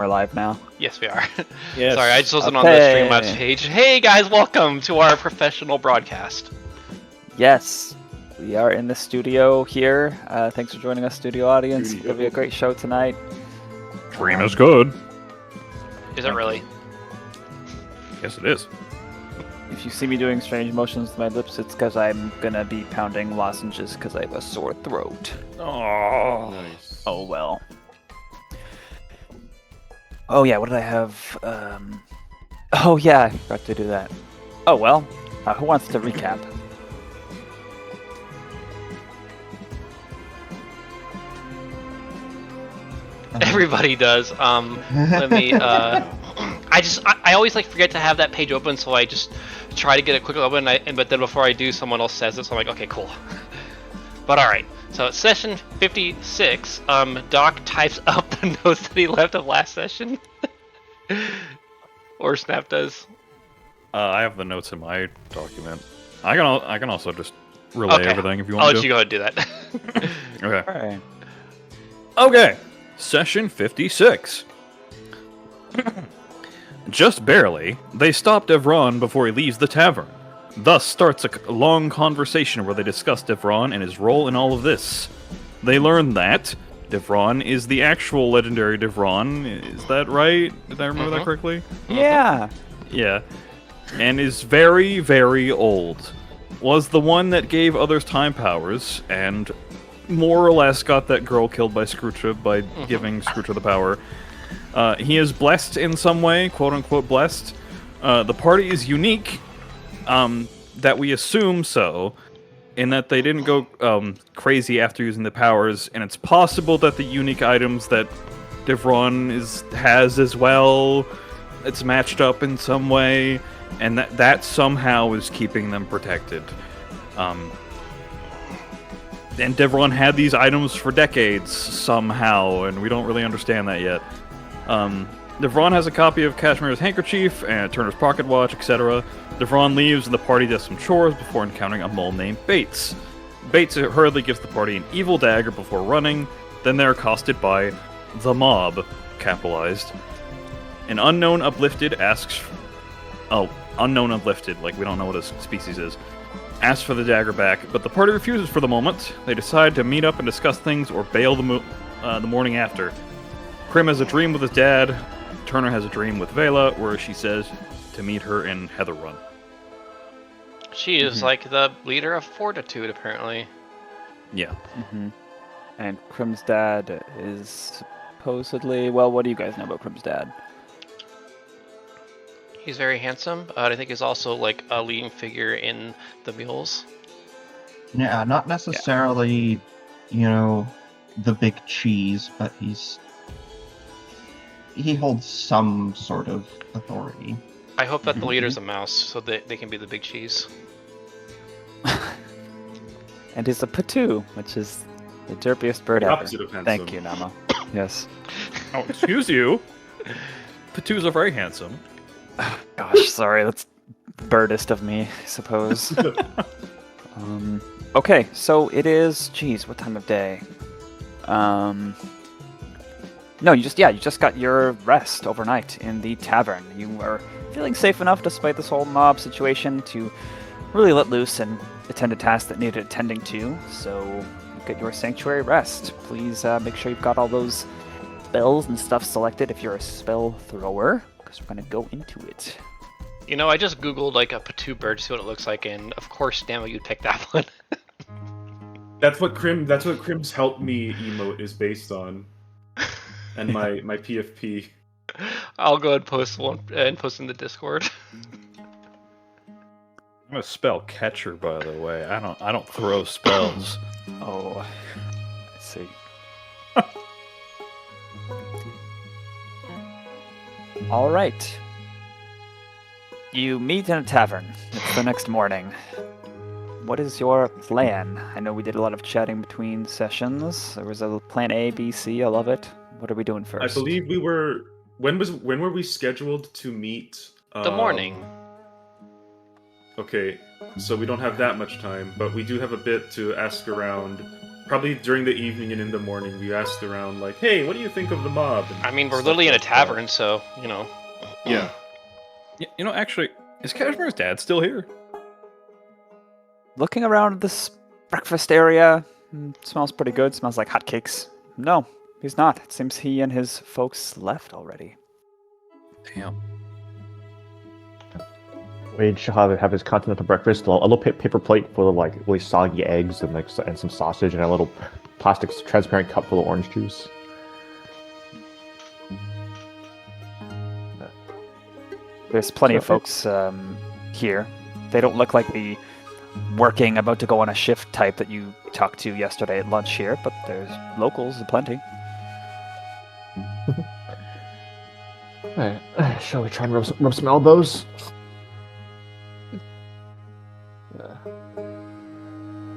We're live now. Yes, we are. Yes. Sorry, I just wasn't on the Streamlabs page. Hey guys, welcome to our professional broadcast. Yes, we are in the studio here. Thanks for joining us, studio audience. It's going to be a great show tonight. Dream is good. Is it really? Yes, it is. If you see me doing strange motions with my lips, it's because I'm going to be pounding lozenges because I have a sore throat. Oh, Nice. Oh well. Oh yeah, what did I have? Oh yeah, I forgot to do that. Oh well, who wants to recap? Everybody does. Let me. I always like forget to have that page open, so I just try to get it quickly open. But then before I do, someone else says it, so I'm like, okay, cool. But all right. So it's session 56. Doc types up the notes that he left of last session, or Snap does. I have the notes in my document. I can also just relay everything if you want I'll to. let you go ahead and do that. Okay. Alright. Okay. Session 56. Just barely, they stop Devron before he leaves the tavern. Thus starts a long conversation where they discuss Devron and his role in all of this. They learn that Devron is the actual legendary Devron. Is that right? Did I remember that correctly? Yeah. Yeah. And is very, very old. Was the one that gave others time powers, and more or less got that girl killed by Scrootra by giving Scrootra the power. He is blessed in some way, quote-unquote blessed. The party is unique, that we assume so, in that they didn't go crazy after using the powers, and it's possible that the unique items that Devron has as well, it's matched up in some way, and that somehow is keeping them protected. And Devron had these items for decades somehow, and we don't really understand that yet. Devron has a copy of Cashmere's handkerchief and Turner's pocket watch, etc. Devron leaves and the party does some chores before encountering a mole named Bates. Bates hurriedly gives the party an evil dagger before running, then they're accosted by the mob, capitalized. An unknown uplifted asks... Oh, unknown uplifted, like we don't know what his species is. Asks for the dagger back, but the party refuses for the moment. They decide to meet up and discuss things or bail the morning after. Crim has a dream with his dad. Turner has a dream with Vela, where she says to meet her in Heather Run. She is like the leader of Fortitude, apparently. Yeah. And Crim's dad is supposedly... Well, what do you guys know about Crim's dad? He's very handsome, but I think he's also like a leading figure in the mules. Yeah, not necessarily, the big cheese, but he holds some sort of authority. I hope that the leader's a mouse, so that they can be the big cheese. And he's a patu, which is the derpiest bird ever. Opposite of handsome. Thank you, Nama. Yes. Oh, excuse you. Patus are very handsome. Gosh, sorry, that's birdist of me, I suppose. Okay, so it is... Geez, what time of day? No, you just got your rest overnight in the tavern. You are feeling safe enough despite this whole mob situation to really let loose and attend to tasks that needed attending to, so you get your sanctuary rest. Please make sure you've got all those spells and stuff selected if you're a spell thrower, because we're going to go into it. I just googled like a patu bird to see what it looks like, and of course, Damo, you'd pick that one. That's what Crim's Help Me emote is based on. And my PFP. I'll go and post one and post in the Discord. I'm a spell catcher, by the way. I don't throw spells. Oh, I see. All right. You meet in a tavern. It's the next morning. What is your plan? I know we did a lot of chatting between sessions. There was a plan A, B, C. I love it. What are we doing first? I believe we were... When were we scheduled to meet? The morning. Okay, so we don't have that much time, but we do have a bit to ask around probably during the evening and in the morning, we asked around like, "Hey, what do you think of the mob?" And I mean, we're stuff literally in a like that. tavern, so Yeah. Actually, is Cashmere's dad still here? Looking around this breakfast area, smells pretty good. Smells like hotcakes. No, he's not. It seems he and his folks left already. Damn. Wade shall have his continental breakfast. A little paper plate full of like really soggy eggs and and some sausage, and a little plastic transparent cup full of orange juice. There's plenty of So- folks here. They don't look like the working, about to go on a shift type that you talked to yesterday at lunch here, but there's locals aplenty. Alright, shall we try and rub some elbows?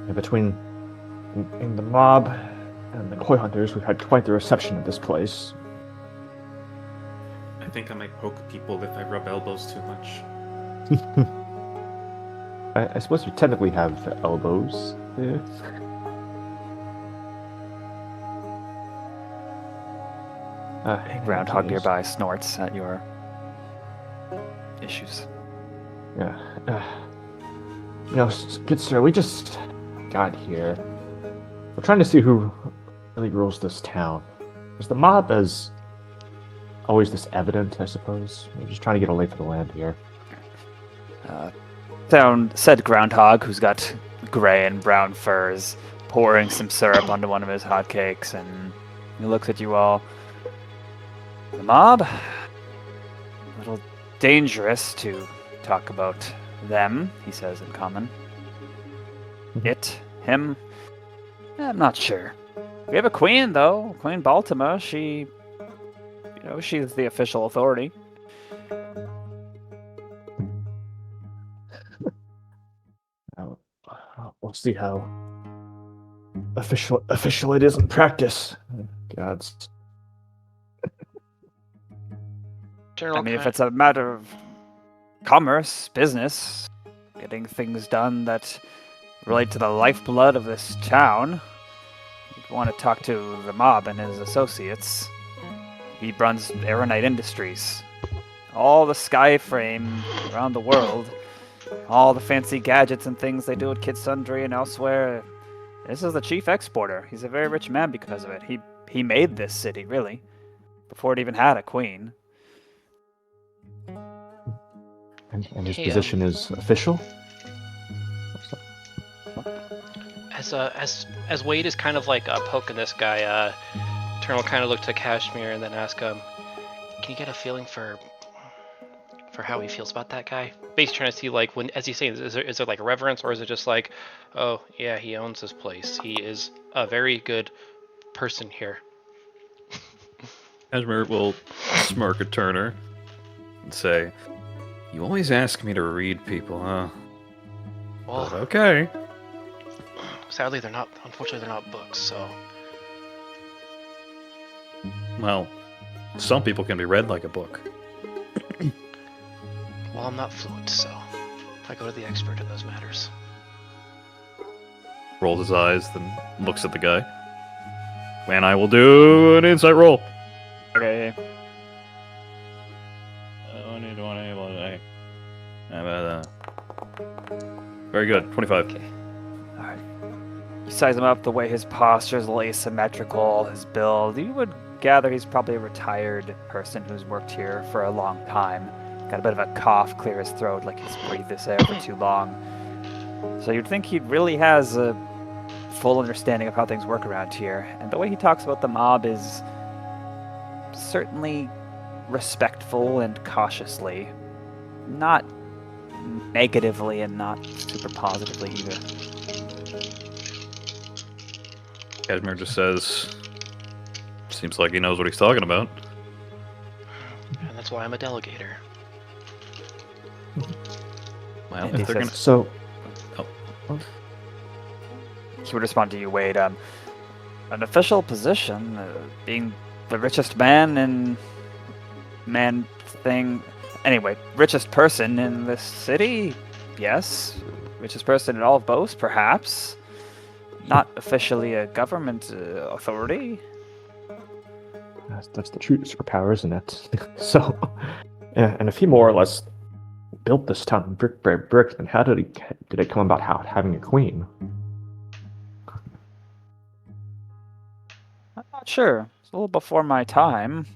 And between in the mob and the koi hunters, we've had quite the reception at this place. I think I might poke people if I rub elbows too much. I suppose we technically have elbows. Yeah. Groundhog nearby snorts at your issues. Yeah. Good sir, we just got here. We're trying to see who really rules this town. Is the mob as always this evident, I suppose? We're just trying to get a lay of the land here. Said Groundhog, who's got gray and brown furs, pouring some syrup onto one of his hotcakes, and he looks at you all. The mob? A little dangerous to talk about them, he says in common. It? Him? I'm not sure. We have a queen, though. Queen Baltima. She's the official authority. We'll see how official it is in practice. Gods. General. I mean, if it's a matter of commerce, business, getting things done that relate to the lifeblood of this town, you'd want to talk to the mob and his associates. He runs Aeronite Industries. All the Skyframe around the world, all the fancy gadgets and things they do at Kid Sundry and elsewhere. This is the chief exporter. He's a very rich man because of it. He made this city, really, before it even had a queen. And his Yeah. position is official? As Wade is kind of like poking this guy, Turn will kind of look to Cashmere and then ask him, "Can you get a feeling for how he feels about that guy?" Basically trying to see like when, as he's saying, is there like a reverence, or is it just like, oh yeah, he owns this place. He is a very good person here. Cashmere will smirk at Turner and say, "You always ask me to read people, huh? Well, But okay." sadly they're not. Unfortunately, they're not books. So Well, some people can be read like a book. well, I'm not fluent, so I go to the expert in those matters. Rolls his eyes, then looks at the guy. And I will do an insight roll. Okay. Very good, 25. Okay. Alright. You size him up, the way his posture is a little asymmetrical, his build. You would gather he's probably a retired person who's worked here for a long time. Got a bit of a cough, clear his throat like he's breathed this air for too long. So you'd think he really has a full understanding of how things work around here. And the way he talks about the mob is certainly respectful and cautiously. Not negatively and not super positively either. Cashmere just says, seems like he knows what he's talking about. And that's why I'm a delegator. Well, And he if they're says- gonna... So, He would respond to you, Wade. An official position, being the richest man in Anyway, richest person in this city, yes. Richest person in all of Bose, perhaps. not officially a government authority. That's the true superpower, isn't it? So, yeah, and if he more or less built this town brick by brick, then how did it come about having a queen? I'm not sure. It's a little before my time.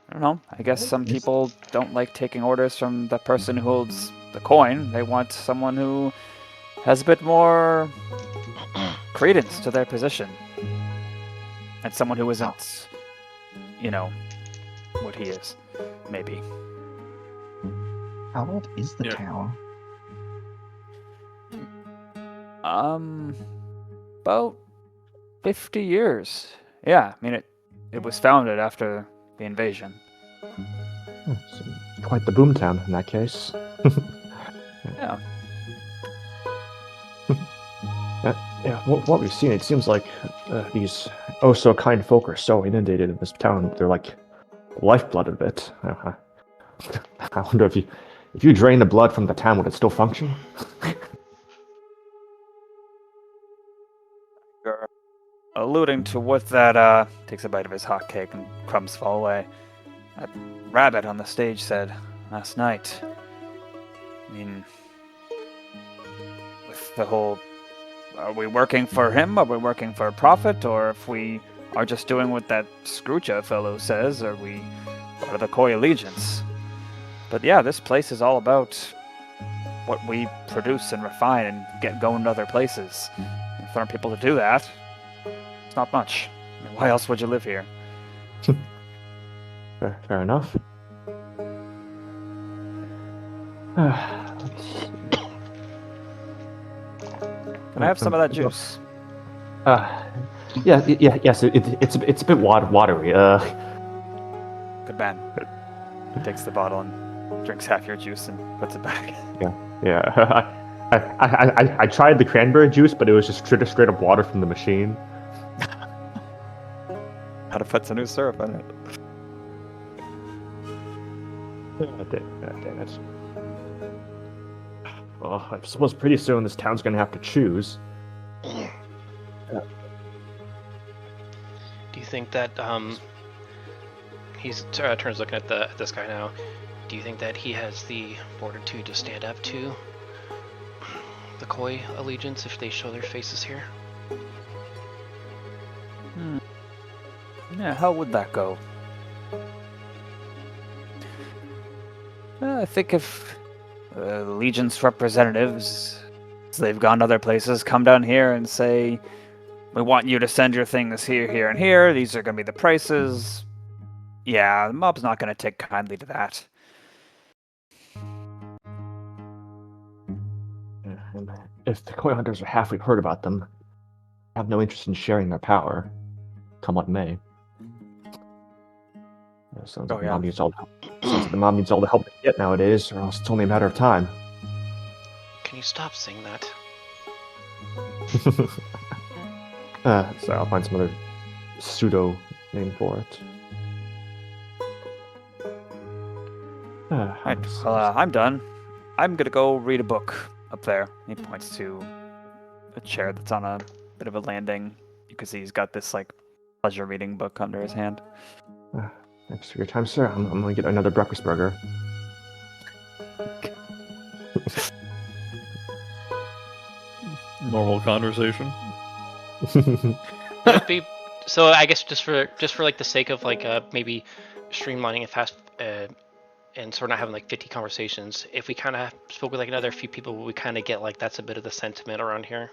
I don't know. I guess some people don't like taking orders from the person who holds the coin. They want someone who has a bit more credence to their position. And someone who isn't, what he is, maybe. How old is the Yeah. town? About 50 years. Yeah, I mean, it was founded after the invasion. So quite the boomtown in that case. Yeah. Yeah, what we've seen, it seems like these oh-so-kind folk are so inundated in this town. They're like the lifeblood of it. I wonder if you drain the blood from the town, would it still function? You're alluding to what that, takes a bite of his hot cake and crumbs fall away. That rabbit on the stage said last night. I mean, with the whole, are we working for him? Are we working for a profit? Or if we are just doing what that Scroocha fellow says, are we part of the Koi Allegiance? But yeah, this place is all about what we produce and refine and get going to other places. If there aren't people to do that, it's not much. I mean, why else would you live here? Fair enough. Can I have some of that juice? Yes. It's a bit watery. Good man. He takes the bottle and drinks half your juice and puts it back. Yeah. I tried the cranberry juice, but it was just straight up water from the machine. How to put some new syrup in it. Damn it. Well, I suppose pretty soon this town's gonna have to choose. Do you think that he's turns looking at this guy now? Do you think that he has the fortitude to stand up to the Koi Allegiance if they show their faces here? Yeah, how would that go? I think if Legion's representatives, as they've gone to other places, come down here and say, we want you to send your things here, here, and here. These are going to be the prices. Yeah, the mob's not going to take kindly to that. And if the Koi Hunters are half we've heard about them, have no interest in sharing their power, come what may. Sounds like the mob needs all the help they can get nowadays, or else it's only a matter of time. Can you stop saying that? So I'll find some other pseudo name for it. Right, well, I'm done. I'm gonna go read a book up there. He points to a chair that's on a bit of a landing. You can see he's got this pleasure reading book under his hand. Thanks for your time, sir. I'm gonna get another breakfast burger. Normal conversation. So I guess just for the sake of maybe streamlining it fast and sort of not having 50 conversations, if we kind of spoke with another few people, we kind of get that's a bit of the sentiment around here.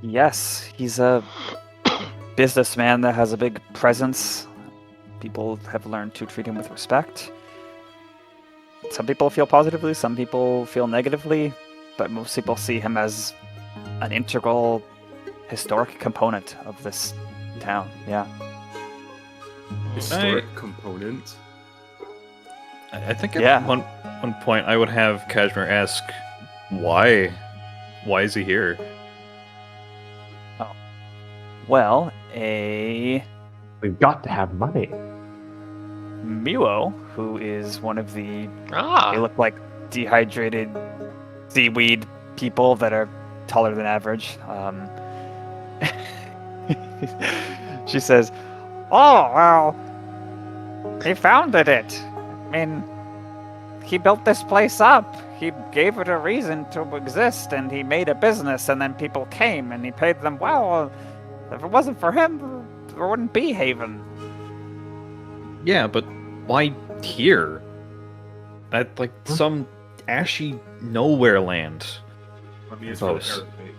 Yes, he's a businessman that has a big presence. People have learned to treat him with respect. Some people feel positively, some people feel negatively, but most people see him as an integral historic component of this town. Yeah. Historic component. I think at one point I would have Cashmere ask, why is he here? Well, We've got to have money. Muo, who is one of the, they look like dehydrated seaweed people that are taller than average. She says, "Oh, well, he founded it. I mean, he built this place up. He gave it a reason to exist, and he made a business, and then people came, and he paid them well. If it wasn't for him, there wouldn't be Haven." Yeah, but why here? That, like, some ashy nowhere land. I mean, it's Close. for Aron.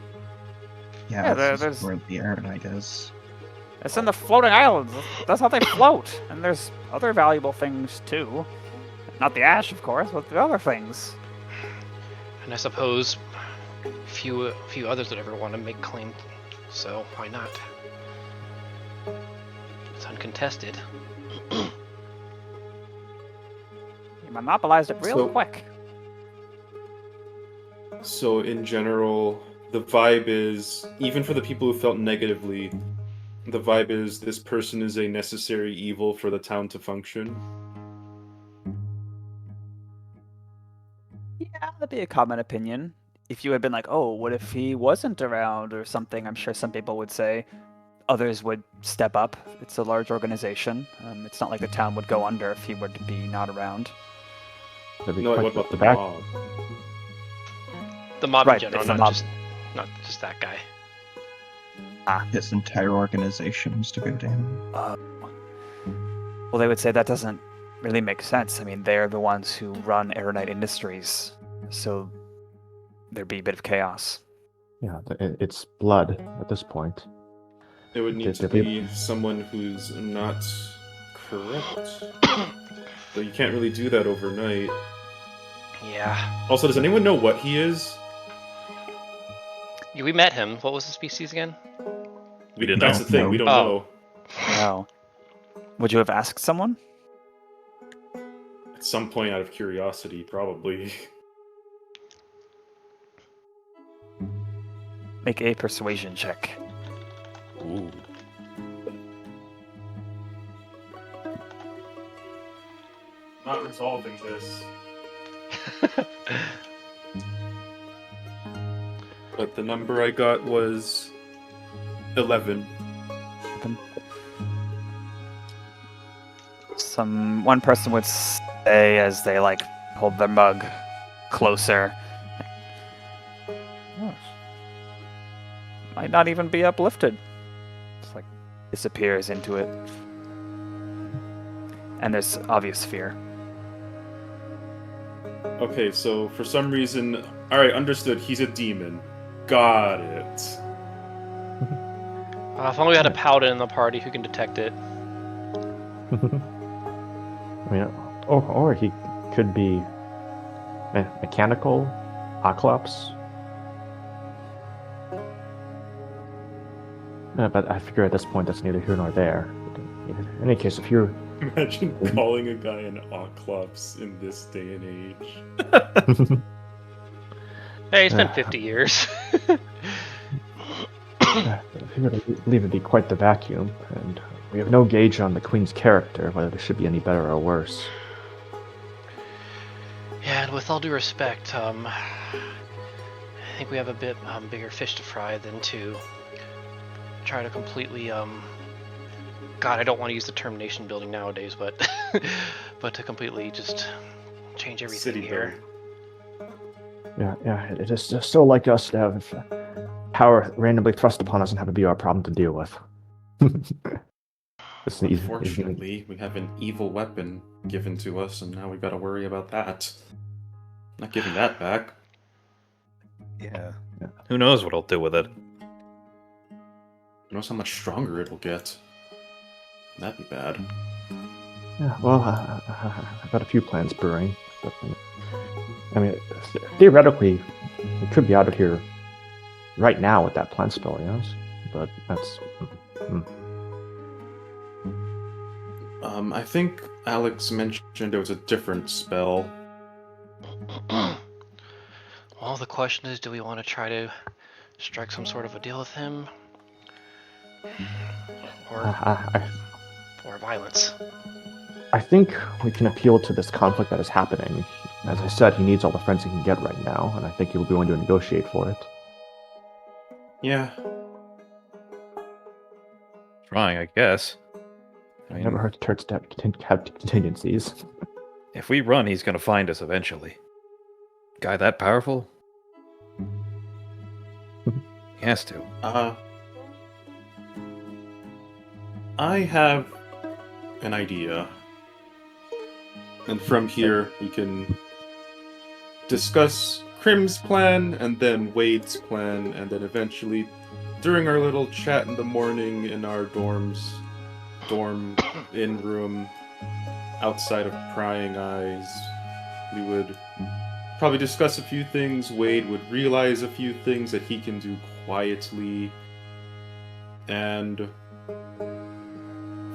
Yeah, there's- this is where the Aronite is. It's in the floating islands. That's how they float. And there's other valuable things, too. Not the ash, of course, but the other things. And I suppose few others would ever want to make claim, so why not? It's uncontested. He monopolized it real So- quick. So in general, the vibe is, even for the people who felt negatively, the vibe is this person is a necessary evil for the town to function. Yeah, that'd be a common opinion. If you had been like, oh, what if he wasn't around or something, I'm sure some people would say. Others would step up. It's a large organization. It's not like the town would go under if he were to be not around. That'd be No, quite what about the back. mob? The mob Right, in general, it's the not mob. not just that guy. His entire organization was to go down. Well, they would say that doesn't really make sense. I mean, they're the ones who run Aeronite Industries, so there'd be a bit of chaos. Yeah, it's blood at this point. It would need Did to they- be someone who's not corrupt. But you can't really do that overnight. Yeah. Also, does anyone know what he is? Yeah, we met him. What was the species again? We didn't That's know. the thing, No. we don't Oh. know. Wow. Would you have asked someone? At some point, out of curiosity, probably. Make a persuasion check. Ooh. Not resolving this. But the number I got was 11. One person would say as they like hold their mug closer. Might not even be uplifted. Just like disappears into it. And there's obvious fear. Okay, so for some reason, alright, understood, he's a demon. Got it. If only we had a paladin in the party who can detect it. I mean, or he could be mechanical, Oclops. But I figure at this point that's neither here nor there. In any case, if you're Imagine calling a guy an Oclops in this day and age. Hey, it's been 50 years. I figure to leave it be quite the vacuum, and we have no gauge on the Queen's character, whether it should be any better or worse. Yeah, and with all due respect, I think we have a bit bigger fish to fry than to try to completely, God, I don't want to use the term nation building nowadays, but but to completely just change everything City here. Yeah, it is just so like us to have power randomly thrust upon us and have it be our problem to deal with. It's an easy- Unfortunately, we have an evil weapon given to us, and now we've got to worry about that. Not giving that back. Yeah. Who knows what I'll do with it? Who knows how much stronger it'll get? That'd be bad. Yeah, well, I've got a few plans brewing. But, I mean, theoretically, we could be out of here right now with that plant spell, yes? But that's... I think Alex mentioned it was a different spell. Well, the question is, do we want to try to strike some sort of a deal with him? Or violence? I think we can appeal to this conflict that is happening. As I said, he needs all the friends he can get right now, and I think he'll be willing to negotiate for it. Yeah. Trying, I guess. I It never mean, hurts to have contingencies. if we run, he's gonna find us eventually. Guy that powerful? He has to. I have an idea. And from here, we can discuss Crim's plan, and then Wade's plan, and then eventually, during our little chat in the morning in our dorm in room, outside of prying eyes, we would probably discuss a few things. Wade would realize a few things that he can do quietly, and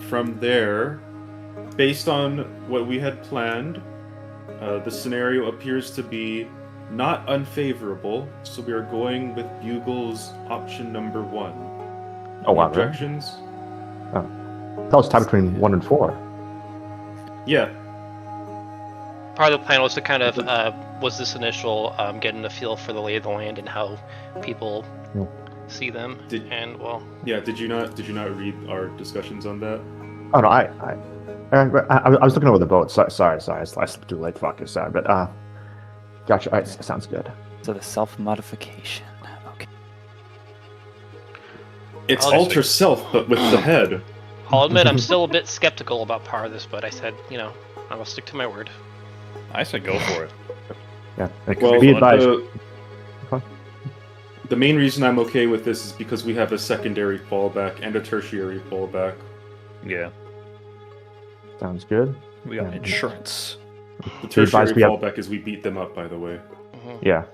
from there, based on what we had planned, the scenario appears to be not unfavorable, so we are going with Bugle's option number 1. Oh, wow, really? Objections? Tell us time between 1 and 4. Yeah. Part of the plan was to kind of was this initial getting a feel for the lay of the land and how people see them. Did you not read our discussions on that? Oh no, I was looking over the boat. Sorry, I slipped too late. Fuck, sorry, but gotcha. Alright, sounds good. So the self-modification. Okay. It's I'll just- alter self, but with the head. I'll admit I'm still a bit skeptical about part of this, but I said, I will stick to my word. I said go for it. Yeah. Well, Be advised. the main reason I'm okay with this is because we have a secondary fallback and a tertiary fallback. Yeah. Sounds good. We got Yeah. insurance. The Be advised tertiary we have- fallback is we beat them up, by the way. Yeah.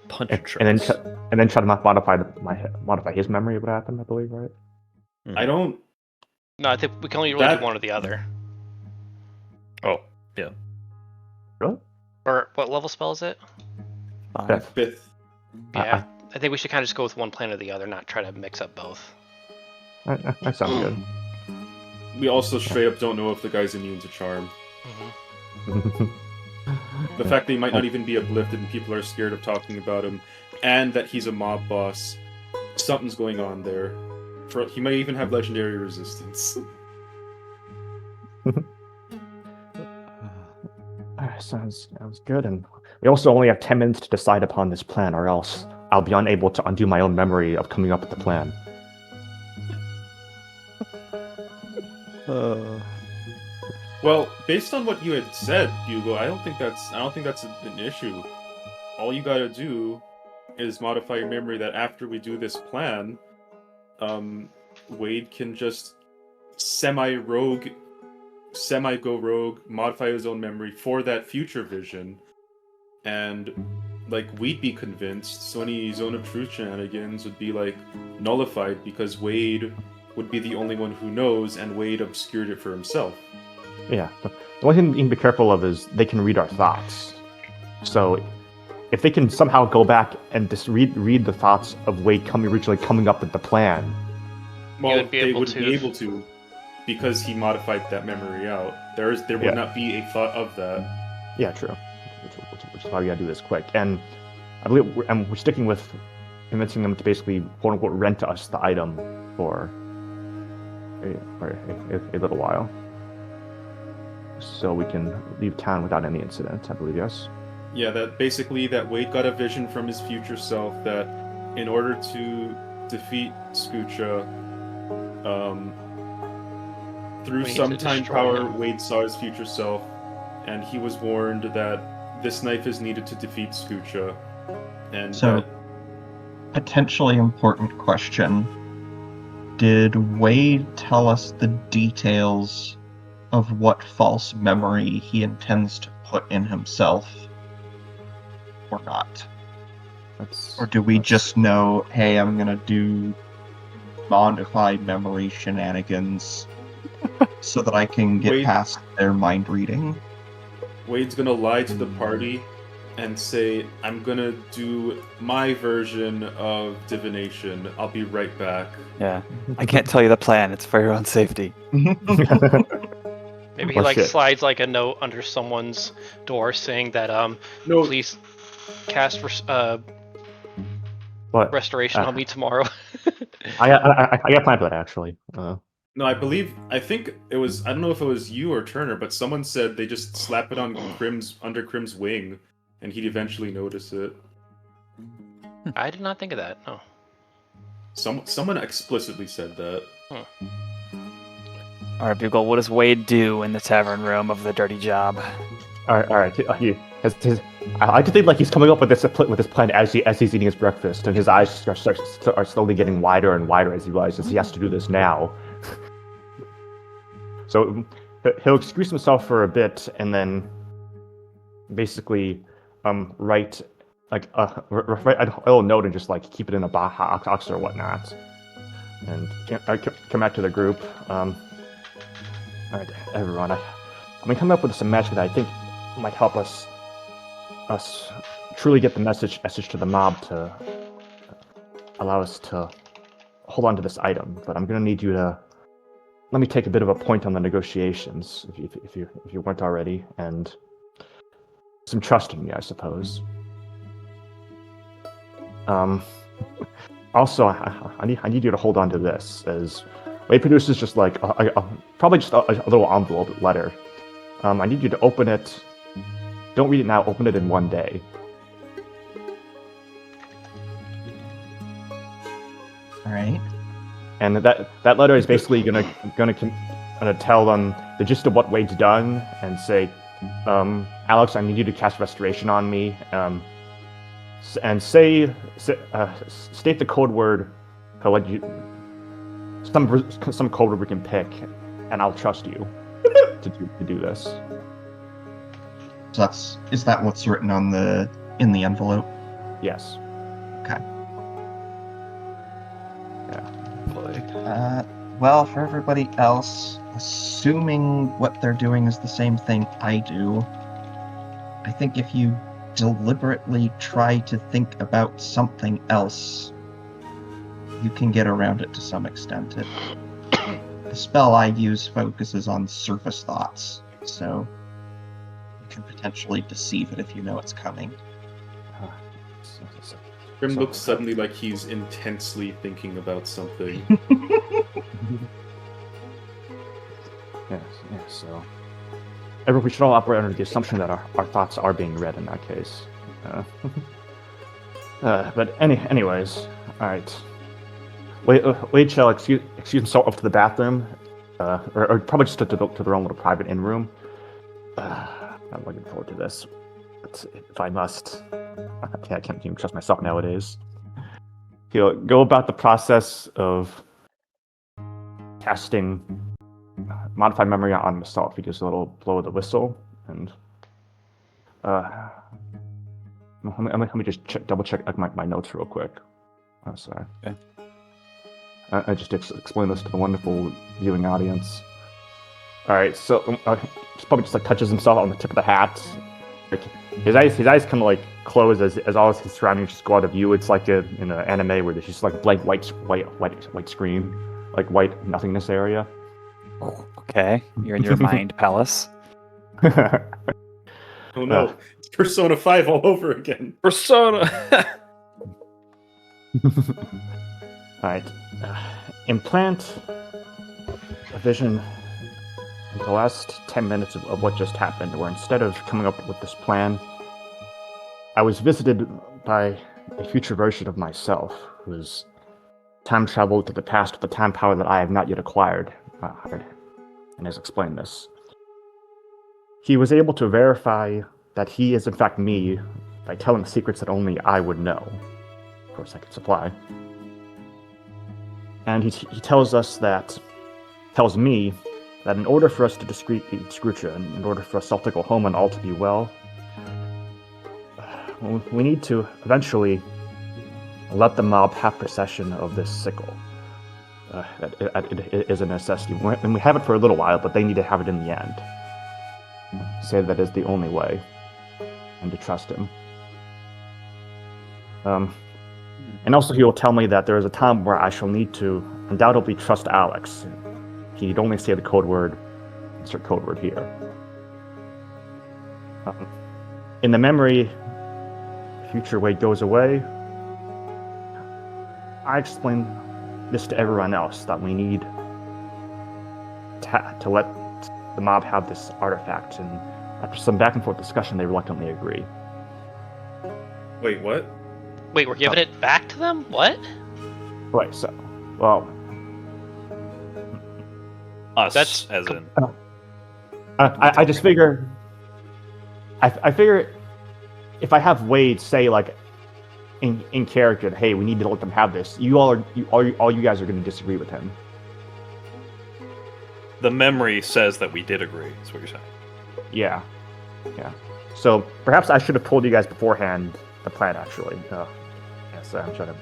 Punch And insurance. then try to modify his memory of what happened. I believe, right? I don't. No, I think we can only really That- do one or the other. Oh, yeah. Really? Or what level spell is it? Yeah. 5th. Yeah, I think we should kind of just go with one plan or the other, not try to mix up both. That sounds good. We also straight up don't know if the guy's immune to charm. The fact that he might not even be uplifted and people are scared of talking about him, and that he's a mob boss, something's going on there. He may even have legendary resistance. Sounds good. And we also only have 10 minutes to decide upon this plan, or else I'll be unable to undo my own memory of coming up with the plan. Well, based on what you had said, Bugle, I don't think that's an issue. All you gotta do is modify your memory that after we do this plan, Wade can just semi-go rogue, modify his own memory for that future vision, and we'd be convinced, so any Zone of Truth shenanigans would be nullified because Wade would be the only one who knows, and Wade obscured it for himself. Yeah. The one thing you can be careful of is they can read our thoughts. So if they can somehow go back and just read the thoughts of Wade originally coming up with the plan. Well, would be they able wouldn't to. be able to, because he modified that memory out. There would not be a thought of that. Yeah, true. Which is why we gotta do this quick. And I believe we're sticking with convincing them to basically quote unquote rent us the item for a little while, so we can leave town without any incident. I believe, yes. Yeah, that Wade got a vision from his future self that in order to defeat Skucha, through We need some to time destroy power, him. Wade saw his future self, and he was warned that this knife is needed to defeat Skucha. And So, potentially important question. Did Wade tell us the details of what false memory he intends to put in himself? Or not? Or do we just know, hey, I'm gonna do modified memory shenanigans so that I can get Wade- past their mind reading? Wade's gonna lie to the party and say, I'm gonna do my version of divination. I'll be right back. Yeah. I can't tell you the plan. It's for your own safety. Maybe he Oh, like shit. slides like a note under someone's door saying that No. please cast But restoration on me tomorrow. I got planned for that actually. No, I think it was, I don't know if it was you or Turner, but someone said they just slap it on under Crim's wing, and he'd eventually notice it. I did not think of that. No. Someone explicitly said that. All right, Bugle, what does Wade do in the tavern room of the dirty job? All right. I like to think like he's coming up with this plan as he's eating his breakfast, and his eyes are slowly getting wider and wider as he realizes he has to do this now. So he'll excuse himself for a bit, and then basically write like write a little note and just like keep it in a box or whatnot, and come back to the group. All right, everyone. I'm gonna come up with some magic that I think might help us truly get the message to the mob to allow us to hold on to this item. But I'm gonna need you to let me take a bit of a point on the negotiations, if you weren't already, and some trust in me, I suppose. Also, I need you to hold on to this, as Wade produces just like probably just a little envelope letter. I need you to open it. Don't read it now. Open it in one day. All right. And that letter is basically gonna tell them the gist of what Wade's done, and say, Alex, I need you to cast restoration on me, and state the code word. He'll let you some code word we can pick, and I'll trust you to do this. So is that what's written in the envelope? Yes. Okay. Yeah. Well, for everybody else, assuming what they're doing is the same thing I do, I think if you deliberately try to think about something else, you can get around it to some extent. The spell I use focuses on surface thoughts, so you can potentially deceive it if you know it's coming. Crim looks suddenly like he's intensely thinking about something. Yes, so everyone, we should all operate under the assumption that our thoughts are being read in that case. But anyways, all right. Wade shall excuse himself up to the bathroom, or probably just to their own little private inn room. I'm looking forward to this. But if I must, I can't even trust myself nowadays. He'll go about the process of casting Modified Memory on himself. He gives a little blow of the whistle, and let me just double check like my notes real quick. Oh, sorry. Okay. I just explain this to the wonderful viewing audience. All right, so he probably just like touches himself on the tip of the hat. Like, his eyes kind of like close as all of his surroundings just go out of view. It's like in an anime where there's just like blank white screen, like white nothingness area. Okay, you're in your mind palace. Oh no, it's Persona 5 all over again. Persona! Alright. Implant a vision in the last 10 minutes of what just happened, where instead of coming up with this plan, I was visited by a future version of myself, who's time traveled to the past with the time power that I have not yet acquired, and has explained this. He was able to verify that he is in fact me by telling secrets that only I would know. Of course, I could supply. And he tells me that in order for us to discreet Scroocha, and in order for us to go home and all to be well, we need to eventually let the mob have possession of this sickle. It is a necessity. And we have it for a little while, but they need to have it in the end. Say that is the only way, and to trust him. And also he will tell me that there is a time where I shall need to undoubtedly trust Alex. He need only say the code word, insert code word here. In the memory, future Wade goes away. I explained this to everyone else, that we need to let the mob have this artifact, and after some back and forth discussion, they reluctantly agree. Wait, what? Wait, we're giving it back to them? What? Right, so, well, Us, That's as in. I just figure, I figure if I have Wade say, like, in character, hey, we need to let them have this, all you guys are going to disagree with him. The memory says that we did agree, is what you're saying. Yeah. So perhaps I should have told you guys beforehand the plan, actually. Yes, I'm trying to...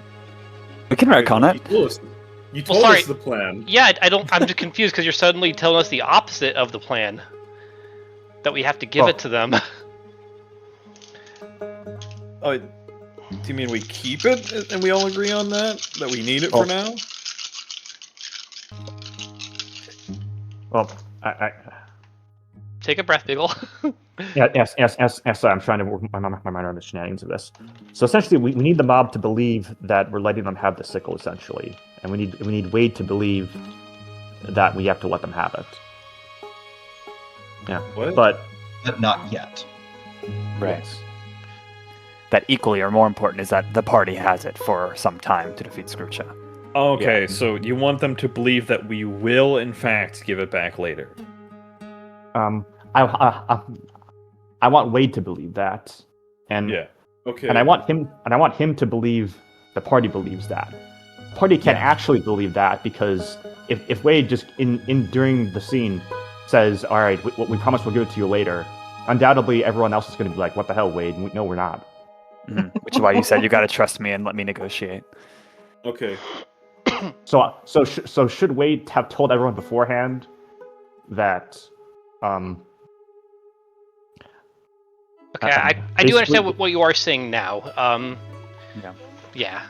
We can recon it. You told sorry. us the plan. Yeah, I'm just confused because you're suddenly telling us the opposite of the plan. That we have to give it to them. Oh, do you mean we keep it and we all agree on that? That we need it for now? Well, I Take a breath, Beagle. yes. Sorry, I'm trying to work my mind around the shenanigans of this. So essentially, we need the mob to believe that we're letting them have the sickle, essentially, and we need Wade to believe that we have to let them have it. Yeah, What? but not yet. Right. That equally or more important is that the party has it for some time to defeat Scroocha. Okay, so you want them to believe that we will, in fact, give it back later. I want Wade to believe that, and Yeah. Okay. and I want him to believe the party believes that. The party can't actually believe that, because if Wade just during the scene says, "All right, we promise we'll give it to you later," undoubtedly everyone else is going to be like, "What the hell, Wade? No, we're not." Which is why you said you got to trust me and let me negotiate. Okay. So should Wade have told everyone beforehand that? Okay, I do understand what you are saying now. Yeah.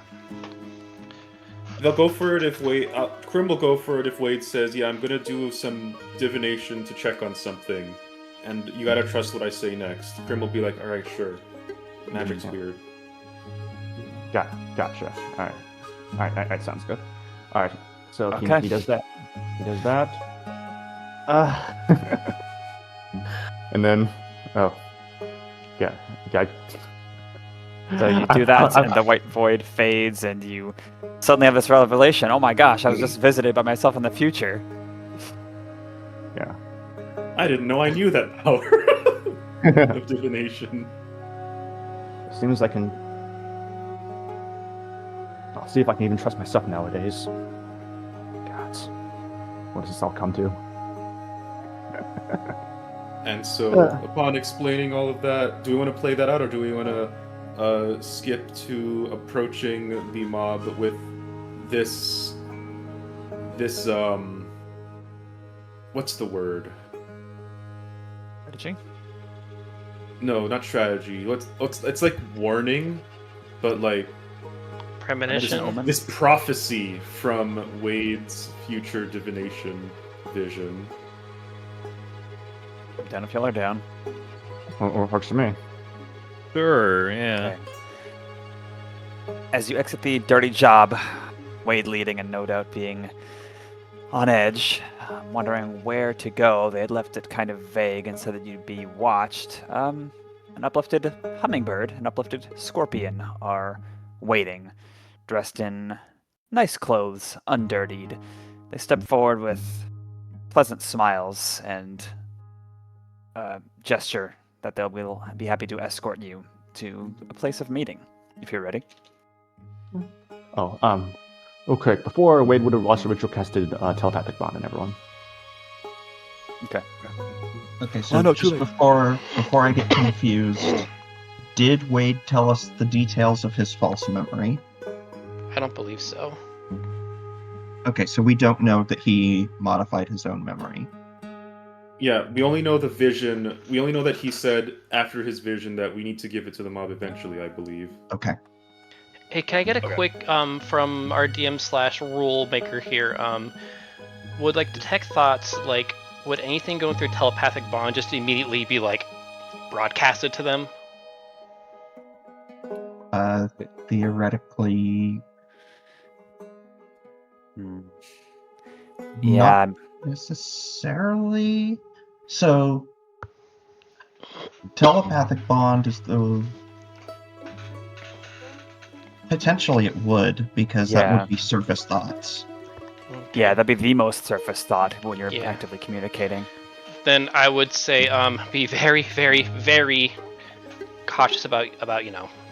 They'll go for it if Wade. Crim will go for it if Wade says, "Yeah, I'm gonna do some divination to check on something, and you gotta trust what I say next." Crim will be like, "All right, sure. Magic's weird." Gotcha. All right, sounds good. All right, so Okay. he does that. And then, yeah. So you do that, and the white void fades, and you suddenly have this revelation. Oh my gosh, I was just visited by myself in the future. Yeah. I didn't know I knew that power of divination. Seems I can. I'll see if I can even trust myself nowadays. God, what does this all come to? And so, upon explaining all of that, do we want to play that out, or do we want to skip to approaching the mob with this what's the word? Strategy? No, not strategy. It's like warning, but like Premonition. this prophecy from Wade's future divination vision. Down if y'all are down. Or works for me. Sure, yeah. Okay. As you exit the dirty job, Wade leading and no doubt being on edge, wondering where to go. They had left it kind of vague and said that you'd be watched. An uplifted hummingbird, an uplifted scorpion are waiting, dressed in nice clothes, undirtied. They step forward with pleasant smiles and gesture that they will be happy to escort you to a place of meeting, if you're ready. Okay. Before Wade would have also ritual casted telepathic bond on everyone. Okay, so just before I get confused, did Wade tell us the details of his false memory? I don't believe so. Okay, so we don't know that he modified his own memory. Yeah, we only know the vision. We only know that he said after his vision that we need to give it to the mob eventually, I believe. Okay. Hey, can I get a quick from our DM/rule maker here? Would like detect thoughts like would anything going through telepathic bond just immediately be like broadcasted to them? Theoretically, Yeah. not necessarily. So, telepathic bond is the... Potentially it would, because that Yeah. would be surface thoughts. Yeah, that'd be the most surface thought when you're Yeah. actively communicating. Then I would say be very, very, very cautious about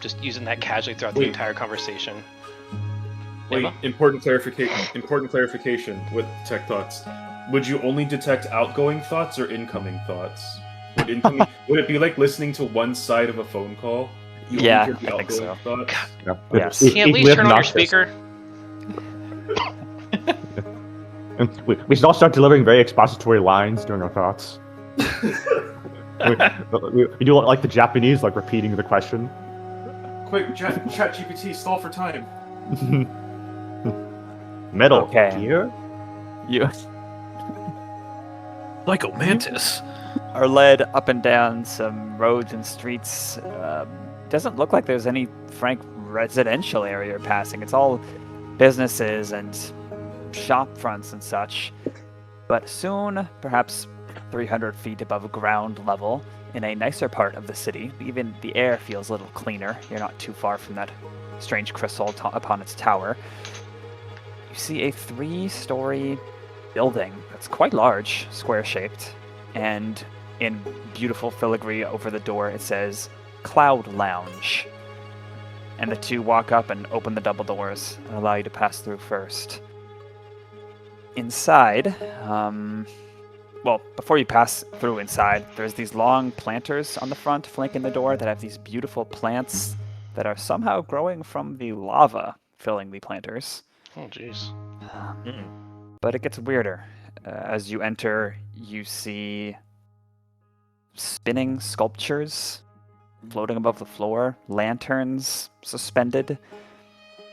just using that casually throughout the Wait. entire conversation. Wait, Emma? important clarification with tech thoughts. Would you only detect outgoing thoughts or incoming thoughts? Would it be like listening to one side of a phone call? You only Yeah, hear the I think so. outgoing thoughts? Yeah. Yes. Can you at least turn on your obnoxious. speaker? We should all start delivering very expository lines during our thoughts. we do like the Japanese, like repeating the question. Quick, ChatGPT, stall for time. Metal Okay. gear? You Psycho Mantis. are led up and down some roads and streets. Doesn't look like there's any frank residential area you're passing. It's all businesses and shop fronts and such. But soon, perhaps 300 feet above ground level, in a nicer part of the city, even the air feels a little cleaner. You're not too far from that strange crystal upon its tower. You see a 3-story building that's quite large, square-shaped, and in beautiful filigree over the door it says Cloud Lounge. And the two walk up and open the double doors and allow you to pass through first. Inside, well, before you pass through inside, there's these long planters on the front flanking the door that have these beautiful plants that are somehow growing from the lava filling the planters. Oh, jeez. But it gets weirder. As you enter, you see spinning sculptures floating above the floor, lanterns suspended,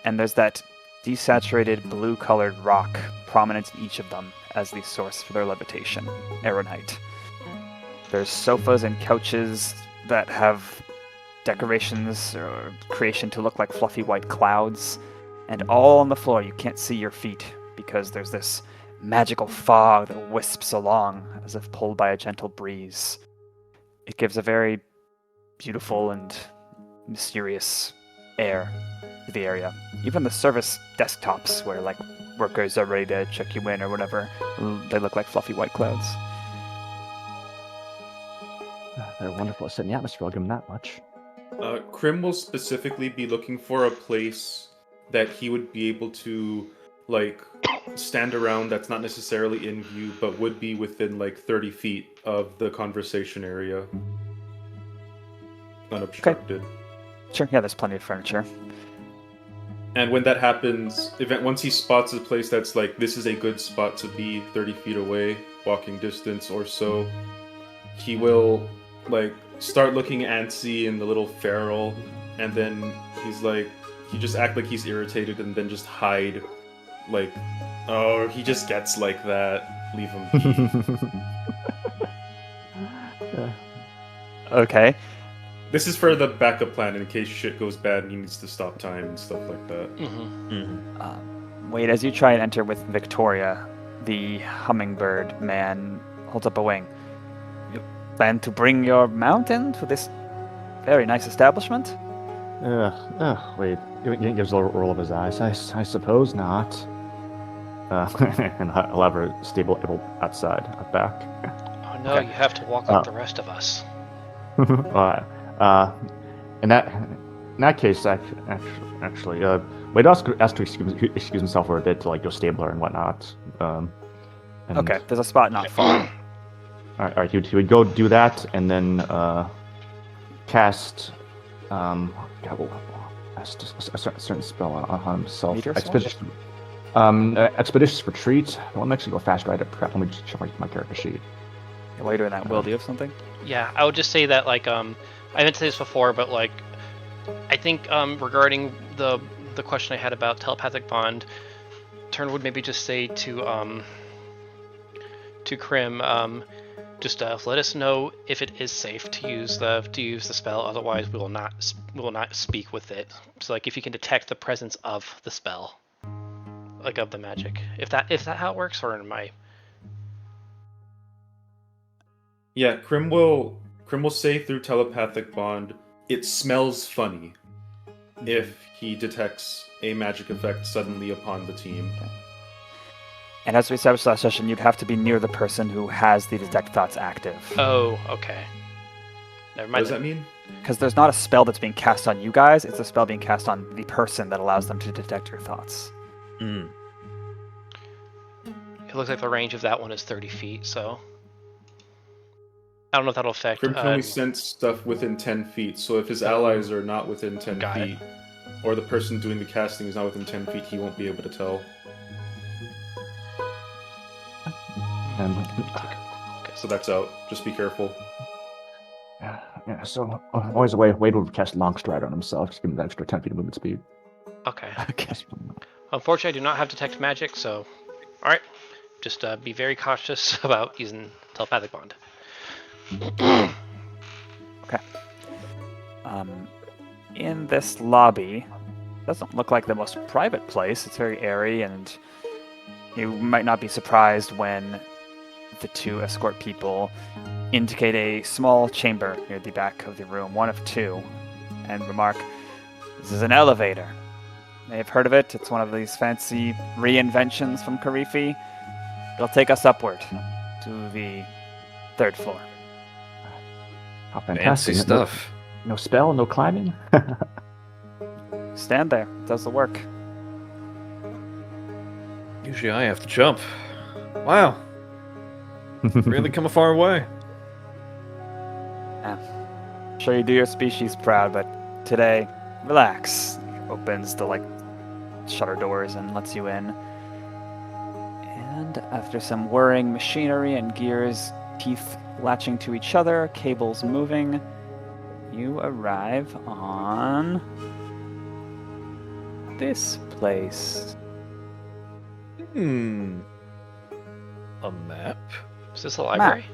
and there's that desaturated blue-colored rock prominent in each of them as the source for their levitation, Aronite. There's sofas and couches that have decorations or creation to look like fluffy white clouds, and all on the floor you can't see your feet because there's this magical fog that wisps along as if pulled by a gentle breeze. It gives a very beautiful and mysterious air to the area. Even the service desktops where like workers are ready to check you in or whatever, they look like fluffy white clouds. They're wonderful at setting the atmosphere, I'll give them that much. Crim will specifically be looking for a place that he would be able to, like, stand around that's not necessarily in view, but would be within, like, 30 feet of the conversation area. Unobstructed. Sure, yeah, there's plenty of furniture. And when that happens, once he spots a place that's like, this is a good spot to be 30 feet away, walking distance or so, he will, like, start looking antsy and a little feral, and then he's like, he just act like he's irritated and then just hide. Like, oh, he just gets like that. Leave him be. Okay. This is for the backup plan in case shit goes bad and he needs to stop time and stuff like that. Wait, as you try and enter with Victoria, the hummingbird man holds up a wing. You plan to bring your mountain to this very nice establishment? Wait, he gives a little roll of his eyes. I suppose not. And I'll have her stable outside, out back. Oh no, you have to walk like the rest of us. In that case, actually, Wade has to excuse himself for a bit to like go stabler and whatnot. And, Okay, there's a spot not far. All right, he would go do that and then cast cast a certain spell on himself. Meteor Expeditious Retreat. Well, I'm actually go fast right at prep. Let me just check my character sheet. While you're doing that, Will, do you have something? Yeah, I would just say that, like, I meant to say this before, but, like, I think regarding the question I had about telepathic bond, Turn would maybe just say to to Crim, just let us know if it is safe to use the spell. Otherwise, we will not speak with it. So like if you can detect the presence of the spell, like of the magic. If that how it works, or am I? Yeah, Crim will say through telepathic bond, it smells funny if he detects a magic effect suddenly upon the team. And as we established last session, you'd have to be near the person who has the detect thoughts active. Oh, okay. Never What mind. does that mean? Because there's not a spell that's being cast on you guys, it's a spell being cast on the person that allows them to detect your thoughts. Mm. It looks like the range of that one is 30 feet, so I don't know if that'll affect. Crim can only sense stuff within 10 feet, so if his allies are not within 10 Got it. feet, or the person doing the casting is not within 10 feet, he won't be able to tell. So that's out. Just be careful. Yeah, so always a way Wade will cast Long Stride on himself, just give him that extra 10 feet of movement speed. Okay. Okay. Unfortunately, I do not have detect magic, so all right. Just be very cautious about using telepathic bond. Okay. In this lobby, doesn't look like the most private place. It's very airy, and you might not be surprised when the two escort people indicate a small chamber near the back of the room, one of two, and remark, "This is an elevator. You may have heard of it. It's one of these fancy reinventions from Karifi. It'll take us upward to the 3rd floor." How fantastic. Fancy stuff. No spell, no climbing? Stand there. It does the work. Usually I have to jump. Wow. Really come a far way. I'm sure you do your species proud, but today, relax. Opens the shutter doors and lets you in. And after some whirring machinery and gears, teeth latching to each other, cables moving, you arrive on this place. A map? Is this a library?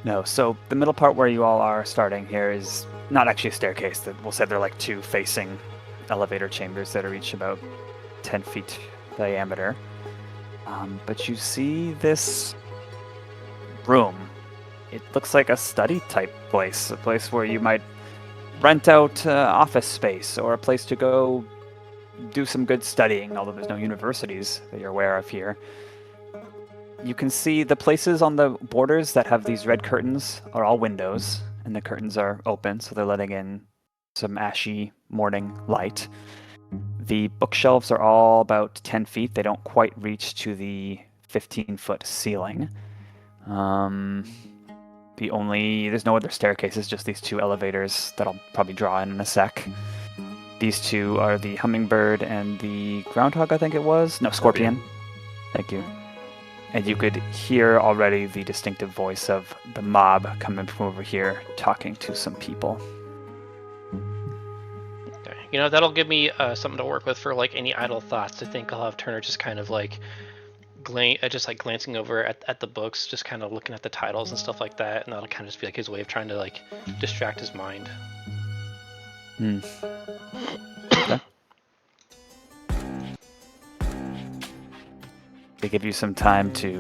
No, so the middle part where you all are starting here is not actually a staircase. We'll say they're like two facing elevator chambers that are each about 10 feet diameter. But you see this room. It looks like a study type place, a place where you might rent out office space or a place to go do some good studying, although there's no universities that you're aware of here. You can see the places on the borders that have these red curtains are all windows, and the curtains are open, so they're letting in some ashy morning light. The bookshelves are all about 10 feet. They don't quite reach to the 15-foot ceiling. There's no other staircases, just these two elevators that I'll probably draw in a sec. These two are the hummingbird and the groundhog, I think it was. No, scorpion. Thank you. And you could hear already the distinctive voice of the mob coming from over here, talking to some people. Okay. That'll give me something to work with for any idle thoughts. I think I'll have Turner just kind of glancing over at the books, just kind of looking at the titles and stuff like that, and that'll kind of just be his way of trying to distract his mind. Okay. They give you some time to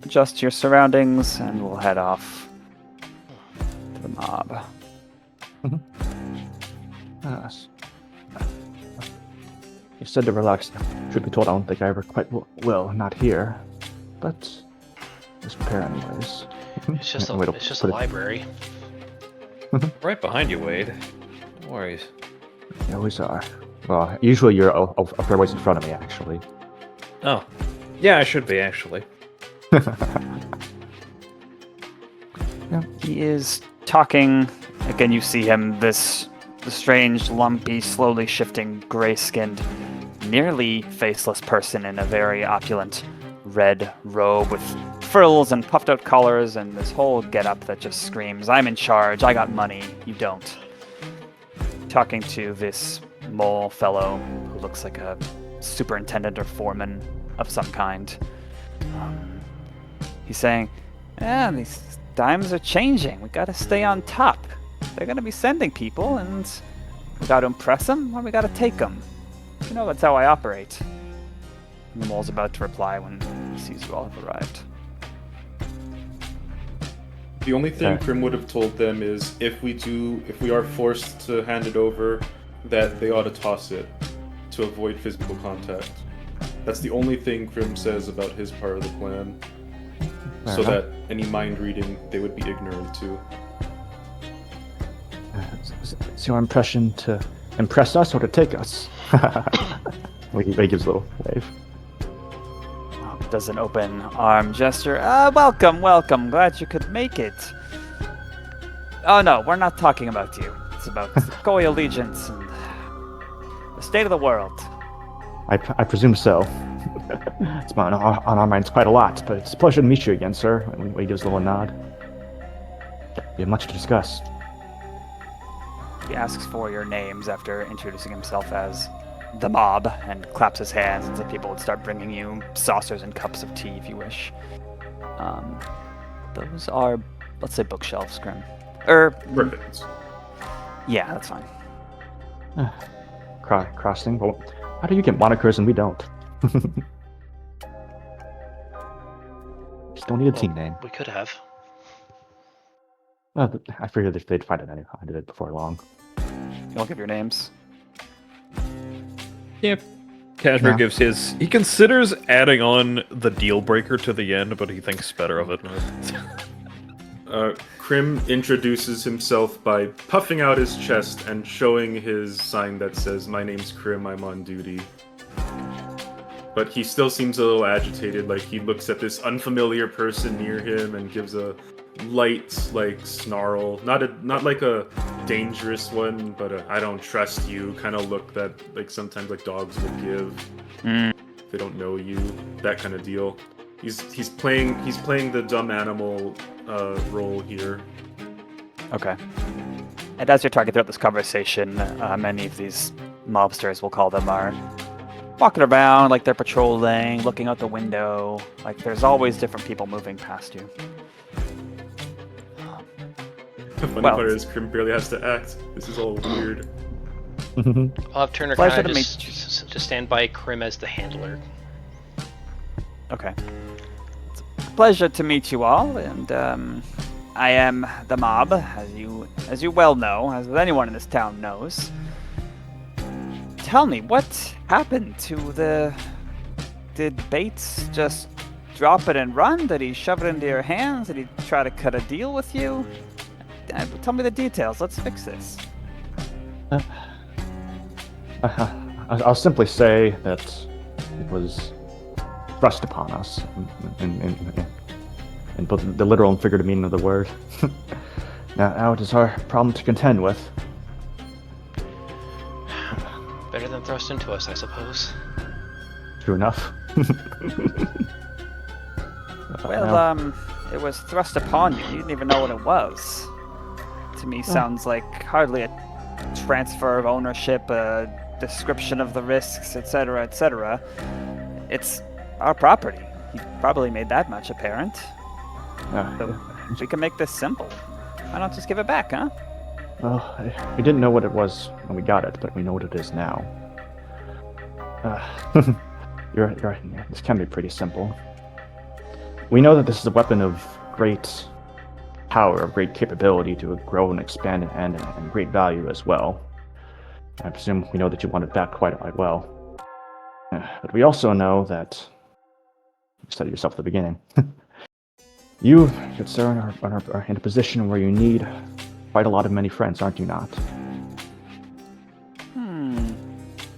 adjust your surroundings, and we'll head off to the mob. Yes. You said to relax. Truth be told, I don't think I ever quite will, not here. But let's prepare anyways. It's just a library. Right behind you, Wade. No worries. You always are. Well, usually you're a fair ways in front of me, actually. Oh. Yeah, I should be, actually. He is talking. Again, you see him, the strange, lumpy, slowly shifting, gray-skinned, nearly faceless person in a very opulent red robe with frills and puffed-out collars and this whole getup that just screams, "I'm in charge, I got money, you don't." Talking to this mole fellow who looks like a superintendent or foreman of some kind. He's saying, yeah, these times are changing. We gotta stay on top. They're gonna be sending people, and we gotta impress them, or we gotta take them. You know, that's how I operate. And the mole's about to reply when he sees you all have arrived. The only thing Crim would have told them is if we are forced to hand it over, that they ought to toss it to avoid physical contact. That's the only thing Crim says about his part of the plan. So that any mind reading they would be ignorant to. Is your impression to impress us or to take us? He gives a little wave. Does an open arm gesture. Welcome. Glad you could make it. Oh no, we're not talking about you. It's about Koi allegiance and the state of the world. I presume so. It's on our minds quite a lot, but it's a pleasure to meet you again, sir. And he gives a little nod. We have much to discuss. He asks for your names after introducing himself as the mob and claps his hands, and so people would start bringing you saucers and cups of tea if you wish. Those are, let's say, bookshelves, Crim. Perfect. Yeah, that's fine. Crossing. Well, how do you get monikers and we don't? Just don't need a team name. We could have. I figured they'd find it anyway. I did it before long. You'll give your names. Yeah. Cashmere gives his. He considers adding on the deal breaker to the end, but he thinks better of it. Crim introduces himself by puffing out his chest and showing his sign that says, "My name's Crim, I'm on duty." But he still seems a little agitated, like he looks at this unfamiliar person near him and gives a light, snarl. Not like a dangerous one, but a "I don't trust you" kind of look that, sometimes, dogs would give. If they don't know you, that kind of deal. He's playing the dumb animal role here. Okay. And as you're talking throughout this conversation, many of these mobsters, we'll call them, are walking around like they're patrolling, looking out the window. There's always different people moving past you. The funny part is Crim barely has to act. This is all weird. I'll have Turner kind of just stand by Crim as the handler. Okay. It's a pleasure to meet you all, and I am the mob, as you well know, as anyone in this town knows. Tell me, what happened to the... Did Bates just drop it and run? Did he shove it into your hands? Did he try to cut a deal with you? Tell me the details. Let's fix this. I'll simply say that it was thrust upon us, in both the literal and figurative meaning of the word. Now it is our problem to contend with. Better than thrust into us, I suppose. True enough. Well, it was thrust upon you. You didn't even know what it was. To me, sounds like hardly a transfer of ownership, a description of the risks, etc., etc. It's our property. You probably made that much apparent. So we can make this simple. Why not just give it back, huh? Well, we didn't know what it was when we got it, but we know what it is now. You're right. This can be pretty simple. We know that this is a weapon of great power, of great capability to grow and expand and great value as well. I presume we know that you want it back quite well. But we also know that, you said it yourself at the beginning, you, good sir, are in a position where you need quite a lot of many friends, aren't you not?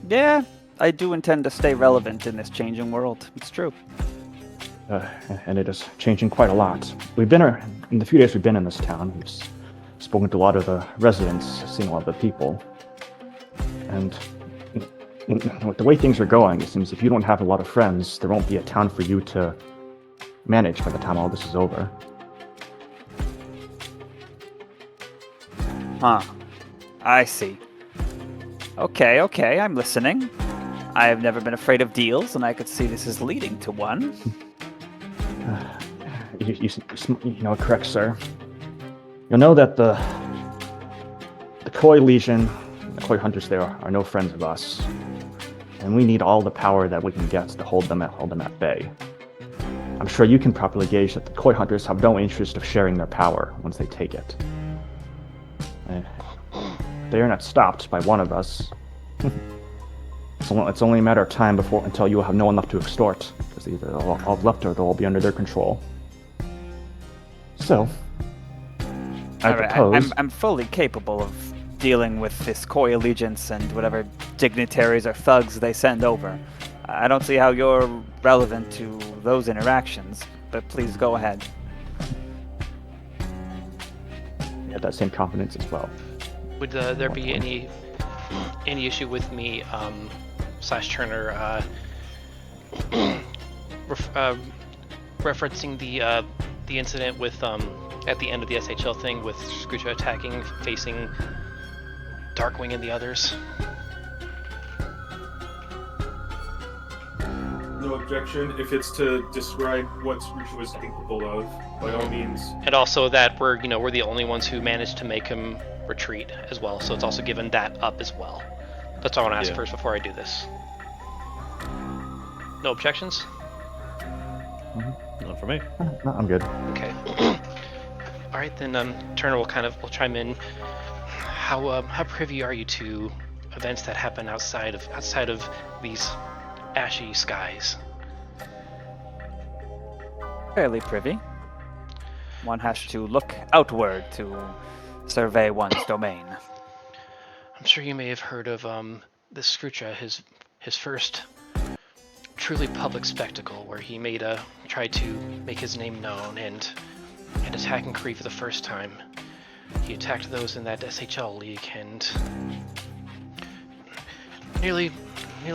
Yeah, I do intend to stay relevant in this changing world. It's true. And it is changing quite a lot. In the few days we've been in this town, we've spoken to a lot of the residents, seen a lot of the people. And with the way things are going, it seems if you don't have a lot of friends, there won't be a town for you to manage by the time all this is over. Huh. I see. Okay, I'm listening. I've never been afraid of deals, and I could see this is leading to one. You know, correct, sir. You'll know that the Koi Legion, the Koi Hunters there are no friends of us. And we need all the power that we can get to hold them at bay. I'm sure you can properly gauge that the Koi Hunters have no interest of sharing their power once they take it. They are not stopped by one of us. It's only a matter of time until you will have no one left to extort, because either they'll all left or they'll all be under their control. So, I propose... I'm fully capable of dealing with this Koi allegiance and whatever dignitaries or thugs they send over. I don't see how you're relevant to those interactions, but please go ahead. You have that same confidence as well. Would there be any issue with me /Turner referencing the incident with at the end of the SHL thing with Scrooge attacking, facing Darkwing and the others? No objection. If it's to describe what Scrooge was capable of, by all means. And also that we're the only ones who managed to make him retreat as well, so it's also given that up as well. That's what I want to ask first before I do this. No objections? Not for me. No, I'm good. Okay. All right, then Turner will chime in. How privy are you to events that happen outside of these ashy skies? Fairly privy. One has to look outward to survey one's domain. I'm sure you may have heard of this Scrooge, his first truly public spectacle, where he tried to make his name known and attacking Crim for the first time. He attacked those in that SHL league and nearly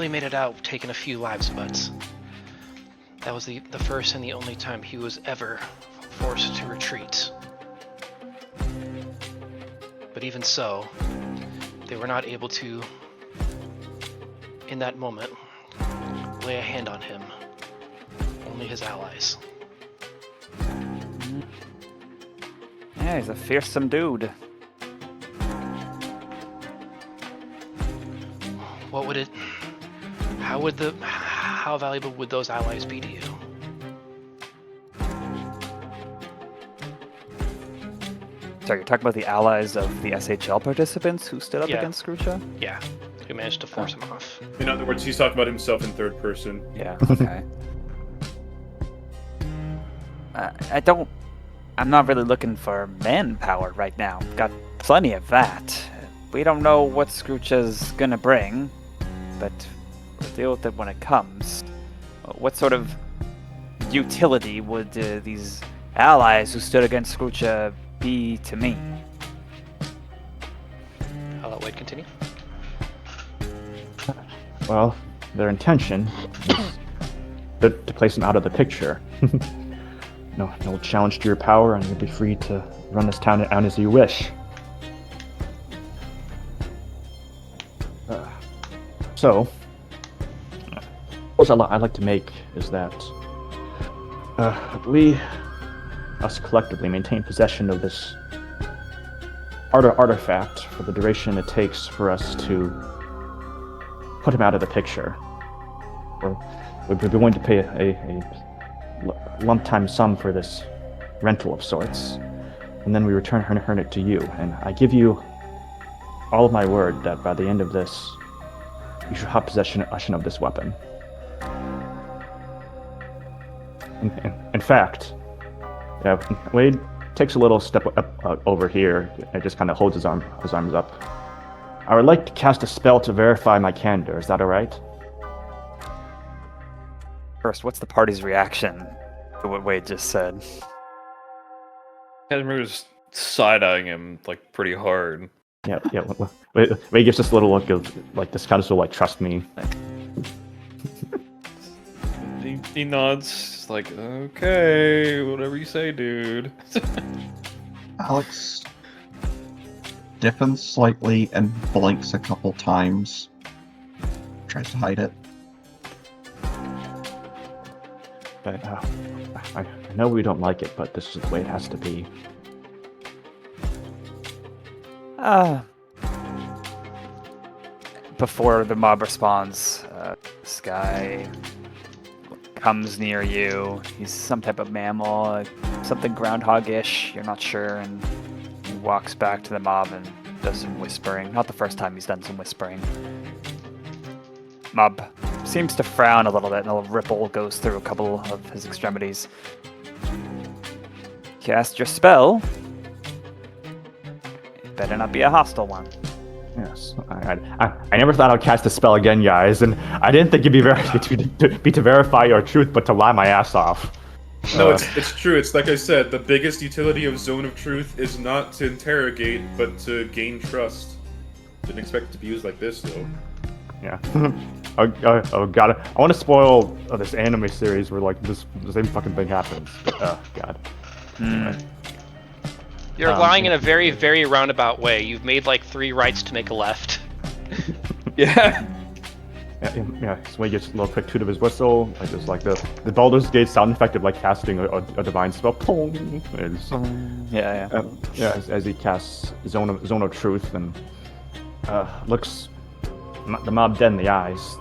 made it out, taking a few lives, but that was the first and the only time he was ever forced to retreat. But even so, they were not able to, in that moment, lay a hand on him. Only his allies. Yeah, he's a fearsome dude. How valuable would those allies be to you? Sorry, you're talking about the allies of the SHL participants who stood up Yeah. against Scrooge? Yeah, who managed to force him off. In other words, he's talking about himself in third person. Yeah, okay. I'm not really looking for manpower right now. Got plenty of that. We don't know what Scrooge is gonna bring, but we'll deal with it when it comes. What sort of utility would these allies who stood against Scrooge be to me? I'll let Wade continue. Well, their intention is to place him out of the picture. No challenge to your power, and you'll be free to run this town out as you wish. So, what I'd like to make is that us collectively maintain possession of this artifact for the duration it takes for us to put him out of the picture. We'd be willing to pay a lump sum for this rental of sorts, and then we return it to you. And I give you all of my word that by the end of this, you should have possession of this weapon. In fact, Wade takes a little step up over here and just kind of holds his arms up. I would like to cast a spell to verify my candor. Is that all right? First, what's the party's reaction to what Wade just said? Cashmere's side-eyeing him, like, pretty hard. Yeah. Wade gives this little look of, like, this kind of like, trust me. He nods, just like, okay, whatever you say, dude. Alex stiffens slightly and blinks a couple times. Tries to hide it. But I know we don't like it, but this is the way it has to be. Before the mob responds, this guy comes near you. He's some type of mammal, something groundhog-ish, you're not sure, and he walks back to the mob and does some whispering. Not the first time he's done some whispering. Mob seems to frown a little bit, and a little ripple goes through a couple of his extremities. Cast your spell. It better not be a hostile one. Yes, I never thought I'd cast a spell again, guys, and I didn't think it'd be to verify your truth, but to lie my ass off. No, it's true. It's like I said, the biggest utility of Zone of Truth is not to interrogate, but to gain trust. Didn't expect it to be used like this, though. Yeah. Oh god, I want to spoil this anime series where like the same fucking thing happens. Oh god. Anyway. You're lying in a very, very roundabout way. You've made like 3 rights to make a left. Yeah. Yeah, so when he gets a little quick toot of his whistle, like there's like the Baldur's Gate sound effect of like casting a divine spell. Pong! As he casts Zone of Truth and looks the mob dead in the eyes.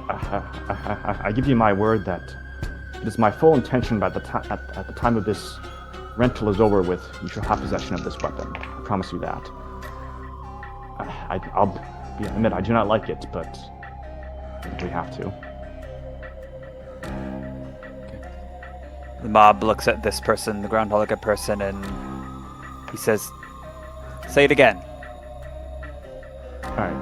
I give you my word that it is my full intention at the time of this rental is over with, you shall have possession of this weapon. I promise you that. I'll admit I do not like it, but we have to. The mob looks at this person, the groundhog person, and he says, "Say it again." All right.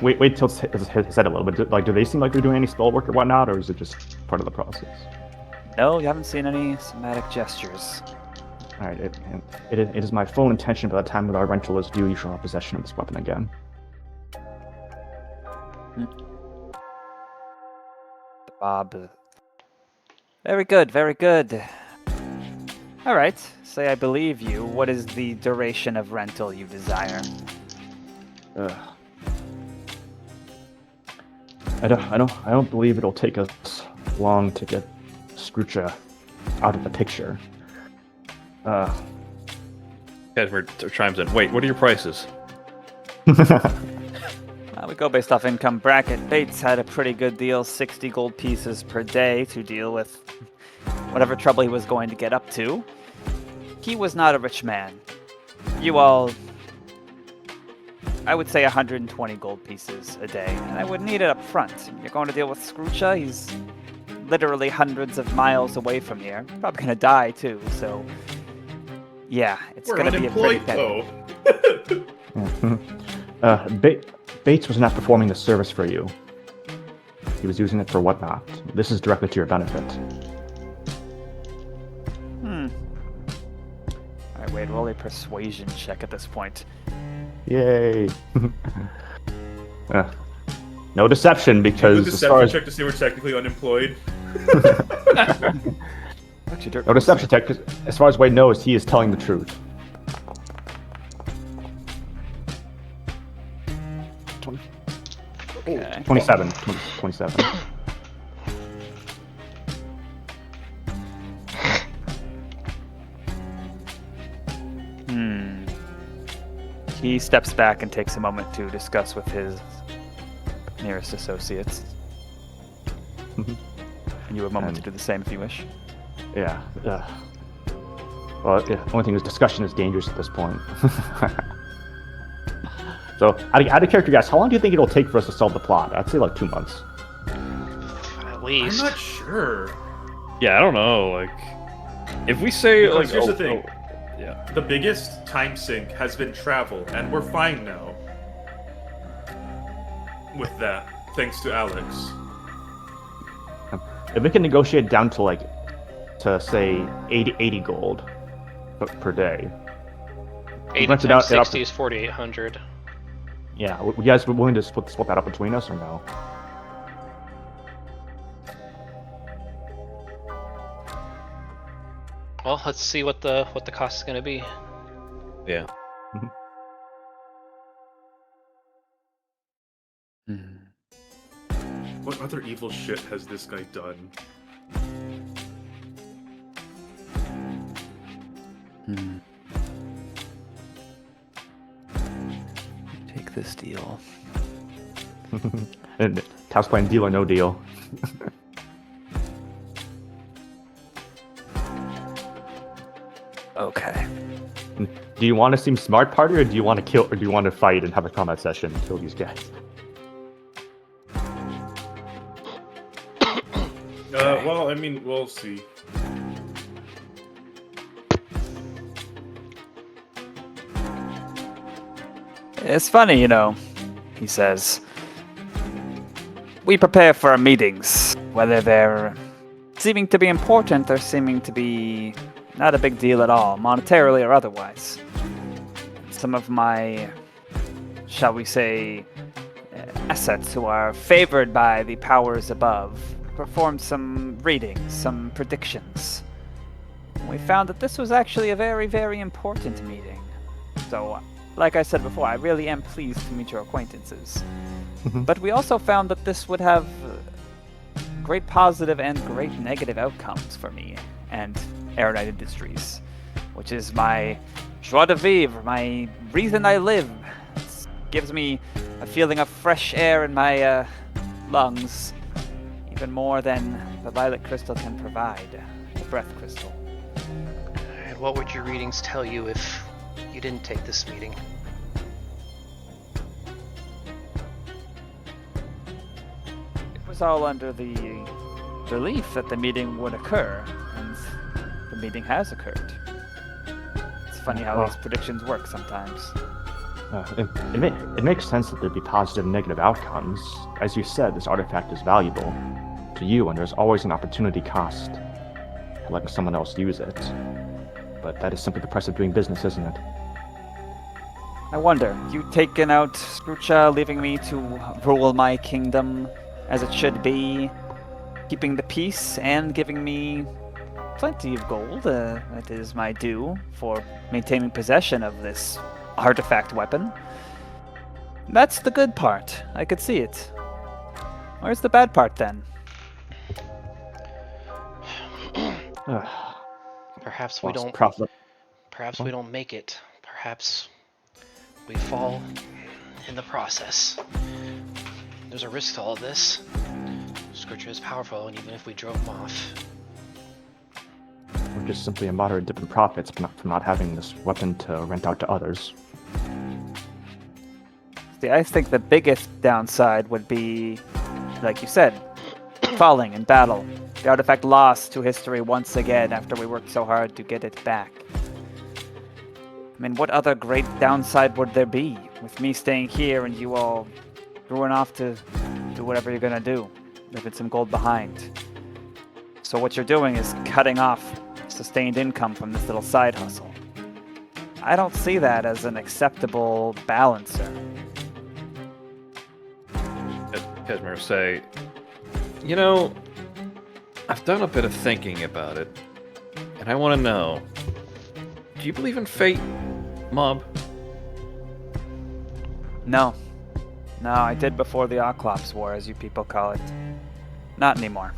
Wait till it's said a little bit. Like, do they seem like they're doing any spell work or whatnot, or is it just part of the process? No, you haven't seen any somatic gestures. All right. It is my full intention by the time that our rental is due, you shall have possession of this weapon again. The mob. Very good, very good. All right. Say I believe you. What is the duration of rental you desire? I don't believe it'll take us long to get Scroocha out of the picture. Cashmere chimes in. Wait, what are your prices? We go based off income bracket. Bates had a pretty good deal, 60 gold pieces per day to deal with whatever trouble he was going to get up to. He was not a rich man. You all, I would say 120 gold pieces a day, and I would need it up front. You're going to deal with Scroocha, he's literally hundreds of miles away from here. Probably going to die too, so yeah, it's going to be a pretty though. Bates was not performing the service for you. He was using it for whatnot. This is directly to your benefit. Alright, wait, roll a persuasion check at this point. Yay! No deception, because deception check to see we're technically unemployed. No deception check, because as far as Wade knows, he is telling the truth. 27. 27. He steps back and takes a moment to discuss with his nearest associates. And you have a moment to do the same if you wish. Yeah. Well, the only thing is discussion is dangerous at this point. So, out of character, guys, how long do you think it'll take for us to solve the plot? I'd say like 2 months. At least. I'm not sure. Yeah, I don't know. Like, if we say Because like, here's the thing. yeah, The biggest time sink has been travel, and we're fine now. With that, thanks to Alex. If we can negotiate down to say 80 gold per day. 80 Rent it times out- 60 is 4,800. Yeah, you guys willing to split that up between us or no? Well, let's see what the cost is going to be. yeah. What other evil shit has this guy done? Take this deal. And Tao's playing deal or no deal. Okay. Do you want to seem smart, party, or do you want to kill, or do you want to fight and have a combat session and kill these guys? Well, I mean, we'll see. It's funny, you know, he says. We prepare for our meetings, whether they're seeming to be important or seeming to be not a big deal at all, monetarily or otherwise. Some of my, shall we say, assets who are favored by the powers above performed some readings, some predictions. We found that this was actually a very, very important meeting. So, like I said before, I really am pleased to meet your acquaintances. But we also found that this would have great positive and great negative outcomes for me and Aeronite Industries, which is my joie de vivre, my reason I live. It gives me a feeling of fresh air in my lungs, even more than the violet crystal can provide, the breath crystal. And what would your readings tell you if you didn't take this meeting? It was all under the belief that the meeting would occur, and the meeting has occurred. It's funny how these predictions work sometimes. It makes sense that there'd be positive and negative outcomes. As you said, this artifact is valuable to you, and there's always an opportunity cost to letting someone else use it. But that is simply the price of doing business, isn't it? I wonder, you taken out Skrucha, leaving me to rule my kingdom as it should be, keeping the peace and giving me plenty of gold, that is my due, for maintaining possession of this artifact weapon. That's the good part. I could see it. Where's the bad part then? Perhaps we don't. Perhaps we don't make it. Perhaps we fall in the process. There's a risk to all of this. Scorcher is powerful, and even if we drove him off, We're just simply a moderate dip in profits from not having this weapon to rent out to others. See, I think the biggest downside would be, like you said, falling in battle. The artifact lost to history once again after we worked so hard to get it back. I mean, what other great downside would there be with me staying here and you all going off to do whatever you're gonna do, leaving some gold behind? So what you're doing is cutting off sustained income from this little side hustle. I don't see that as an acceptable balancer. Cashmere say, you know, I've done a bit of thinking about it, and I want to know, do you believe in fate, Mob? No. No, I did before the Outclassed War, as you people call it. Not anymore.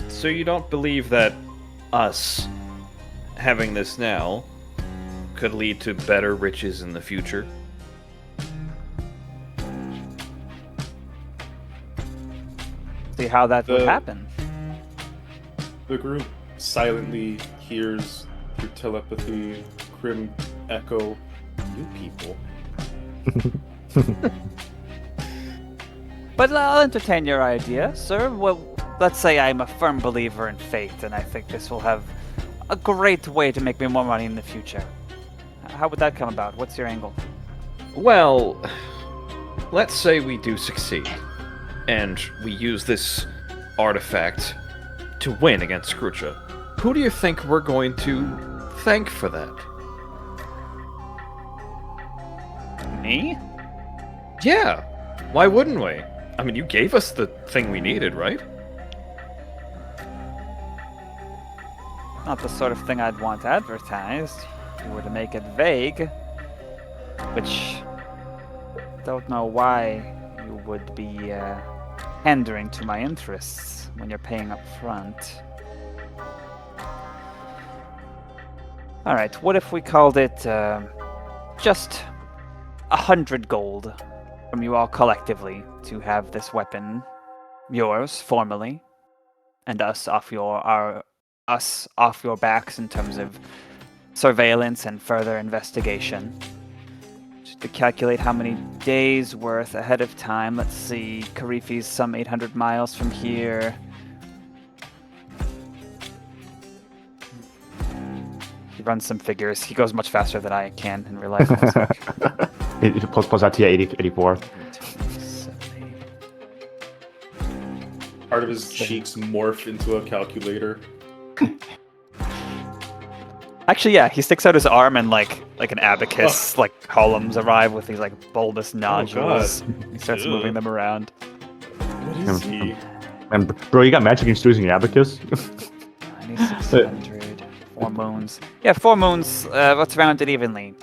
So you don't believe that us having this now could lead to better riches in the future? See how that would happen. The group silently hears through telepathy, Crim echo, you people. But I'll entertain your idea, sir. Well, let's say I'm a firm believer in fate, and I think this will have a great way to make me more money in the future. How would that come about? What's your angle? Well, let's say we do succeed, and we use this artifact to win against Skrucha. Who do you think we're going to thank for that? Me? Yeah, why wouldn't we? I mean, you gave us the thing we needed, right? Not the sort of thing I'd want advertised. If you were to make it vague. Which... don't know why you would be pandering to my interests when you're paying up front. All right. What if we called it just 100 gold from you all collectively to have this weapon yours formally, and us off your backs in terms of surveillance and further investigation. Just to calculate how many days worth ahead of time. Let's see. Karifi's some 800 miles from here. He runs some figures. He goes much faster than I can in real life. Plus that to 84. Part of his cheeks morph into a calculator. Actually, yeah, he sticks out his arm and like an abacus, like columns arrive with these like bulbous nodules. He starts moving them around. What is he? And bro, you got magic and using your abacus? 9600. 4 moons. Yeah, 4 moons. Let's round it evenly.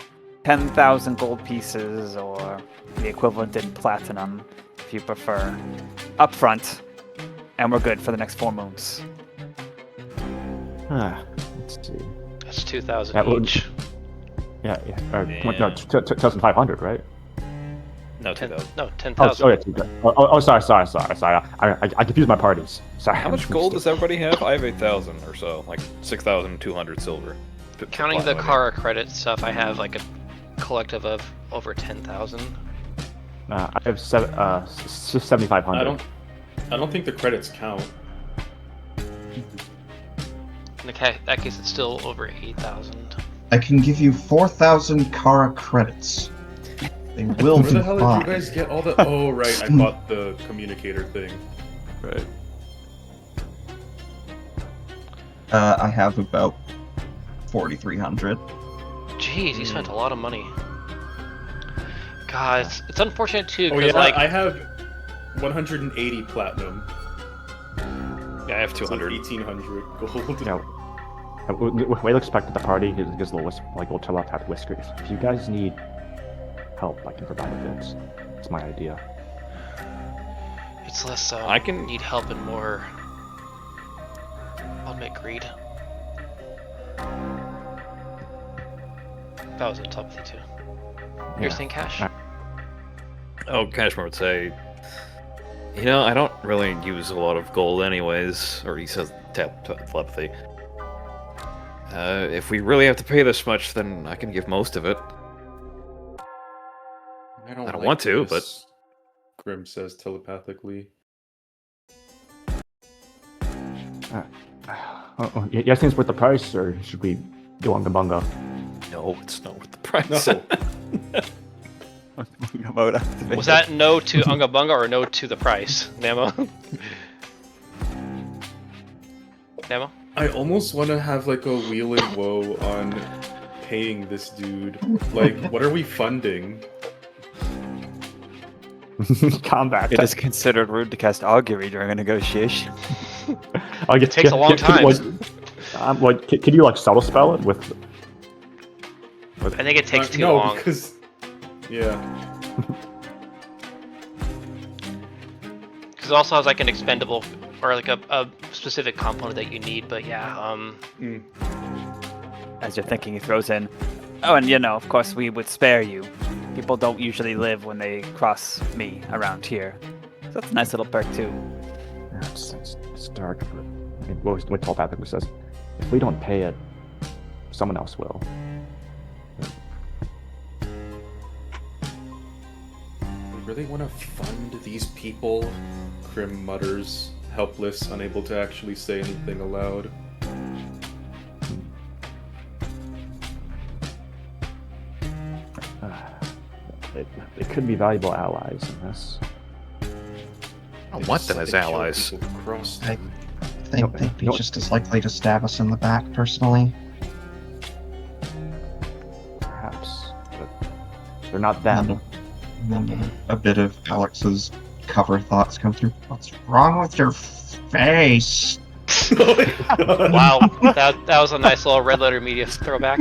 10,000 gold pieces, or the equivalent in platinum, if you prefer. Up front, and we're good for the next 4 moons. Let's see. That's 2,000 That would- each. Yeah. Man. No, 2,500, right? No, 10, 2,000. no, Oh, 10,000. yeah. Sorry. I confused my parties. Sorry. How much gold does everybody have? I have 8,000 or so, like 6,200 silver. Counting the Platinum, Eckhorah credit stuff, I have like a collective of over 10,000. I have 7,500. I don't think the credits count. In that case, it's still over 8,000. I can give you 4,000 Kara credits. They will Where be the hell fine. did you guys get all the? Oh right, I bought the communicator thing. Right. I have about 4,300. Jeez, you spent a lot of money. God, it's unfortunate too, Oh because yeah, like I have 180 platinum. Yeah, I have So 200. 1,800 gold. Yeah. Way to expect at the party is a little little telepath whiskers. If you guys need help, I can provide a bit. It's my idea. it's less I can- need help and more. I'll admit greed. That was a telepathy too. You're Yeah. saying cash? Oh, Cashmere would say, you know, I don't really use a lot of gold anyways, or he says telepathy. If we really have to pay this much, then I can give most of it. I don't I don't want to, but- Grim says telepathically. You guys think it's worth the price, or should we go on the bunga? No, it's not worth the price. No. Was that no to Unga Bunga or no to the price, Nemo? Nemo? I almost want to have like a wheel and woe on paying this dude. Like, what are we funding? Combat. It is considered rude to cast augury during a negotiation. It takes a long time. Can you like subtle spell it with? I think it takes too no, long. because yeah. Because it also has like an expendable or like a specific component that you need, but yeah, As you're thinking, he throws in, oh, and you know, of course, we would spare you. People don't usually live when they cross me around here. So that's a nice little perk, too. Yeah, it's dark. But what telepathic says, if we don't pay it, someone else will. We really want to fund these people? Crim mutters, helpless, unable to actually say anything aloud. They could be valuable allies in this. I want them as allies. I think they'd be just as likely to stab us in the back, personally. Perhaps, but they're not them. And then a bit of Alex's cover thoughts come through. What's wrong with your face? wow, that was a nice little red letter media throwback.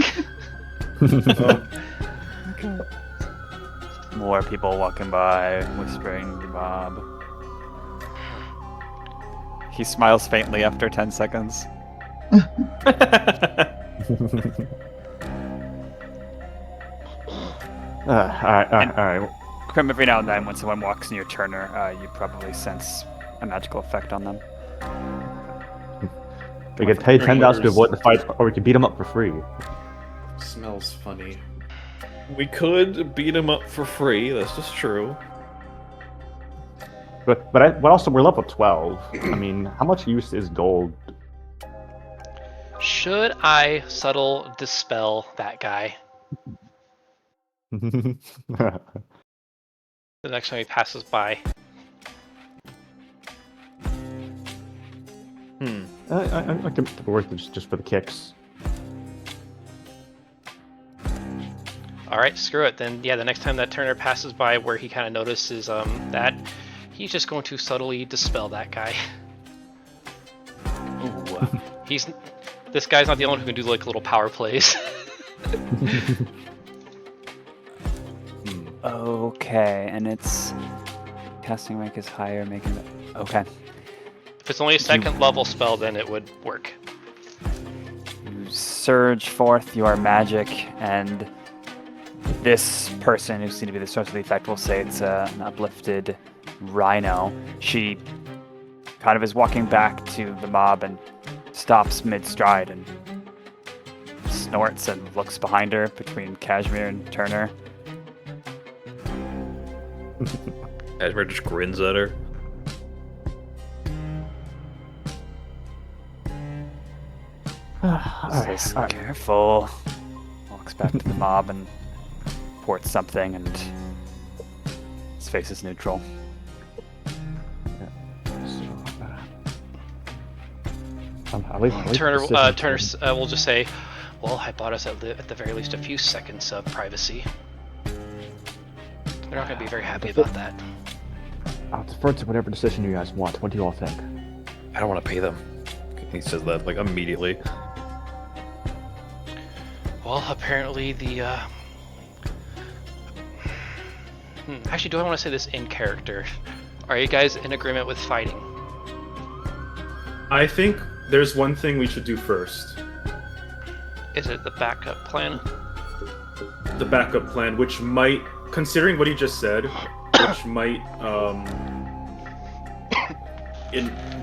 More people walking by, whispering to Bob. He smiles faintly after 10 seconds. Alright. Crim, every now and then, when someone walks near Turner, you probably sense a magical effect on them. We could pay 10,000 to avoid the fight, or we could beat him up for free. Smells funny. We could beat him up for free. That's just true. But also we're level 12. I mean, how much use is gold? Should I subtle dispel that guy the next time he passes by? I can worth it just for the kicks. Alright, screw it. Then, yeah, the next time that Turner passes by where he kind of notices that, he's just going to subtly dispel that guy. Ooh. This guy's not the only one who can do, like, little power plays. Okay, and it's... Casting rank is higher, making it... Okay. If it's only a second level spell, then it would work. You surge forth your magic, and this person who's seen to be the source of the effect will say it's an uplifted rhino. She kind of is walking back to the mob and stops mid-stride and snorts and looks behind her between Cashmere and Turner. Cashmere just grins at her. Says, careful. Walks back to the mob and ports something, and his face is neutral. Turner will just say, well, I bought us at the very least a few seconds of privacy. They're not going to be very happy about that. I'll defer to whatever decision you guys want. What do you all think? I don't want to pay them. He says that, like, immediately. Well, apparently the, Actually, do I want to say this in character? Are you guys in agreement with fighting? I think there's one thing we should do first. Is it the backup plan? The backup plan, which might, considering what he just said, which might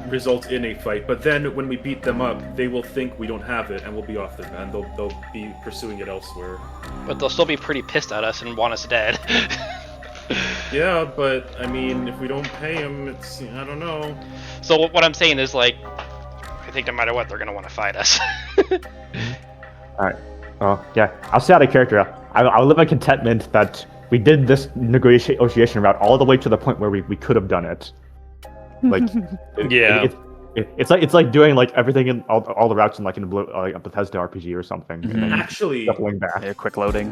result in a fight. But then when we beat them up, they will think we don't have it, and we'll be off and they'll be pursuing it elsewhere. But they'll still be pretty pissed at us and want us dead. Yeah, but I mean, if we don't pay them, it's, I don't know. So what I'm saying is, like, I think no matter what, they're gonna want to fight us. Alright. Well, yeah, I'll stay out of character. I'll live in contentment that we did this negotiation route all the way to the point where we could have done it. Like, Yeah. It's like doing like everything in all the routes in like in a Bethesda RPG or something. And then Actually, doubling back. Yeah, quick loading.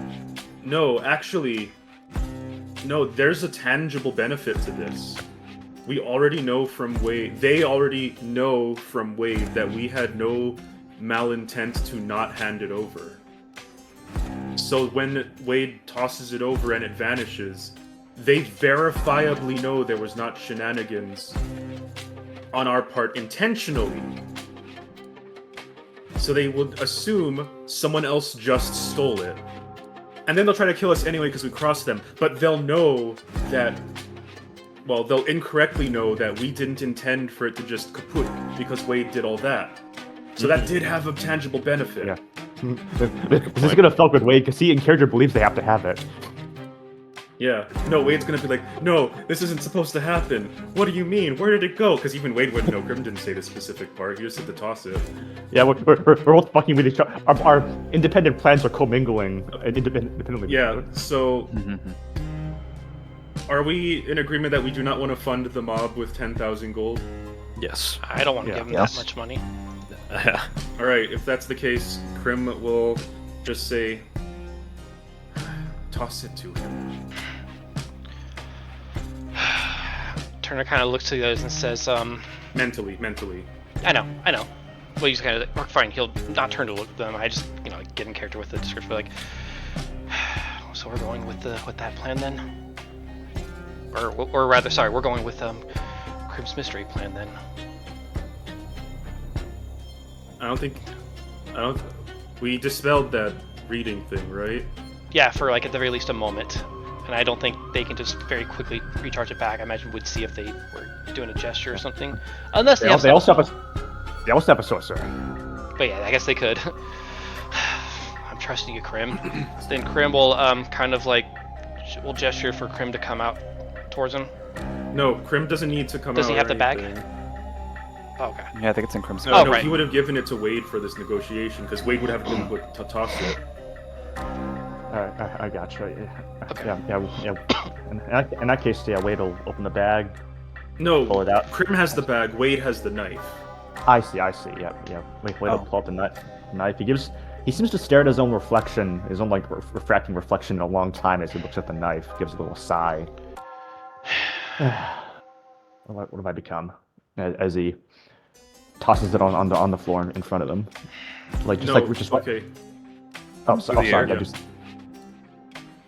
No, there's a tangible benefit to this. We already know from Wade, they already know from Wade that we had no malintent to not hand it over. So when Wade tosses it over and it vanishes, they verifiably know there was not shenanigans on our part intentionally. So they would assume someone else just stole it. And then they'll try to kill us anyway because we crossed them. But they'll know that... Well, they'll incorrectly know that we didn't intend for it to just kaput because Wade did all that. So that did have a tangible benefit. Yeah. This is gonna fuck with Wade because he in character believes they have to have it. Yeah. No, Wade's gonna be like, no, this isn't supposed to happen. What do you mean? Where did it go? Because even Wade wouldn't know. Crim didn't say the specific part. He just said to toss it. Yeah, we're both fucking with each other. Our independent plans are commingling independently. Yeah, so... Are we in agreement that we do not want to fund the mob with 10,000 gold? Yes. I don't want to give them that much money. Alright, if that's the case, Crim will just say... Toss it to him. Turner kind of looks to the others and says, Mentally. I know. Well, he's kind of like, fine, he'll not turn to look at them. I just, get in character with the description, like, so we're going with that plan then? Or rather, sorry, we're going with Crim's mystery plan then. I don't. We dispelled that reading thing, right? yeah, for like at the very least a moment. And I don't think they can just very quickly recharge it back. I imagine we'd see if they were doing a gesture or something. Unless they also have a sorcerer. But yeah, I guess they could. I'm trusting you, Crim. Then Crim will kind of like will gesture for Crim to come out towards him. No, Crim doesn't need to come out. Does he have the bag? anything. Oh, okay. Yeah, I think it's in Crim's. No, right. he would have given it to Wade for this negotiation, because Wade would have been able to toss it. I gotcha. Okay. Yeah. In that case, yeah, Wade will open the bag. No, Pull it out. Crim has the bag, Wade has the knife. I see. Yeah. Wade will pull out the knife. He seems to stare at his own reflection, his own like refracting reflection in a long time as he looks at the knife. Gives a little sigh. What have I become? As he tosses it on the floor in front of him, Okay. Sorry. air, Yeah, yeah. just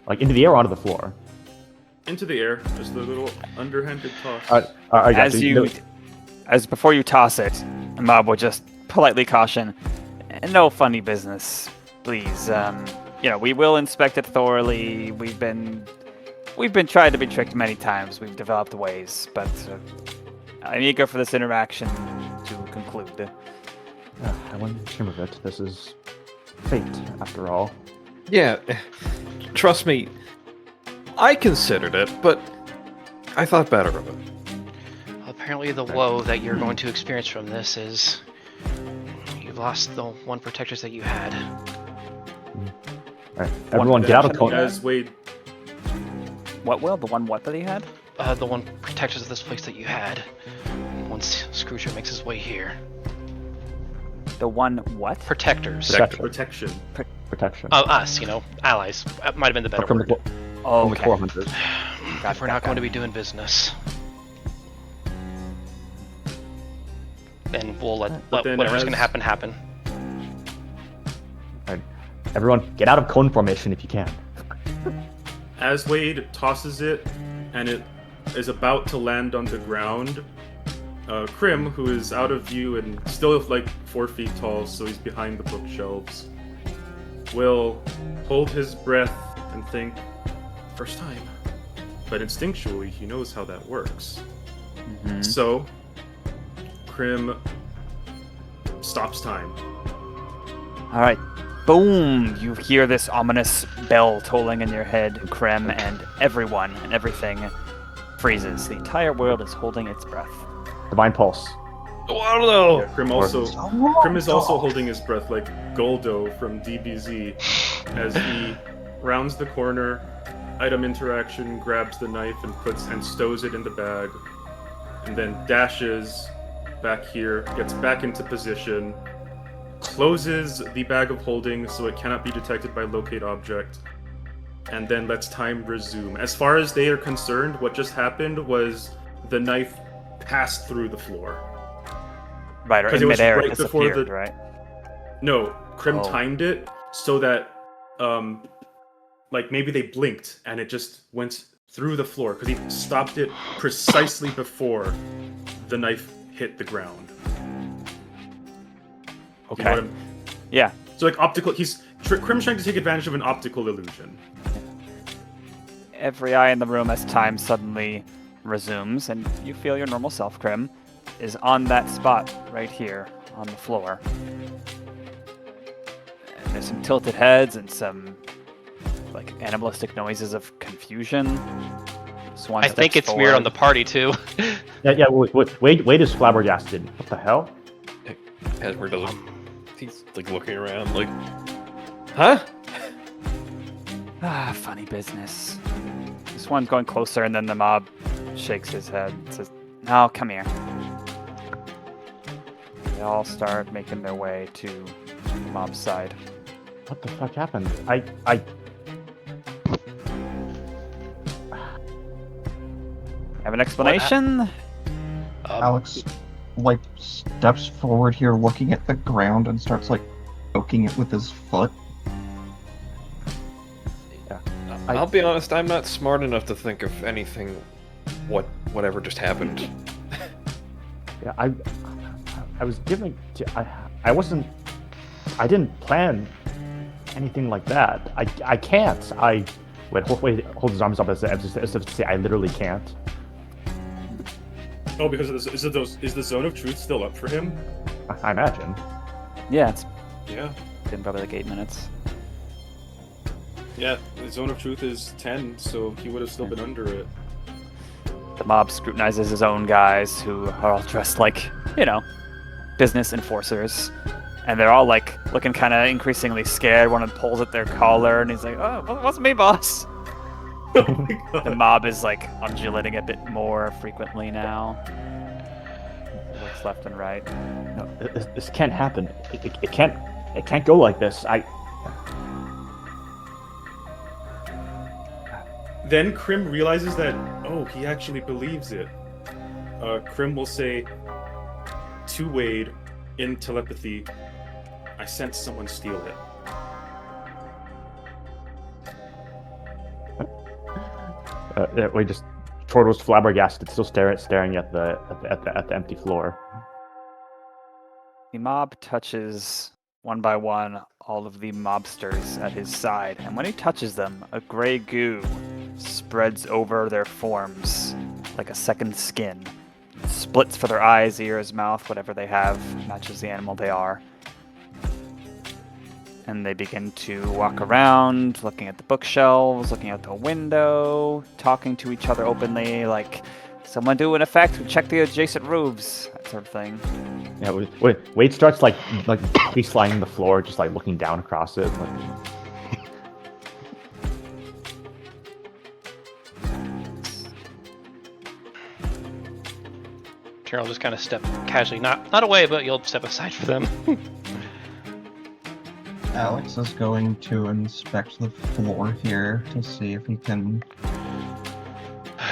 like into the air, or onto the floor. Into the air, just a little underhanded toss. I got As before you toss it, Mob will just politely caution, no funny business, please. We will inspect it thoroughly. We've been tried to be tricked many times. We've developed ways, but I'm eager for this interaction to conclude. I wouldn't dream of it. This is fate, after all. Yeah, trust me, I considered it, but I thought better of it. Apparently the woe that you're going to experience from this is you've lost the one protectors that you had. Alright, everyone get out of cone. As Wade, What will? The one what that he had? The one protectors of this place that you had once Scrooger makes his way here. The one what? Protectors. protection. Protection. Us, allies. That might have been the better From word. the Oh, from the 400. If we're not going to be doing business, then we'll let then whatever's as- going to happen. Alright, everyone get out of cone formation if you can. As Wade tosses it, and it is about to land on the ground, Crim, who is out of view and still like 4 feet tall, so he's behind the bookshelves, will hold his breath and think, first time. But instinctually, he knows how that works. So, Crim stops time. All right. Boom! You hear this ominous bell tolling in your head, Crim, and everyone and everything freezes. The entire world is holding its breath. Divine Pulse. Yeah, Crim is also holding his breath like Goldo from DBZ as he rounds the corner, item interaction, grabs the knife and stows it in the bag, and then dashes back here, gets back into position, closes the bag of holding so it cannot be detected by locate object, and then lets time resume. As far as they are concerned, what just happened was the knife passed through the floor. Right, or 'Cause in it was midair right it before disappeared, the- right? No, Crim Oh. timed it so that, maybe they blinked and it just went through the floor because he stopped it precisely before the knife hit the ground. Okay. You know what I'm- Yeah. So optical. Crim's trying to take advantage of an optical illusion. Every eye in the room as time suddenly resumes, and you feel your normal self, Crim, is on that spot right here on the floor. And there's some tilted heads and some animalistic noises of confusion. Swan I think steps it's weird on forward. the party too. Yeah. Wade is flabbergasted. What the hell? Cashmere doesn't. He's looking around, huh? Ah, funny business. This one's going closer, and then the mob shakes his head and says, "No, come here." They all start making their way to the mob's side. What the fuck happened? I Have an explanation? Alex, steps forward here, looking at the ground, and starts, poking it with his foot. I'll be honest, I'm not smart enough to think of anything. Whatever just happened. Yeah, I was giving. I didn't plan anything like that. I can't. Wait, hold his arms up as if to say I literally can't. Oh, because of this, is the Zone of Truth still up for him? I imagine. Yeah, it's Yeah. been probably like 8 minutes. Yeah, the Zone of Truth is 10, so he would have still been under it. The mob scrutinizes his own guys, who are all dressed like, business enforcers. And they're all like looking kind of increasingly scared. One of them pulls at their collar, and he's like, "Oh, well, it wasn't me, boss." Oh my god. The mob is like undulating a bit more frequently now. Looks left and right. No, this can't happen. It can't go like this. Then Crim realizes that, oh, he actually believes it. Crim will say to Wade in telepathy, "I sense someone steal it." We just Torto's flabbergasted, still staring at the empty floor. The mob touches one by one all of the mobsters at his side, and when he touches them, a gray goo spreads over their forms like a second skin. It splits for their eyes, ears, mouth, whatever they have, matches the animal they are. And they begin to walk around, looking at the bookshelves, looking out the window, talking to each other openly, like, "Someone do an effect, check the adjacent roofs," that sort of thing. Yeah, Wade starts like sliding the floor, just like looking down across it. I'll just kind of step casually, not away, but you'll step aside for them. Alex is going to inspect the floor here to see if he can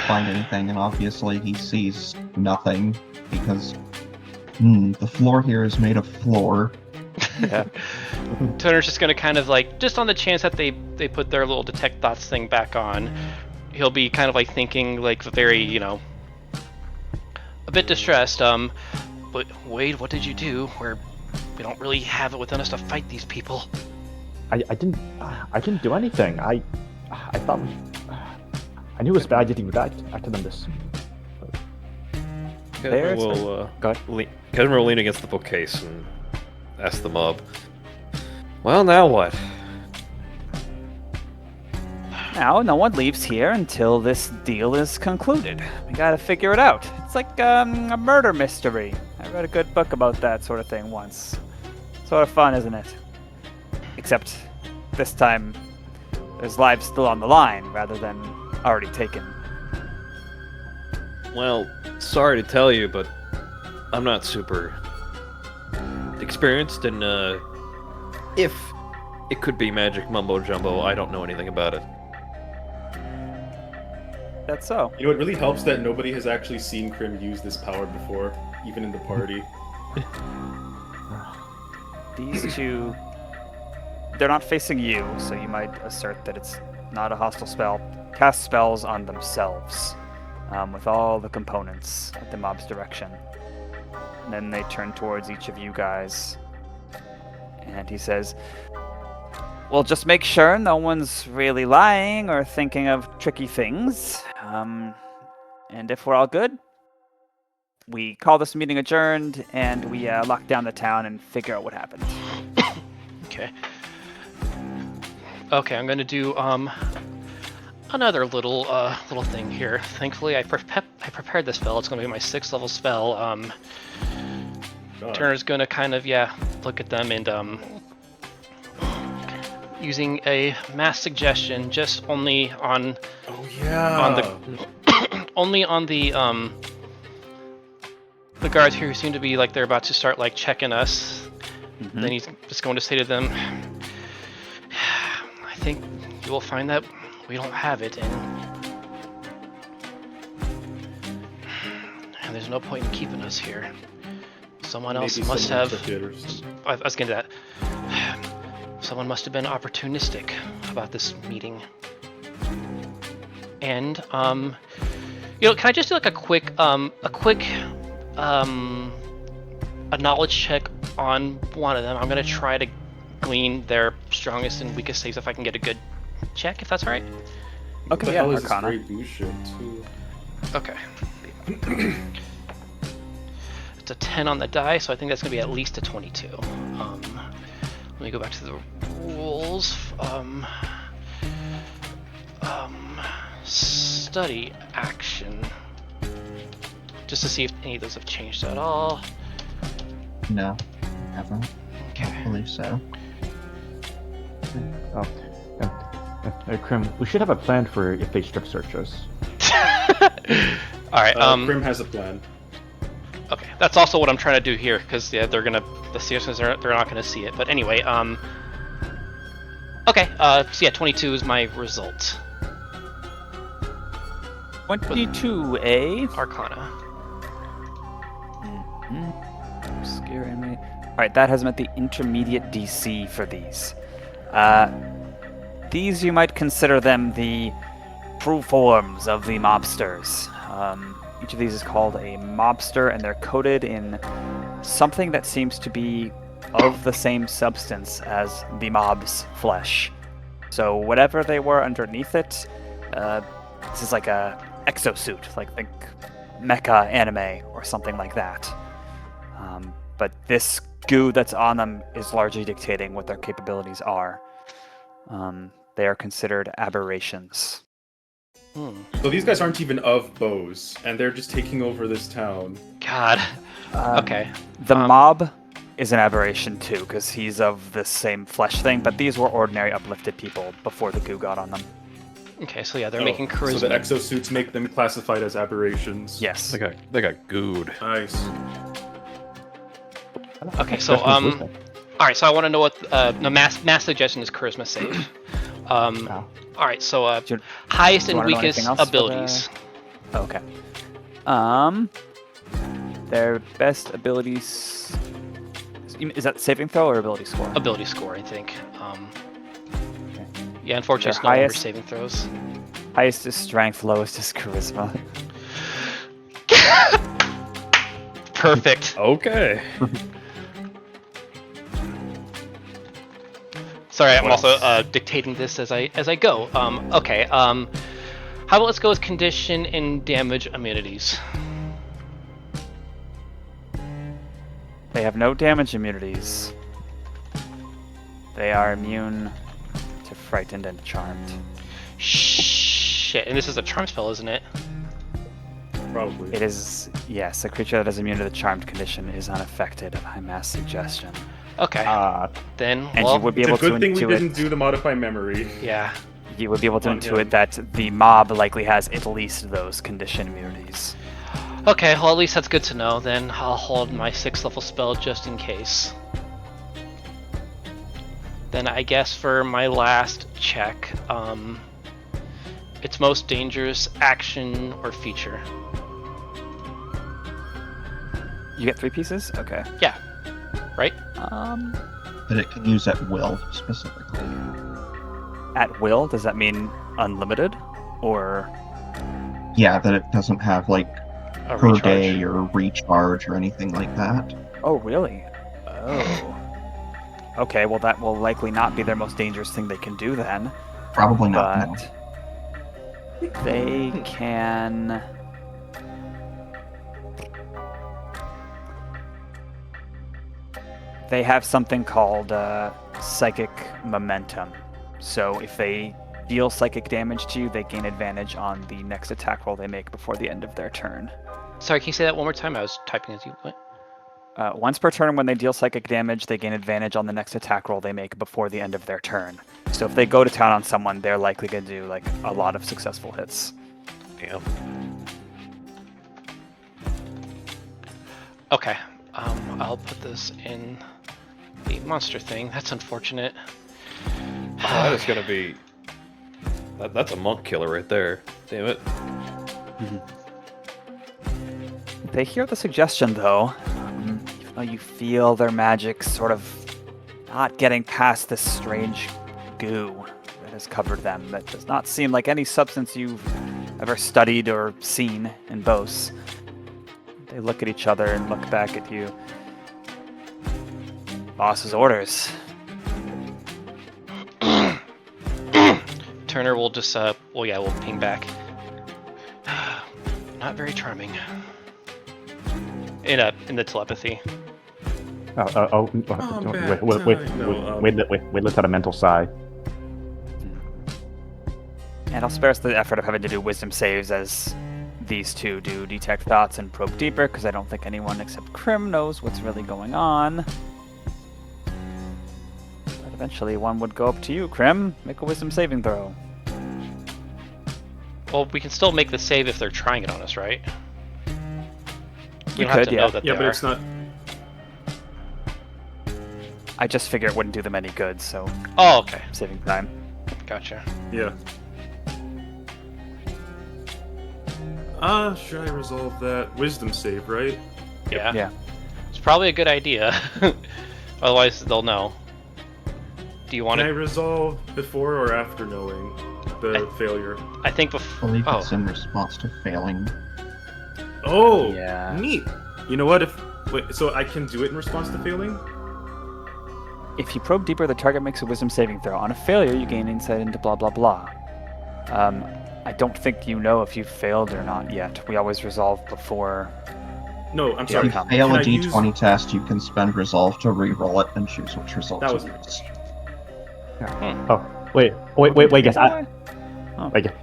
find anything, and obviously he sees nothing because the floor here is made of floor. Yeah. Turner's just gonna kind of like, just on the chance that they put their little detect thoughts thing back on, he'll be kind of like thinking like very, a bit distressed. But Wade, what did you do? We don't really have it within us to fight these people. I didn't do anything. I thought I knew it was bad getting back to them this. There's Cashmere Go ahead. Cashmere will lean against the bookcase and ask the mob, "Well, now what?" Now, no one leaves here until this deal is concluded. We gotta figure it out. It's like a murder mystery. I read a good book about that sort of thing once. Sort of fun, isn't it? Except this time, there's lives still on the line rather than already taken. Well, sorry to tell you, but I'm not super experienced in, if it could be magic mumbo-jumbo, I don't know anything about it. That's so. You know, it really helps that nobody has actually seen Crim use this power before, even in the party. These two, they're not facing you, so you might assert that it's not a hostile spell. Cast spells on themselves, with all the components at the mob's direction. And then they turn towards each of you guys, and he says, "Well, just make sure no one's really lying or thinking of tricky things. And if we're all good, we call this meeting adjourned, and we lock down the town and figure out what happened." Okay. Okay, I'm gonna do another little thing here. Thankfully, I prepared this spell. It's gonna be my 6th level spell. God. Turner's gonna kind of look at them and using a mass suggestion, just only on Oh yeah. on the only on the guards here who seem to be like they're about to start like checking us. Mm-hmm. Then he's just going to say to them, "I think you will find that we don't have it, and there's no point in keeping us here. Someone else Maybe must someone have." took it or something. I was getting to that. Someone must have been opportunistic about this meeting. And can I just do like a quick a knowledge check on one of them? I'm gonna try to glean their strongest and weakest saves if I can get a good check, if that's all right. What the Okay, yeah, hell is this Arcana. Grey Goo shit, too? Okay. It's a 10 on the die, so I think that's going to be at least a 22. Let me go back to the rules. Study action. Just to see if any of those have changed at all. No, haven't. Okay. I believe so. Crim, we should have a plan for if they strip search us. Alright, Crim has a plan. okay. That's also what I'm trying to do here, because yeah, the seriousness, they're not gonna see it. But anyway, okay, so yeah, 22 is my result. 22, Arcana. Scare enemy. Alright, that has met the intermediate DC for these. These you might consider them the true forms of the mobsters. Each of these is called a mobster, and they're coated in something that seems to be of the same substance as the mob's flesh. So whatever they were underneath it, this is like a exosuit, like think mecha anime or something like that. But this goo that's on them is largely dictating what their capabilities are. They are considered aberrations. So these guys aren't even of bows, and they're just taking over this town. God. Okay. The mob is an aberration too, because he's of the same flesh thing, but these were ordinary uplifted people before the goo got on them. Okay, so yeah, they're making charisma. So the exosuits make them classified as aberrations. Yes. They got gooed. Nice. Okay, so all right, so I want to know what no mass suggestion is charisma save. All right, so highest and weakest abilities. Okay. Their best abilities. Is that saving throw or ability score? Ability score, I think. Okay. Yeah, unfortunately, it's Their no longer highest- saving throws. Highest is strength, lowest is charisma. Perfect. Okay. Sorry, I'm also dictating this as I go. Okay. How about let's go with condition and damage immunities. They have no damage immunities. They are immune to frightened and charmed. Shit, and this is a charm spell, isn't it? Probably. It is, yes, a creature that is immune to the charmed condition is unaffected by mass suggestion. Okay. Then, And well, you would be It's able a good to thing we intuit. didn't do the modify memory. yeah. You would be able to on intuit him. that the mob likely has at least those condition immunities. Okay, well at least that's good to know. Then I'll hold my 6th level spell just in case. Then I guess for my last check, it's most dangerous action or feature. You get 3 pieces? Okay. Yeah. Right? That it can use at will, specifically. At will, does that mean unlimited? Or Yeah, that it doesn't have, like, A per recharge. day or recharge or anything like that. oh really? Oh. Okay, well that will likely not be their most dangerous thing they can do then. Probably not, no. But they can. They have something called psychic momentum. So if they deal psychic damage to you, they gain advantage on the next attack roll they make before the end of their turn. Sorry, can you say that one more time? I was typing as you went. Once per turn, when they deal psychic damage, they gain advantage on the next attack roll they make before the end of their turn. So if they go to town on someone, they're likely going to do like a lot of successful hits. Damn. Okay. I'll put this in the monster thing. That's unfortunate. Oh, that is gonna be. That's a monk killer right there. Damn it. They hear the suggestion, though. Even though you feel their magic sort of not getting past this strange goo that has covered them. That does not seem like any substance you've ever studied or seen in Bose. They look at each other and look back at you. Boss's orders. Turner will just we'll ping back. Not very charming. In the telepathy. Wait, let's have a mental sigh. And I'll spare us the effort of having to do wisdom saves as these two do detect thoughts and probe deeper, because I don't think anyone except Crim knows what's really going on. But eventually one would go up to you, Crim. Make a wisdom saving throw. Well, we can still make the save if they're trying it on us, right? You don't have could, to yeah. know that Yeah, they but are. it's not. I just figure it wouldn't do them any good, so Oh, okay. saving time. Gotcha. Yeah. Should I resolve that? Wisdom save, right? Yeah. Yeah. It's probably a good idea. Otherwise, they'll know. Do you want Can I to? resolve before or after knowing the failure? I think I before. believe Oh, it's in response to failing. Oh, Yeah. neat. You know what? So I can do it in response to failing? If you probe deeper, the target makes a wisdom saving throw. On a failure, you gain insight into blah blah blah. I don't think you know if you failed or not yet. We always resolve before. No, I'm Yeah, sorry. If you come. fail Can a I use- d20 test, you can spend resolve to re-roll it and choose which result That to was use. Wait, guys.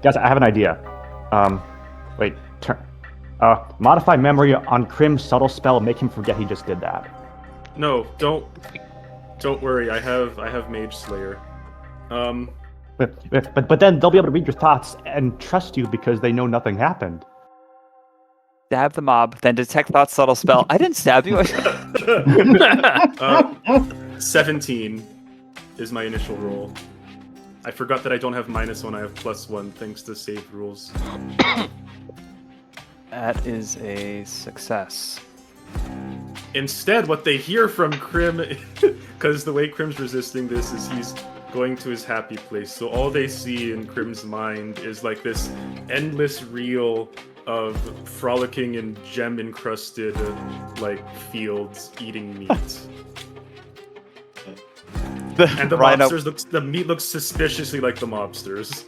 Guys, I have an idea. Modify memory on Crim's subtle spell. Make him forget he just did that. No, don't worry. I have Mage Slayer. But then they'll be able to read your thoughts and trust you because they know nothing happened. Stab the mob, then detect thought subtle spell. I didn't stab you. 17 is my initial roll. I forgot that I don't have -1. I have +1 thanks to save rules. That is a success. Instead, what they hear from Crim, because the way Crim's resisting this is he's going to his happy place. So all they see in Crim's mind is like this endless reel of frolicking in gem-encrusted like fields eating meat. And the Rhino, the meat looks suspiciously like the mobsters.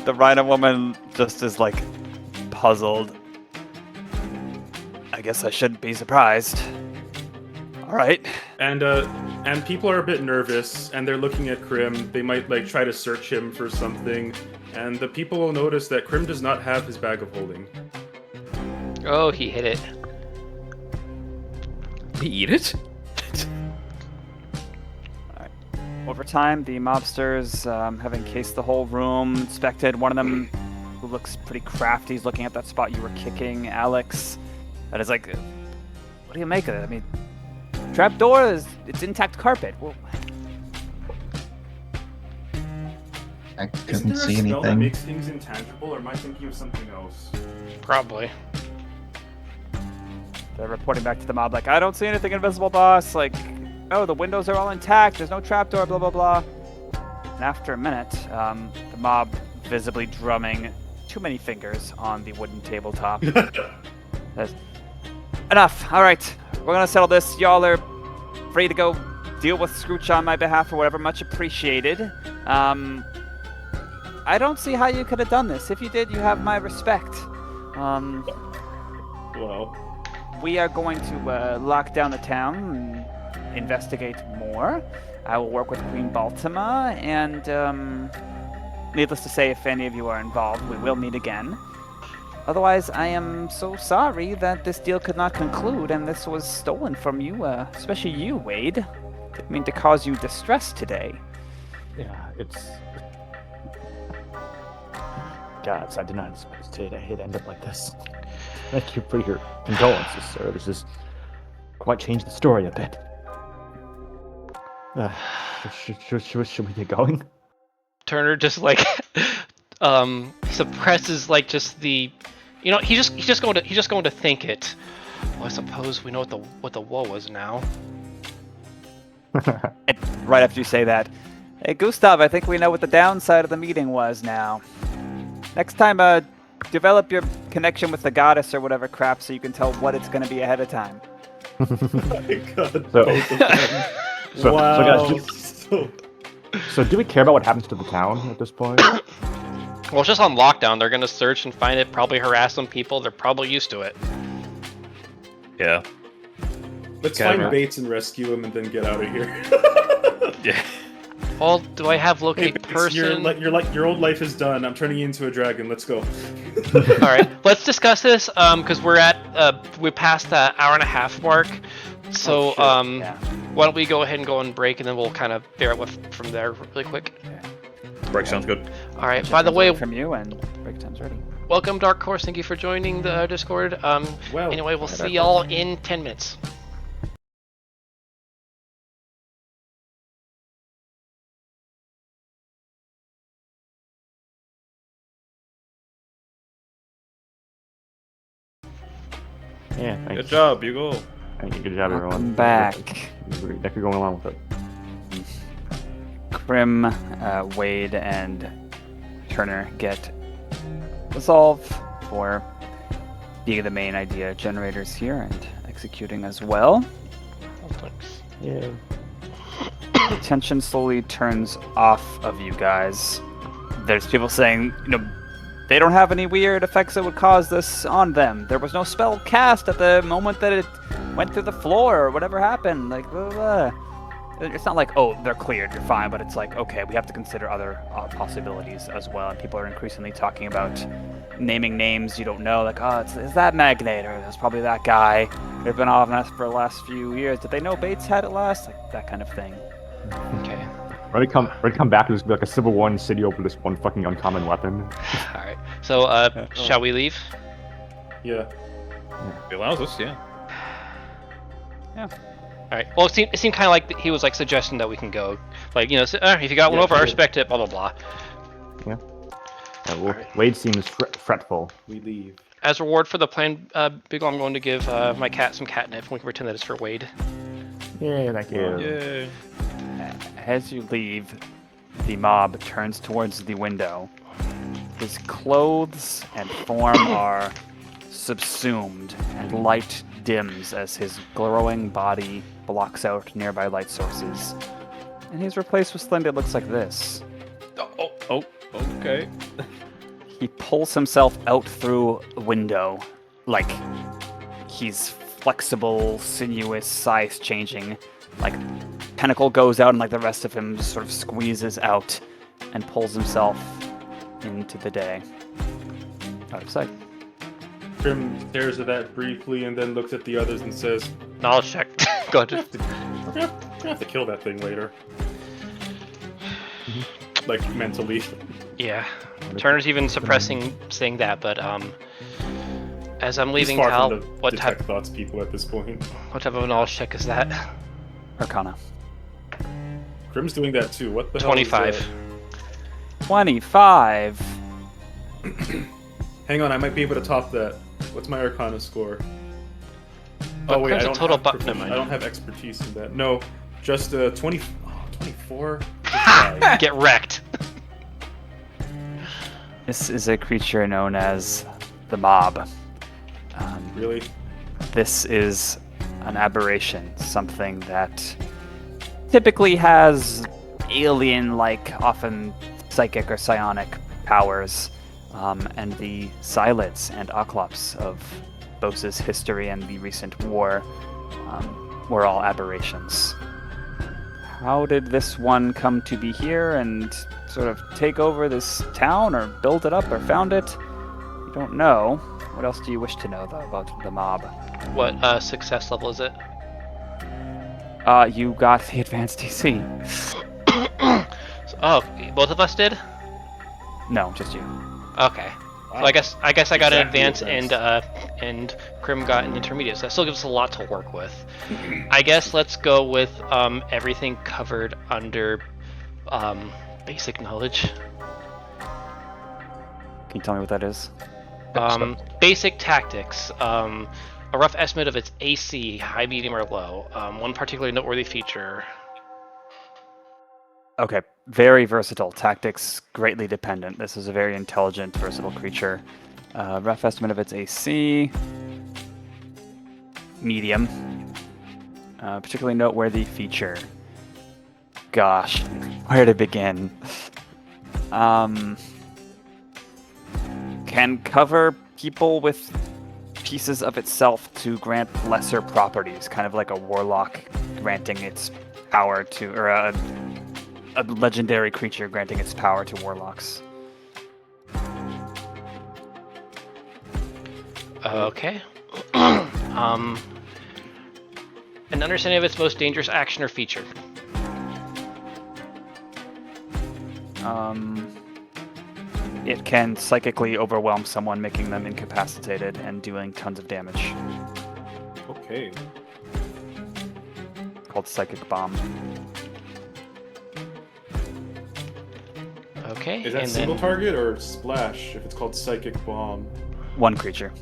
the Rhino woman just is like puzzled. I guess I shouldn't be surprised. All right. And people are a bit nervous, and they're looking at Crim. They might like try to search him for something, and the people will notice that Crim does not have his bag of holding. Oh, he hit it. We eat it? Over time, the mobsters have encased the whole room, inspected. One of them, who looks pretty crafty, is looking at that spot you were kicking, Alex. And is like, what do you make of it? I mean, trapdoor it's intact carpet. Well, I Isn't couldn't there a see spell that anything. makes things intangible, or am I thinking of something else? Probably. they're reporting back to the mob like, I don't see anything invisible, boss. Like, oh, the windows are all intact. There's no trapdoor, blah, blah, blah. And after a minute, the mob visibly drumming too many fingers on the wooden tabletop. Says, enough. All right, we're gonna settle this. Y'all are free to go deal with Scrooch on my behalf or whatever. Much appreciated. I don't see how you could have done this. If you did, you have my respect. Well, We are going to lock down the town and investigate more. I will work with Queen Baltima, and needless to say, if any of you are involved, we will meet again. Otherwise, I am so sorry that this deal could not conclude and this was stolen from you, especially you, Wade. Didn't mean to cause you distress today. Yeah, it's. Gods, I did not expect it to end up like this. Thank you for your condolences, sir. This has quite changed the story a bit. Should we get going? Turner just like suppresses like just the, you know, he's just going to think it. Well, I suppose we know what the woe was now. And right after you say that, hey, Gustav, I think we know what the downside of the meeting was now. Next time, develop your connection with the goddess or whatever crap so you can tell what it's going to be ahead of time. my God, So- both of them. So Wow. guys, So do we care about what happens to the town at this point? Well, it's just on lockdown. They're gonna search and find it. Probably harass some people. They're probably used to it. Yeah. Let's Okay, find right. Bates and rescue him and then get out of here. Yeah. Well, do I have Hey, locate Bates, person? your old life is done. I'm turning you into a dragon. Let's go. All right, let's discuss this because we're past the hour and a half mark. So Yeah. why don't we go ahead and go on break, and then we'll kind of bear it with from there really quick. Break sounds good. All right. By the way, from you and break time's ready. welcome Dark Horse. Thank you for joining the Discord. Well, Anyway, we'll see y'all in 10 minutes. Yeah, thanks. Good job, Bugle. Thank you. Good job, everyone. Welcome back. Thank you for going along with it. Crim, Wade, and Turner get resolve for being the main idea generators here and executing as well. Oh, thanks. Yeah. The tension slowly turns off of you guys. There's people saying, they don't have any weird effects that would cause this on them. There was no spell cast at the moment that it went through the floor or whatever happened. Like, blah, blah, blah. It's not like, oh, they're cleared, you're fine, but it's like, okay, we have to consider other possibilities as well. And people are increasingly talking about naming names you don't know, like, oh, is that Magnate, or it's probably that guy. They've been on us for the last few years. Did they know Bates had it last? Like, that kind of thing. Okay. Ready to come back and just be like a Civil War in the city over this one fucking uncommon weapon. All right. So, shall we leave? Yeah. It allows us, yeah. Yeah. All right. Well, it seemed kind of like he was like suggesting that we can go. Like, if you got one Yeah, over, I sure. respect it. Blah blah blah. Yeah. Wade seems fretful. We leave. As reward for the plan, Beagle, I'm going to give my cat some catnip, and we can pretend that it's for Wade. Yeah, thank you. Yay. As you leave, the mob turns towards the window. His clothes and form are subsumed, and light dims as his glowing body blocks out nearby light sources. And he's replaced with something that looks like this. Oh, okay. He pulls himself out through a window, like he's flexible, sinuous, size changing. Like tentacle goes out and like the rest of him sort of squeezes out and pulls himself into the day. Out of sight. Crim stares at that briefly and then looks at the others and says, Knowledge check. Go ahead. we're gonna have to kill that thing later. Like, mentally. Yeah. Turner's even suppressing saying that, but as I'm leaving He's far Cal, from the what detect type thoughts people at this point. of a knowledge check is that? Arcana. Crim's doing that too. What the 25. hell is 25. that? Hang on, I might be able to top that. What's my Arcana score? But Oh wait, Crim's a total have never mind. I don't have expertise in that. No, just 20. Oh, 24. Just die. Get wrecked. This is a creature known as the mob. Really? This is an aberration, something that typically has alien-like, often psychic or psionic powers, and the Xylids and Oclops of Bose's history and the recent war were all aberrations. How did this one come to be here and sort of take over this town, or build it up, or found it? You don't know. What else do you wish to know, though, about the mob? What success level is it? You got the advanced DC. Oh, both of us did? No, just you. Okay. Wow. So I guess I got an Exactly advance advanced. and Crim got an intermediate. So that still gives us a lot to work with. I guess let's go with everything covered under basic knowledge. Can you tell me what that is? Basic tactics. A rough estimate of its AC, high, medium, or low. One particularly noteworthy feature. Okay, very versatile. Tactics greatly dependent. This is a very intelligent, versatile creature. Rough estimate of its AC. Medium. Particularly noteworthy feature. Gosh, Where to begin? Can cover people with pieces of itself to grant lesser properties, kind of like a warlock granting its power to, or a legendary creature granting its power to warlocks. Okay. An understanding of its most dangerous action or feature. It can psychically overwhelm someone, making them incapacitated and doing tons of damage. Okay. Called Psychic Bomb. Okay. Is that and single then target or splash if it's called Psychic Bomb? One creature.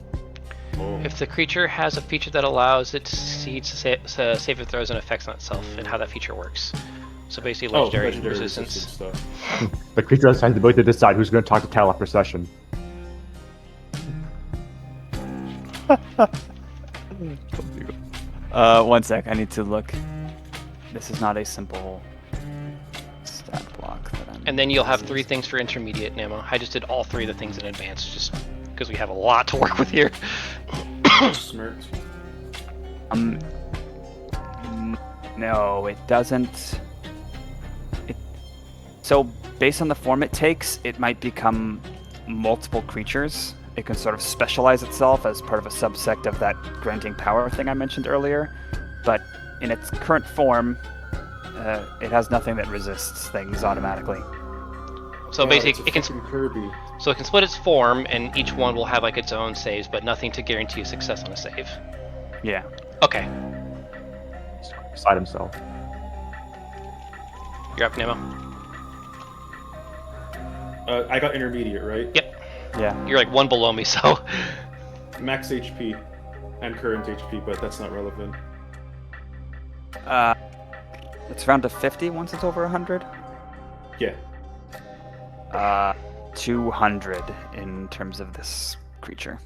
Oh. if the creature has a feature that allows it to succeed saving throws and effects on itself, and how that feature works. So basically, legendary, resistance. stuff. The creature has the ability to decide who's going to talk to Tal after session. One sec, I need to look. This is not a simple stat block that I'm... And then you'll have 3 things for intermediate ammo. I just did all 3 of the things in advance, just because we have a lot to work with here. Smirked. No, it doesn't. So, based on the form it takes, it might become multiple creatures. It can sort of specialize itself as part of a subsect of that granting power thing I mentioned earlier. But in its current form, it has nothing that resists things automatically. So Yeah, basically, it's a it can fucking Kirby. so it can split its form, and each one will have like its own saves, but nothing to guarantee a success on a save. Yeah. Okay, Beside himself. you're up, Nemo. I got intermediate, right? Yep, Yeah. you're like 1 below me, so Max HP and current HP, but that's not relevant. It's round to 50 once it's over 100. Yeah. 200 in terms of this creature.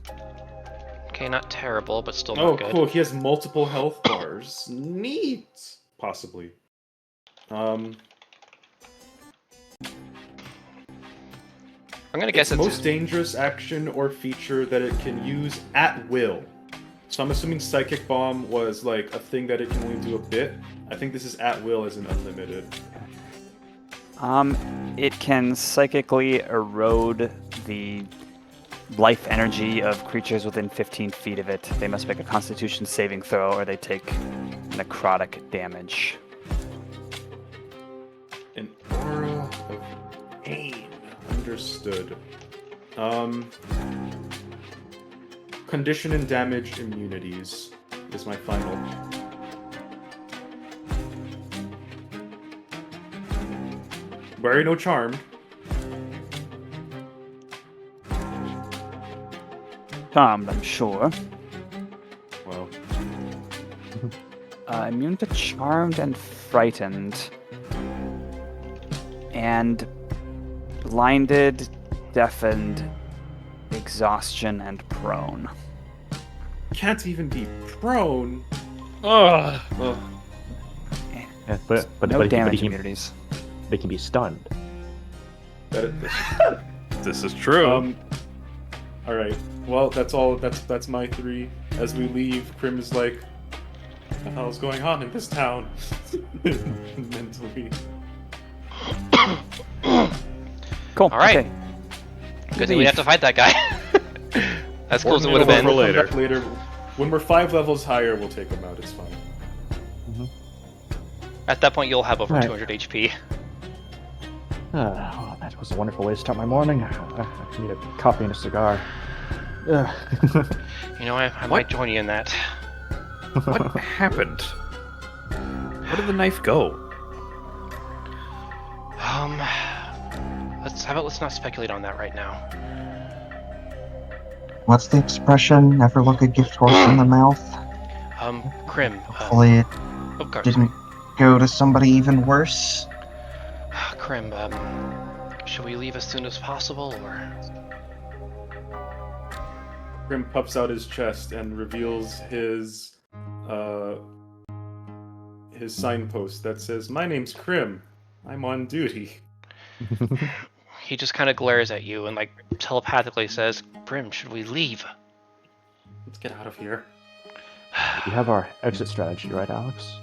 okay, not terrible, but still Oh, not good. cool. He has multiple health bars. Neat. Possibly. I'm gonna guess Its it's most dangerous action or feature that it can use at will. So I'm assuming Psychic Bomb was like a thing that it can only do a bit. I think this is at will as an unlimited. It can psychically erode the life energy of creatures within 15 feet of it. They must make a Constitution saving throw, or they take necrotic damage. An aura of pain. Understood. Condition and damage immunities is my final. Very no charmed. Charmed, I'm sure. Well, Immune to Charmed and Frightened. And Blinded, Deafened, Exhaustion, and Prone. can't even be prone. Ugh. Ugh. Yeah, but No damage he immunities. they can be stunned. This is true. All right. Well, that's all. That's my 3. As we leave, Crim is like, "What the hell is going on in this town?" Mentally. Cool. All right. Okay. good thing we have to fight that guy. As cool as it would have We'll been. for We'll later. come back later. When we're 5 levels higher, we'll take them out. It's fine. At that point, you'll have over Right. 200 HP. Well, that was a wonderful way to start my morning. I need a coffee and a cigar. You know, I might join you in that. What happened? Where did the knife go? Let's not speculate on that right now. What's the expression? Never look a gift horse in the mouth. Crim. Hopefully it Oh, God. didn't go to somebody even worse. Crim, should we leave as soon as possible, or? Crim puffs out his chest and reveals his signpost that says, "My name's Crim. I'm on duty. He just kind of glares at you and like telepathically says, "Brim, should we leave?" Let's get out of here. We have our exit strategy, right, Alex?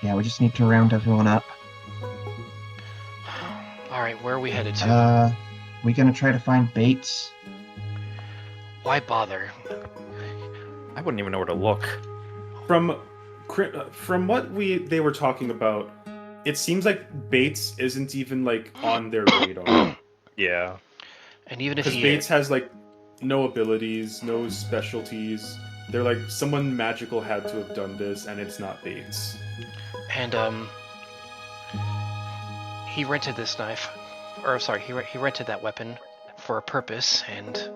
Yeah, we just need to round everyone up. All right, where are we headed to? We gonna try to find Bates? Why bother? I wouldn't even know where to look. From what they were talking about, it seems like Bates isn't even like on their radar. Yeah. And even if Because he Bates has like no abilities, no specialties. They're like someone magical had to have done this, and it's not Bates. and he rented this knife, or sorry, he rented that weapon for a purpose, and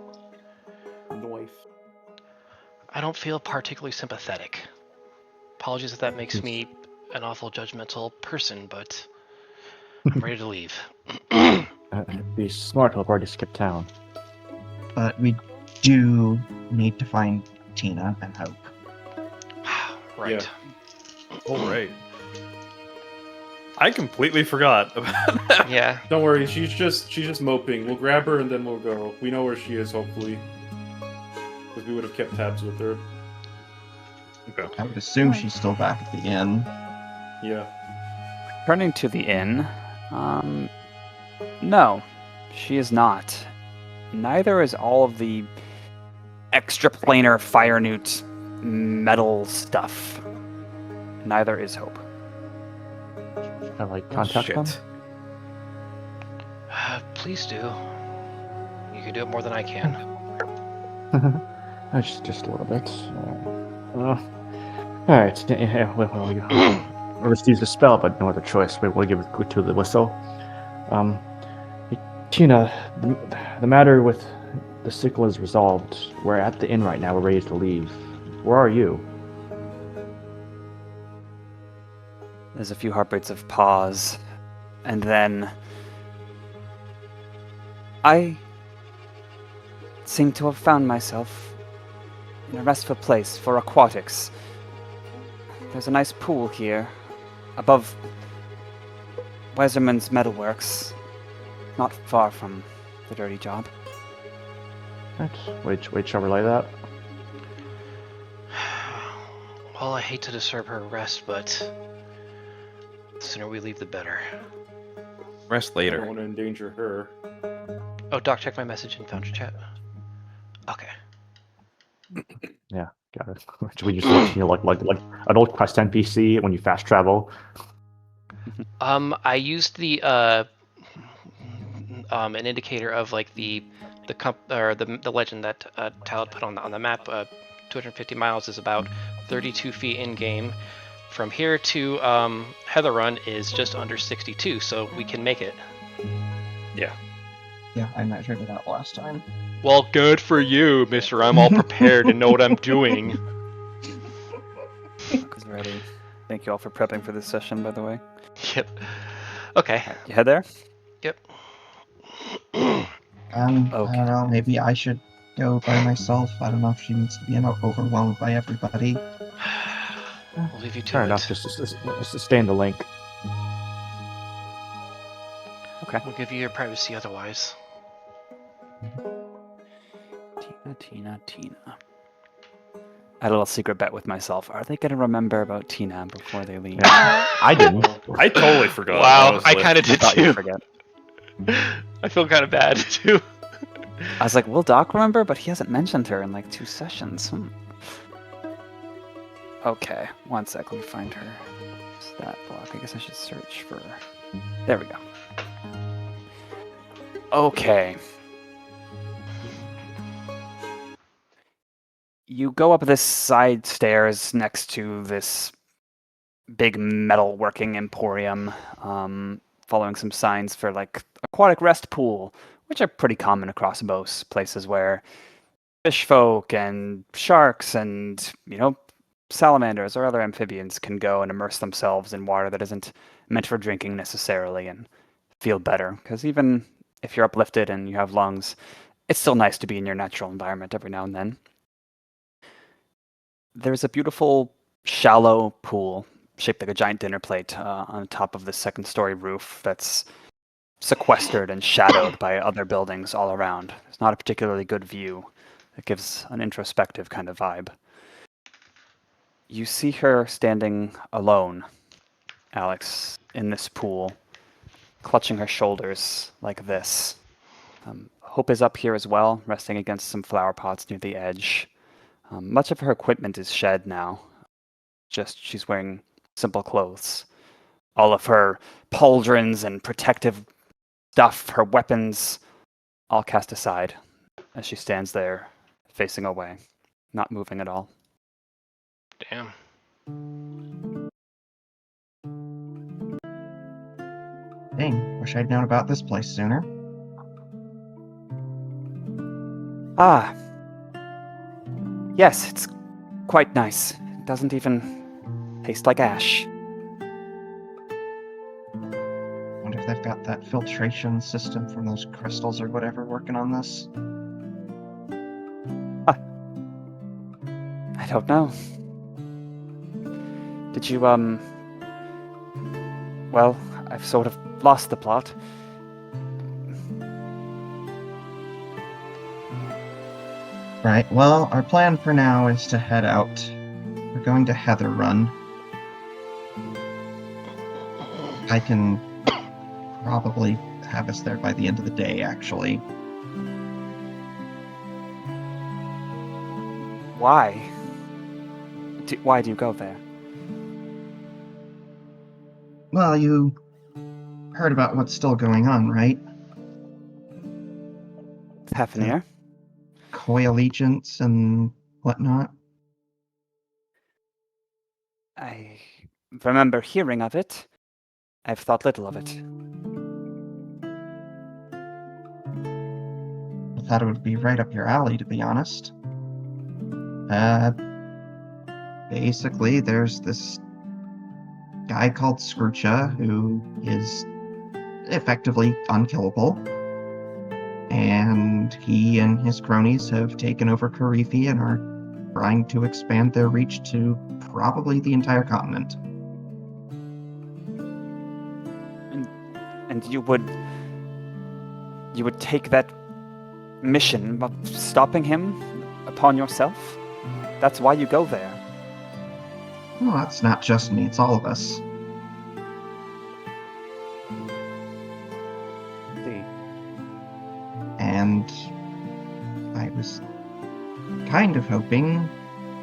Knife. I don't feel particularly sympathetic. Apologies if that makes me an awful judgmental person, but I'm ready to leave. It'd be smart to already skip town. But we do need to find Tina and Hope. Right. All right. I completely forgot about that. Yeah. Don't worry, she's just moping. We'll grab her and then we'll go. We know where she is, hopefully, because we would have kept tabs with her. Okay. I would assume she's still back at the inn. Yeah. Turning to the inn, no, she is not. Neither is all of the extraplanar fire newt metal stuff. Neither is Hope. Kind of like contact them. Please do. You can do it more than I can. Just a little bit. All right. Yeah, we'll just use the spell, but no other choice. We'll give it to the whistle. Tina, the matter with the sickle is resolved. We're at the inn right now. We're ready to leave. Where are you? There's a few heartbeats of pause, and then I seem to have found myself in a restful place for aquatics. There's a nice pool here, above Weserman's Metalworks, not far from the dirty job. Right. Wait, shall we relay that? Well, I hate to disturb her rest, but the sooner we leave, the better. Rest I don't later. want to endanger her. Oh, Doc, check my message in Foundry chat. Okay. Yeah, got it. Should we just like an old Quest NPC when you fast travel? I used the an indicator of like the legend that Talad put on the map. 250 miles is about 32 feet in game. From here to Heather Run is just under 62, so we can make it. Yeah. Yeah, I measured it out last time. Well, good for you, Mister. I'm all prepared and know what I'm doing. Is ready. Thank you all for prepping for this session, by the way. Yep. Okay. You head there? Yep. I don't know, maybe I should go by myself. I don't know if she needs to be overwhelmed by everybody. We'll leave you to Fair it. enough. Just stay in the link. Okay. We'll give you your privacy otherwise. Tina. I had a little secret bet with myself. Are they going to remember about Tina before they leave? Yeah. I didn't. I totally forgot. Wow, I honestly. kind of did Thought you'd too. forget. I feel kind of bad too. I was like, will Doc remember? But he hasn't mentioned her in like 2 sessions. Okay, one sec. Let me find her Statblock. I guess I should search for... There we go. Okay. You go up this side stairs next to this big metalworking emporium, following some signs for like aquatic rest pool, which are pretty common across most places where fish folk and sharks and, salamanders or other amphibians can go and immerse themselves in water that isn't meant for drinking necessarily and feel better. Because even if you're uplifted and you have lungs, it's still nice to be in your natural environment every now and then. There's a beautiful, shallow pool shaped like a giant dinner plate on top of the second-story roof that's sequestered and shadowed by other buildings all around. It's not a particularly good view. It gives an introspective kind of vibe. You see her standing alone, Alex, in this pool, clutching her shoulders like this. Hope is up here as well, resting against some flower pots near the edge. Much of her equipment is shed now. Just she's wearing simple clothes. All of her pauldrons and protective stuff, her weapons, all cast aside as she stands there, facing away, not moving at all. Damn. Dang, wish I'd known about this place sooner. Ah. Yes, it's quite nice. It doesn't even taste like ash. Wonder if they've got that filtration system from those crystals or whatever working on this. I don't know. Did you, well, I've sort of lost the plot. Right, well, our plan for now is to head out. We're going to Heather Run. I can probably have us there by the end of the day, actually. Why? Why do you go there? Well, you heard about what's still going on, right? Hafnir? Koi allegiance and whatnot. I remember hearing of it. I've thought little of it. I thought it would be right up your alley, to be honest. Basically, there's this guy called Scroocha who is effectively unkillable. And he and his cronies have taken over Karifi and are trying to expand their reach to probably the entire continent. And you would take that mission of stopping him upon yourself? That's why you go there? Well, that's not just me, it's all of us. See. And I was kind of hoping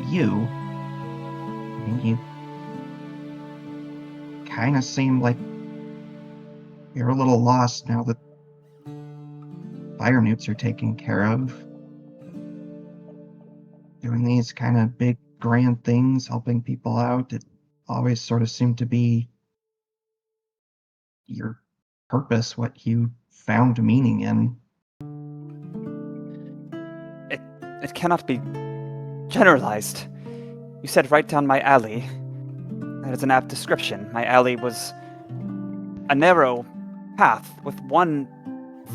you. I mean, you kind of seem like you're a little lost now that fire newts are taken care of. Doing these kind of big, grand things, helping people out, it always sort of seemed to be your purpose, what you found meaning in. It cannot be generalized. You said right down my alley. That is an apt description. My alley was a narrow path with one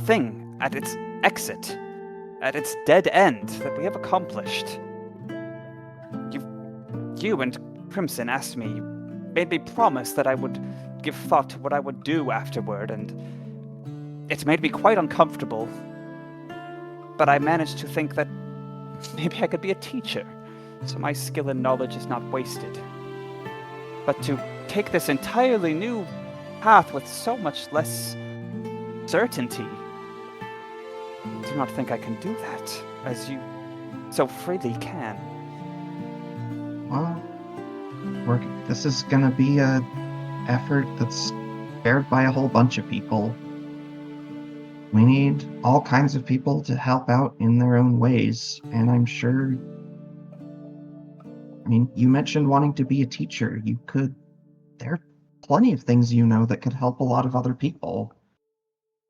thing at its exit, at its dead end that we have accomplished. You and Crimson asked me, made me promise that I would give thought to what I would do afterward, and it made me quite uncomfortable. But I managed to think that maybe I could be a teacher, so my skill and knowledge is not wasted. But to take this entirely new path with so much less certainty, I do not think I can do that, as you so freely can. Well, this is gonna be a effort that's shared by a whole bunch of people. We need all kinds of people to help out in their own ways, and I'm sure... I mean, you mentioned wanting to be a teacher. There are plenty of things you know that could help a lot of other people.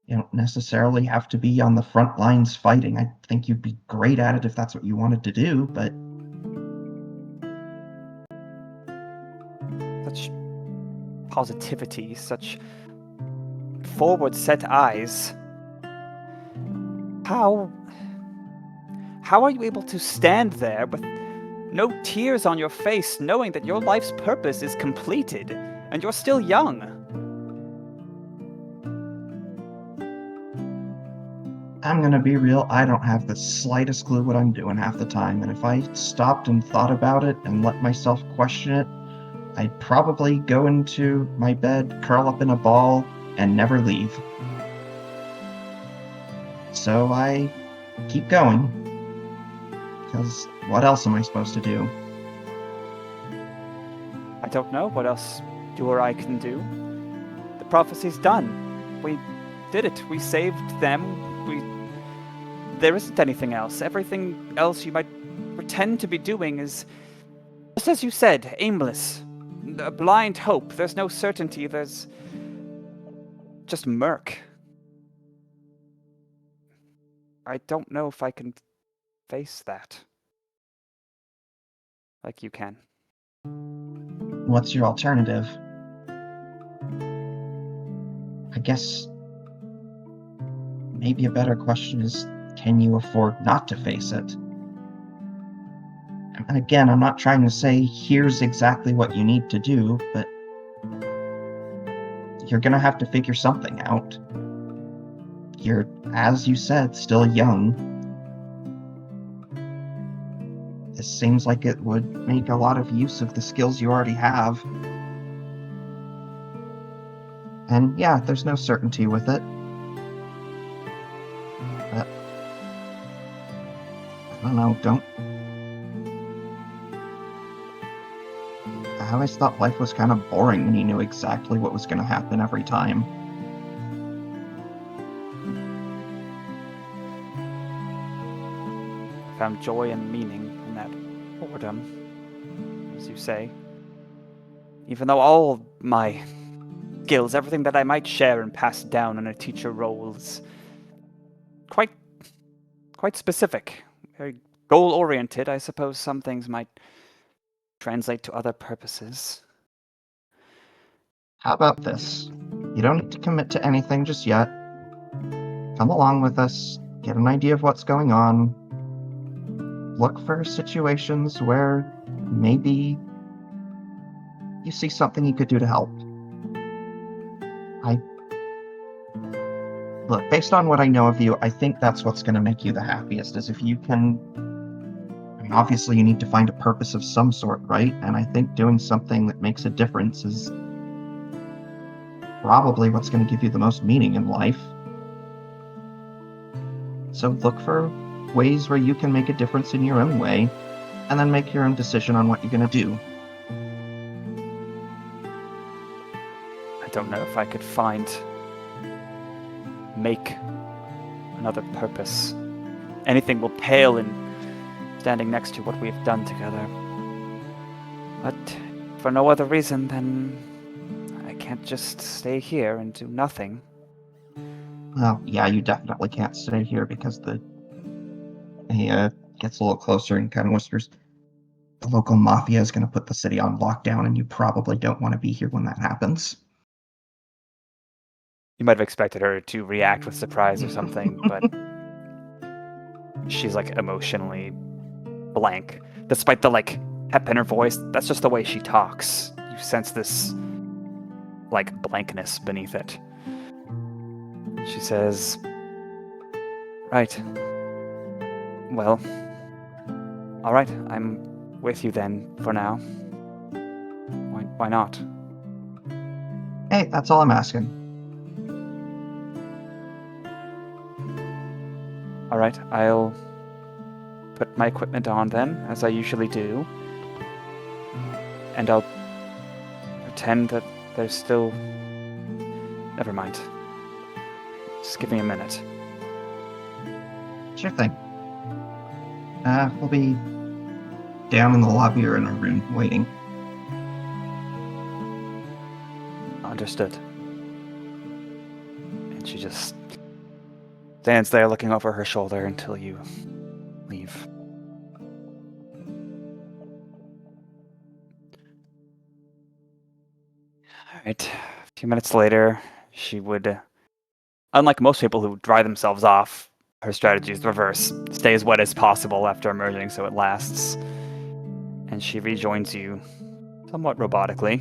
You don't necessarily have to be on the front lines fighting. I think you'd be great at it if that's what you wanted to do, but... Such positivity, such forward-set eyes. How are you able to stand there with No tears on your face, knowing that your life's purpose is completed, and you're still young. I'm gonna be real, I don't have the slightest clue what I'm doing half the time, and if I stopped and thought about it and let myself question it, I'd probably go into my bed, curl up in a ball, and never leave. So I keep going, because what else am I supposed to do? I don't know what else you or I can do. The prophecy's done. We did it. We saved them. There isn't anything else. Everything else you might pretend to be doing is, just as you said, aimless. A blind hope. There's no certainty. There's just murk. I don't know if I can face that. Like you can. What's your alternative? I guess maybe a better question is, can you afford not to face it? And again, I'm not trying to say, here's exactly what you need to do, but you're gonna have to figure something out. You're, as you said, still young. This seems like it would make a lot of use of the skills you already have. And yeah, there's no certainty with it. But I don't know, I always thought life was kind of boring when you knew exactly what was going to happen every time. Found joy and meaning in that boredom, as you say. Even though all my skills, everything that I might share and pass down in a teacher role is quite specific, very goal-oriented. I suppose some things might translate to other purposes. How about this? You don't need to commit to anything just yet. Come along with us, get an idea of what's going on. Look for situations where maybe you see something you could do to help. Look, based on what I know of you, I think that's what's going to make you the happiest, is if you can... I mean, obviously you need to find a purpose of some sort, right? And I think doing something that makes a difference is probably what's going to give you the most meaning in life. So look for ways where you can make a difference in your own way, and then make your own decision on what you're going to do. I don't know if I could make another purpose. Anything will pale in standing next to what we have done together. But for no other reason than I can't just stay here and do nothing. Well, yeah, you definitely can't stay here because he gets a little closer and kind of whispers, the local mafia is going to put the city on lockdown, and you probably don't want to be here when that happens. You might have expected her to react with surprise or something, but she's like emotionally blank. Despite the pep in her voice, that's just the way she talks. You sense this blankness beneath it. She says, right. Well, all right, I'm with you then for now. Why not? Hey, that's all I'm asking. All right, I'll put my equipment on then, as I usually do. And I'll pretend that there's still... Never mind. Just give me a minute. Sure thing. We'll be down in the lobby or in our room, waiting. Understood. And she just stands there looking over her shoulder until you leave. Alright, a few minutes later, she would, unlike most people who dry themselves off, her strategy is the reverse. Stay as wet as possible after emerging so it lasts. and she rejoins you somewhat robotically.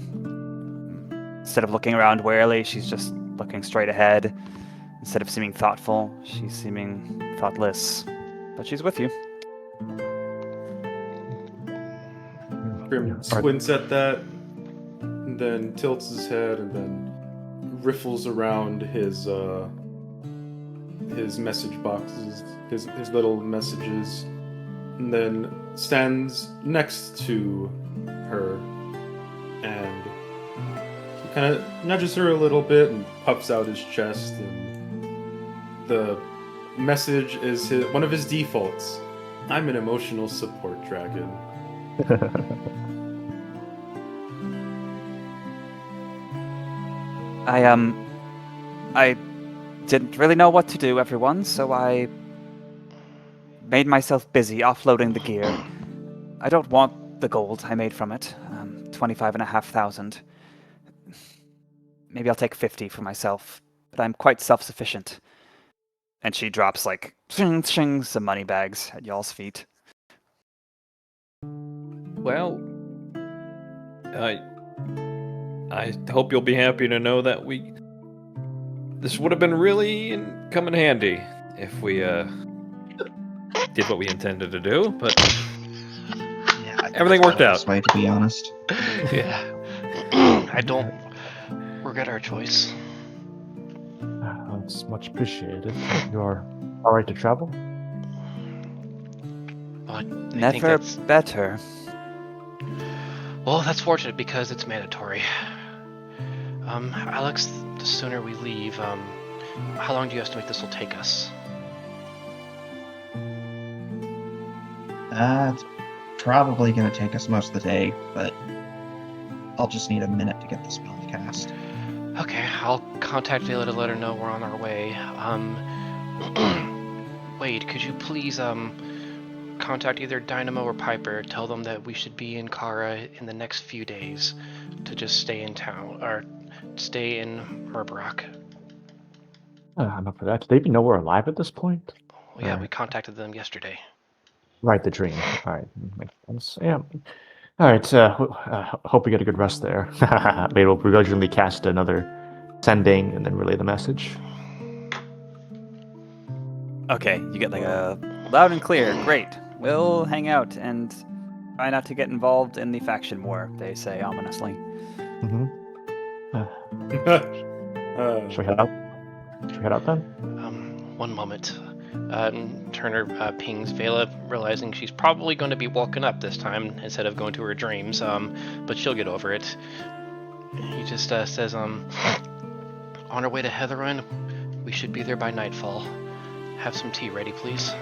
Instead of looking around warily, she's just looking straight ahead. Instead of seeming thoughtful, she's seeming thoughtless. But she's with you. Crim squints at that, and then tilts his head, and then riffles around his message boxes, his little messages, and then stands next to her, and he kind of nudges her a little bit and puffs out his chest, and the message is one of his defaults. I'm an emotional support dragon. I didn't really know what to do, everyone, so I made myself busy offloading the gear. I don't want the gold I made from it. 25,500. Maybe I'll take 50 for myself, but I'm quite self-sufficient. And she drops like shing, some money bags at y'all's feet. Well, I hope you'll be happy to know that this would have been really come in handy if we did what we intended to do, but everything worked out. This way, to be honest. Yeah. I don't regret our choice. That's much appreciated. You're all right to travel? But I think Never that's... better. Well, that's fortunate because it's mandatory. Alex, the sooner we leave, how long do you estimate this will take us? It's probably going to take us most of the day, but I'll just need a minute to get the spell cast. Okay, I'll contact Ayla to let her know we're on our way. Wade, could you please, contact either Dynamo or Piper, tell them that we should be in Kara in the next few days to just stay in town, or stay in Murbarak. I'm up for that. Do they even know we're alive at this point? Well, yeah, we contacted them yesterday. Right, the dream. All right, makes sense. Yeah. All right. Hope we get a good rest there. Maybe we'll begrudgingly cast another sending and then relay the message. Okay, you get like a loud and clear. Great. We'll hang out and try not to get involved in the faction war, they say ominously. Mm-hmm. Should we head out? Should we head out then? One moment. Turner pings Vela, realizing she's probably going to be woken up this time instead of going to her dreams, but she'll get over it. He just says, on our way to Heatherine, we should be there by nightfall. Have some tea ready, please.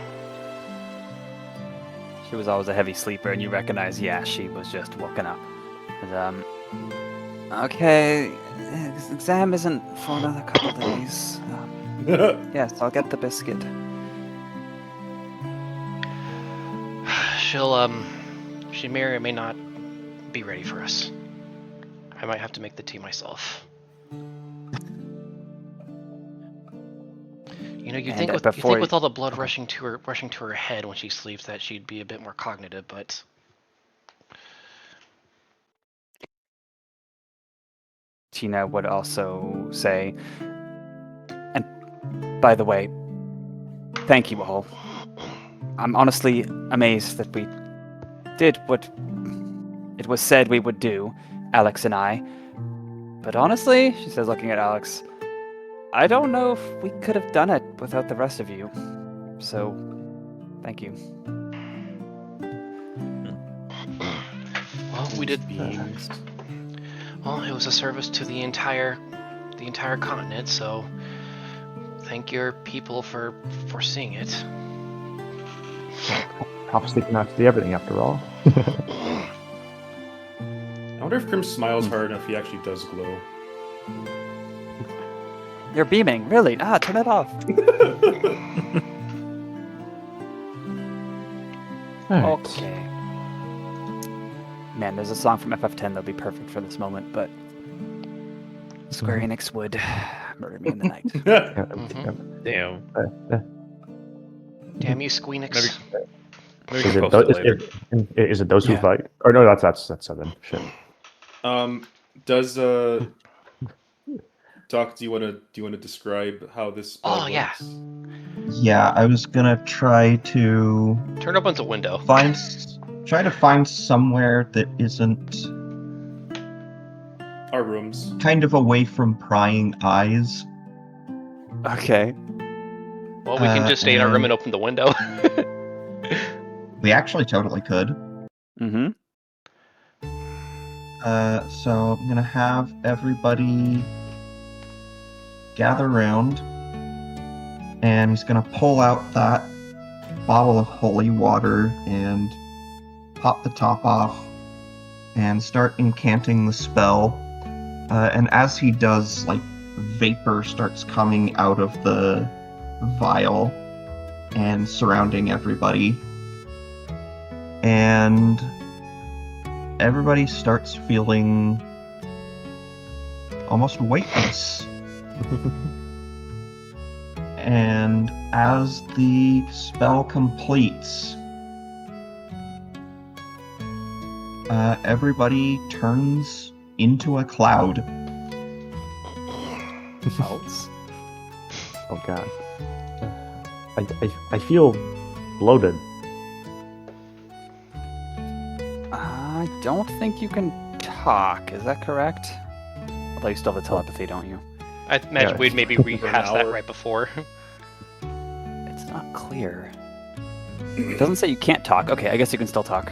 She was always a heavy sleeper, and you recognize, yeah, she was just woken up. But, okay, this exam isn't for another couple days. Yes, I'll get the biscuit. She may or may not be ready for us. I might have to make the tea myself. You know, you think with all the blood rushing to her head when she sleeps that she'd be a bit more cognitive, but Tina would also say, and by the way, thank you all. I'm honestly amazed that we did what it was said we would do, Alex and I. But honestly, she says, looking at Alex, I don't know if we could have done it without the rest of you. So, thank you. Well, we did. Well, it was a service to the entire continent. So, thank your people for seeing it. Prophecy cannot see everything, after all. I wonder if Crim smiles hard enough he actually does glow. You're beaming, really? Turn it off. Okay. Man, there's a song from FF10 that'll be perfect for this moment, but Square Enix would murder me in the night. Damn. Damn you, Squeenix. Maybe we Is can it, post it later. is it those who Yeah. fight? Or no, that's 7. Shit. Does Doc, do you wanna describe how this spell Oh, yeah. works? Yeah, I was gonna try to Turn opens a window. find somewhere that isn't Our rooms. kind of away from prying eyes. Okay. Well, we can just stay in our room and open the window. We actually totally could. Mm-hmm. So I'm gonna have everybody gather around, and he's gonna pull out that bottle of holy water and pop the top off and start incanting the spell. And as he does, like, vapor starts coming out of the vial and surrounding everybody. And everybody starts feeling almost weightless. And as the spell completes, everybody turns into a cloud. Clouds? Oh god. I feel bloated. I don't think you can talk. Is that correct? Although you still have the telepathy, don't you? I imagine Yeah. we'd maybe rehash that hour. right before. It's not clear. It doesn't say you can't talk. Okay, I guess you can still talk.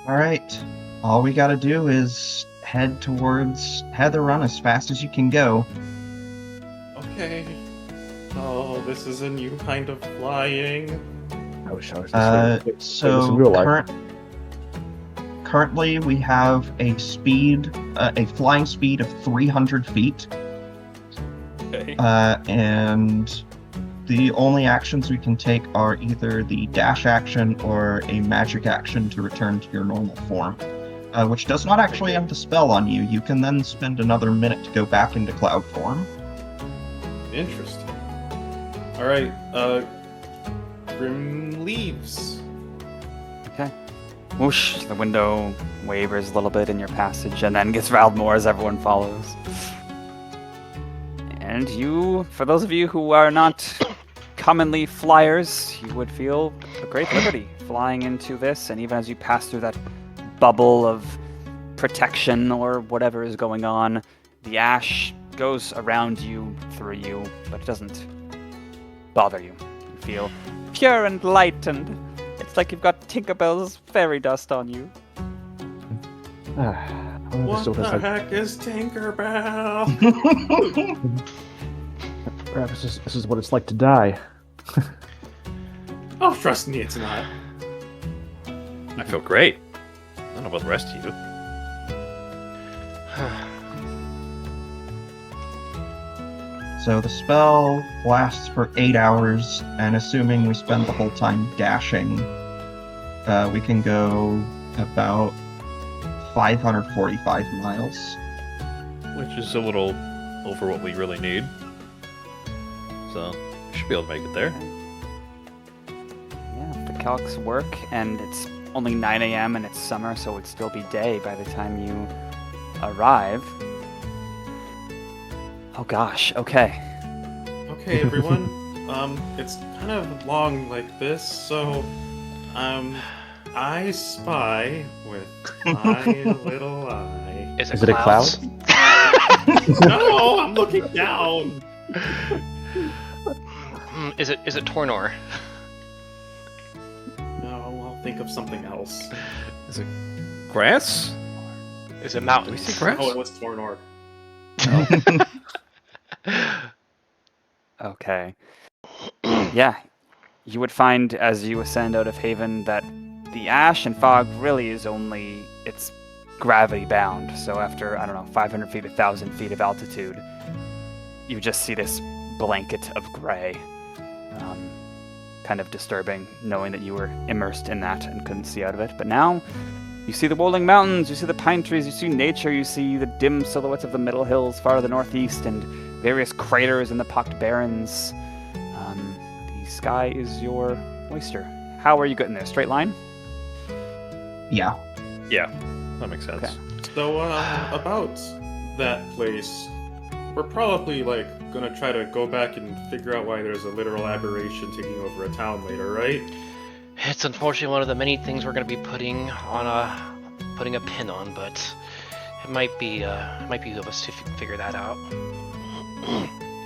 Alright, all we gotta do is head towards Heather Run as fast as you can go. Okay. Oh, this is a new kind of flying. I wish I was this way. So in real life. currently we have a flying speed of 300 feet, Okay. and the only actions we can take are either the dash action or a magic action to return to your normal form, which does not actually end the spell on you. You can then spend another minute to go back into cloud form. Interesting. Alright, Grim leaves. Okay. Whoosh, the window wavers a little bit in your passage and then gets rattled more as everyone follows. And you, for those of you who are not commonly flyers, you would feel a great liberty flying into this, and even as you pass through that bubble of protection or whatever is going on, the ash goes around you, through you, but it doesn't bother you. You feel pure and light, and it's like you've got Tinkerbell's fairy dust on you. What the heck is Tinkerbell? Perhaps this is what it's like to die. Oh, trust me, it's not. I feel great. I don't know about the rest of you. So the spell lasts for 8 hours, and assuming we spend the whole time dashing, we can go about 545 miles. Which is a little over what we really need. So, we should be able to make it there. Yeah, if the calcs work, and it's only 9 a.m. and it's summer, so it would still be day by the time you arrive. Oh gosh, okay. Okay, everyone. It's kind of long like this, so, I spy with my little eye. Is Is it a clouds? No, I'm looking down. Is it Tornor? No, I'll think of something else. Is it grass? Is it Do we mountains? see grass? Oh, it was Tornor. Okay. Yeah, you would find as you ascend out of Haven that the ash and fog really is only, it's gravity bound. So after, 500 feet, 1,000 feet of altitude, you just see this blanket of gray. Kind of disturbing, knowing that you were immersed in that and couldn't see out of it. But now, you see the rolling mountains, you see the pine trees, you see nature, you see the dim silhouettes of the middle hills far to the northeast, and various craters in the pocked barrens. The sky is your Oyster. How are you getting there? Straight line? Yeah. Yeah, that makes sense. Okay. So, about that place, we're probably, like, gonna try to go back and figure out why there's a literal aberration taking over a town later, right? It's unfortunately one of the many things we're going to be putting a pin on, but it might be good of us to figure that out.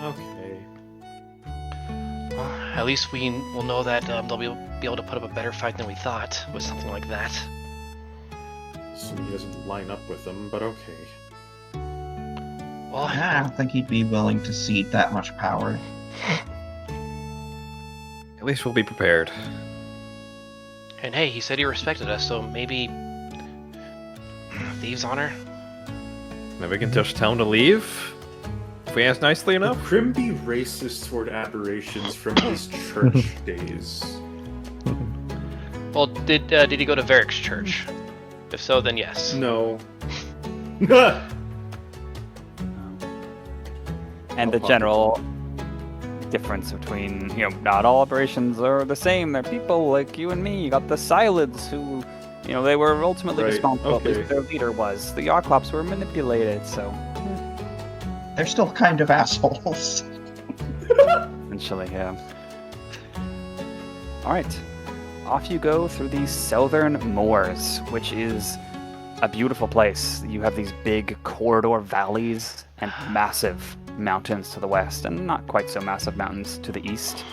Okay. Well, at least we will know that they'll be able to put up a better fight than we thought with something like that. Assuming he doesn't line up with them, but okay. Well, I don't think he'd be willing to cede that much power. At least we'll be prepared. and hey, he said he respected us, so maybe thieves' honor. Maybe we can just tell him to leave? If we ask nicely Would enough? Crim be racist toward aberrations from his church days? Well, did he go to Varric's church? If so, then yes. No. And the general difference between, not all aberrations are the same. They're people like you and me. You got the Sylids who, they were ultimately Right, responsible. At okay. least their leader was. The Outclassed were manipulated, so They're still kind of assholes. essentially, yeah. Alright. Off you go through the Southern Moors, which is a beautiful place. You have these big corridor valleys and massive mountains to the west, and not quite so massive mountains to the east.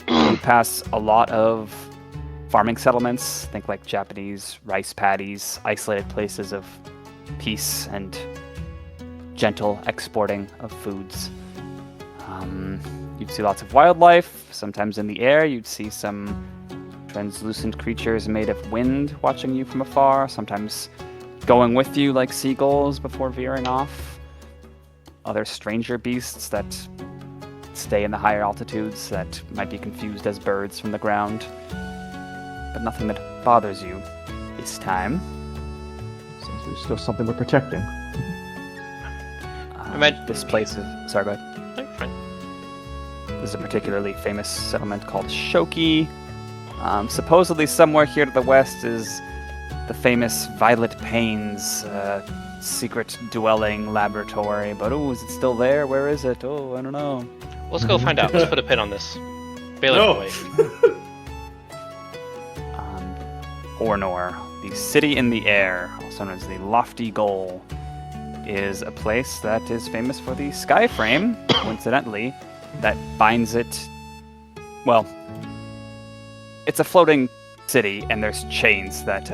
You pass a lot of farming settlements, think like Japanese rice paddies, isolated places of peace and gentle exporting of foods. You'd see lots of wildlife. Sometimes in the air you'd see some translucent creatures made of wind watching you from afar, sometimes going with you like seagulls before veering off. Other stranger beasts that stay in the higher altitudes that might be confused as birds from the ground. But nothing that bothers you this time. Seems there's still something we're protecting. This place is... Sorry, go ahead. Fine. This is a particularly famous settlement called Shoki. Supposedly somewhere here to the west is the famous Violet Pains secret dwelling laboratory. But is it still there? Where is it? I don't know. Let's go find out. Let's put a pin on this. Bailiff No. away. Ornor, the city in the air, also known as the Lofty Goal, is a place that is famous for the sky frame, coincidentally, that binds it. Well, it's a floating city, and there's chains that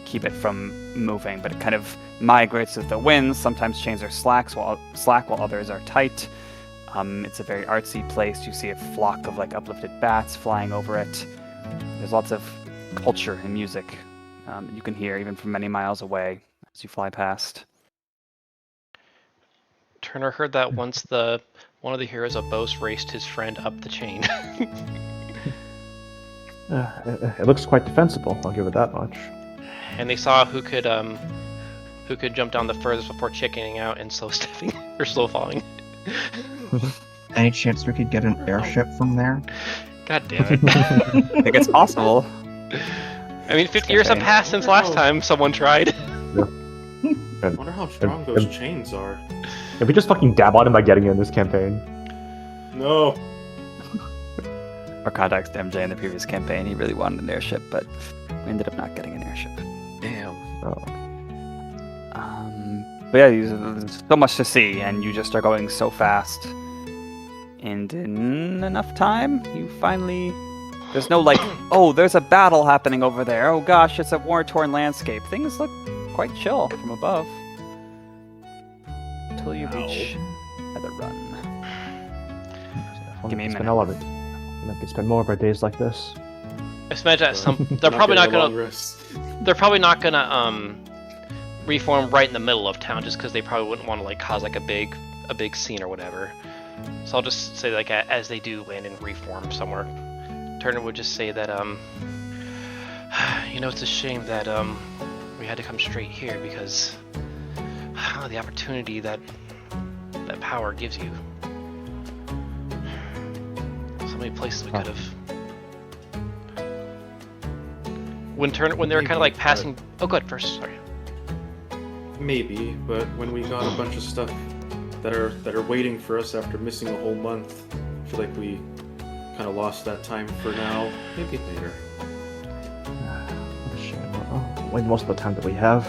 keep it from moving, but it kind of migrates with the winds. Sometimes chains are slack while others are tight. It's a very artsy place. You see a flock of uplifted bats flying over it. There's lots of culture and music you can hear even from many miles away as you fly past. Turner heard that once one of the heroes of Bose raced his friend up the chain. It looks quite defensible, I'll give it that much. And they saw who could jump down the furthest before chickening out and slow stepping or slow falling. Any chance we could get an airship from there? God damn it. I think it's possible. I mean, 50 years have passed since last time someone tried. I wonder how strong those chains are. If we just fucking dab on him by getting in this campaign. No. For context, MJ in the previous campaign, he really wanted an airship, but we ended up not getting an airship. Damn. Oh. But yeah, there's so much to see, and you just are going so fast. And in enough time, you finally... There's no there's a battle happening over there. Oh gosh, it's a war-torn landscape. Things look quite chill from above. Until you reach Nether Run. Give me a minute. I love it. We spend more of our days like this. I just imagine they're probably not getting a long gonna. rest. They're probably not gonna reform right in the middle of town, just because they probably wouldn't want to cause a big scene or whatever. So I'll just say as they do land and reform somewhere. Turner would just say that it's a shame that we had to come straight here because the opportunity that power gives you. So many places we could have. when they're kind of like passing. Oh, good. First, sorry. Maybe, but when we got a bunch of stuff that are waiting for us after missing a whole month, I feel like we kind of lost that time for now. Maybe later. What a shame. Well, most of the time that we have,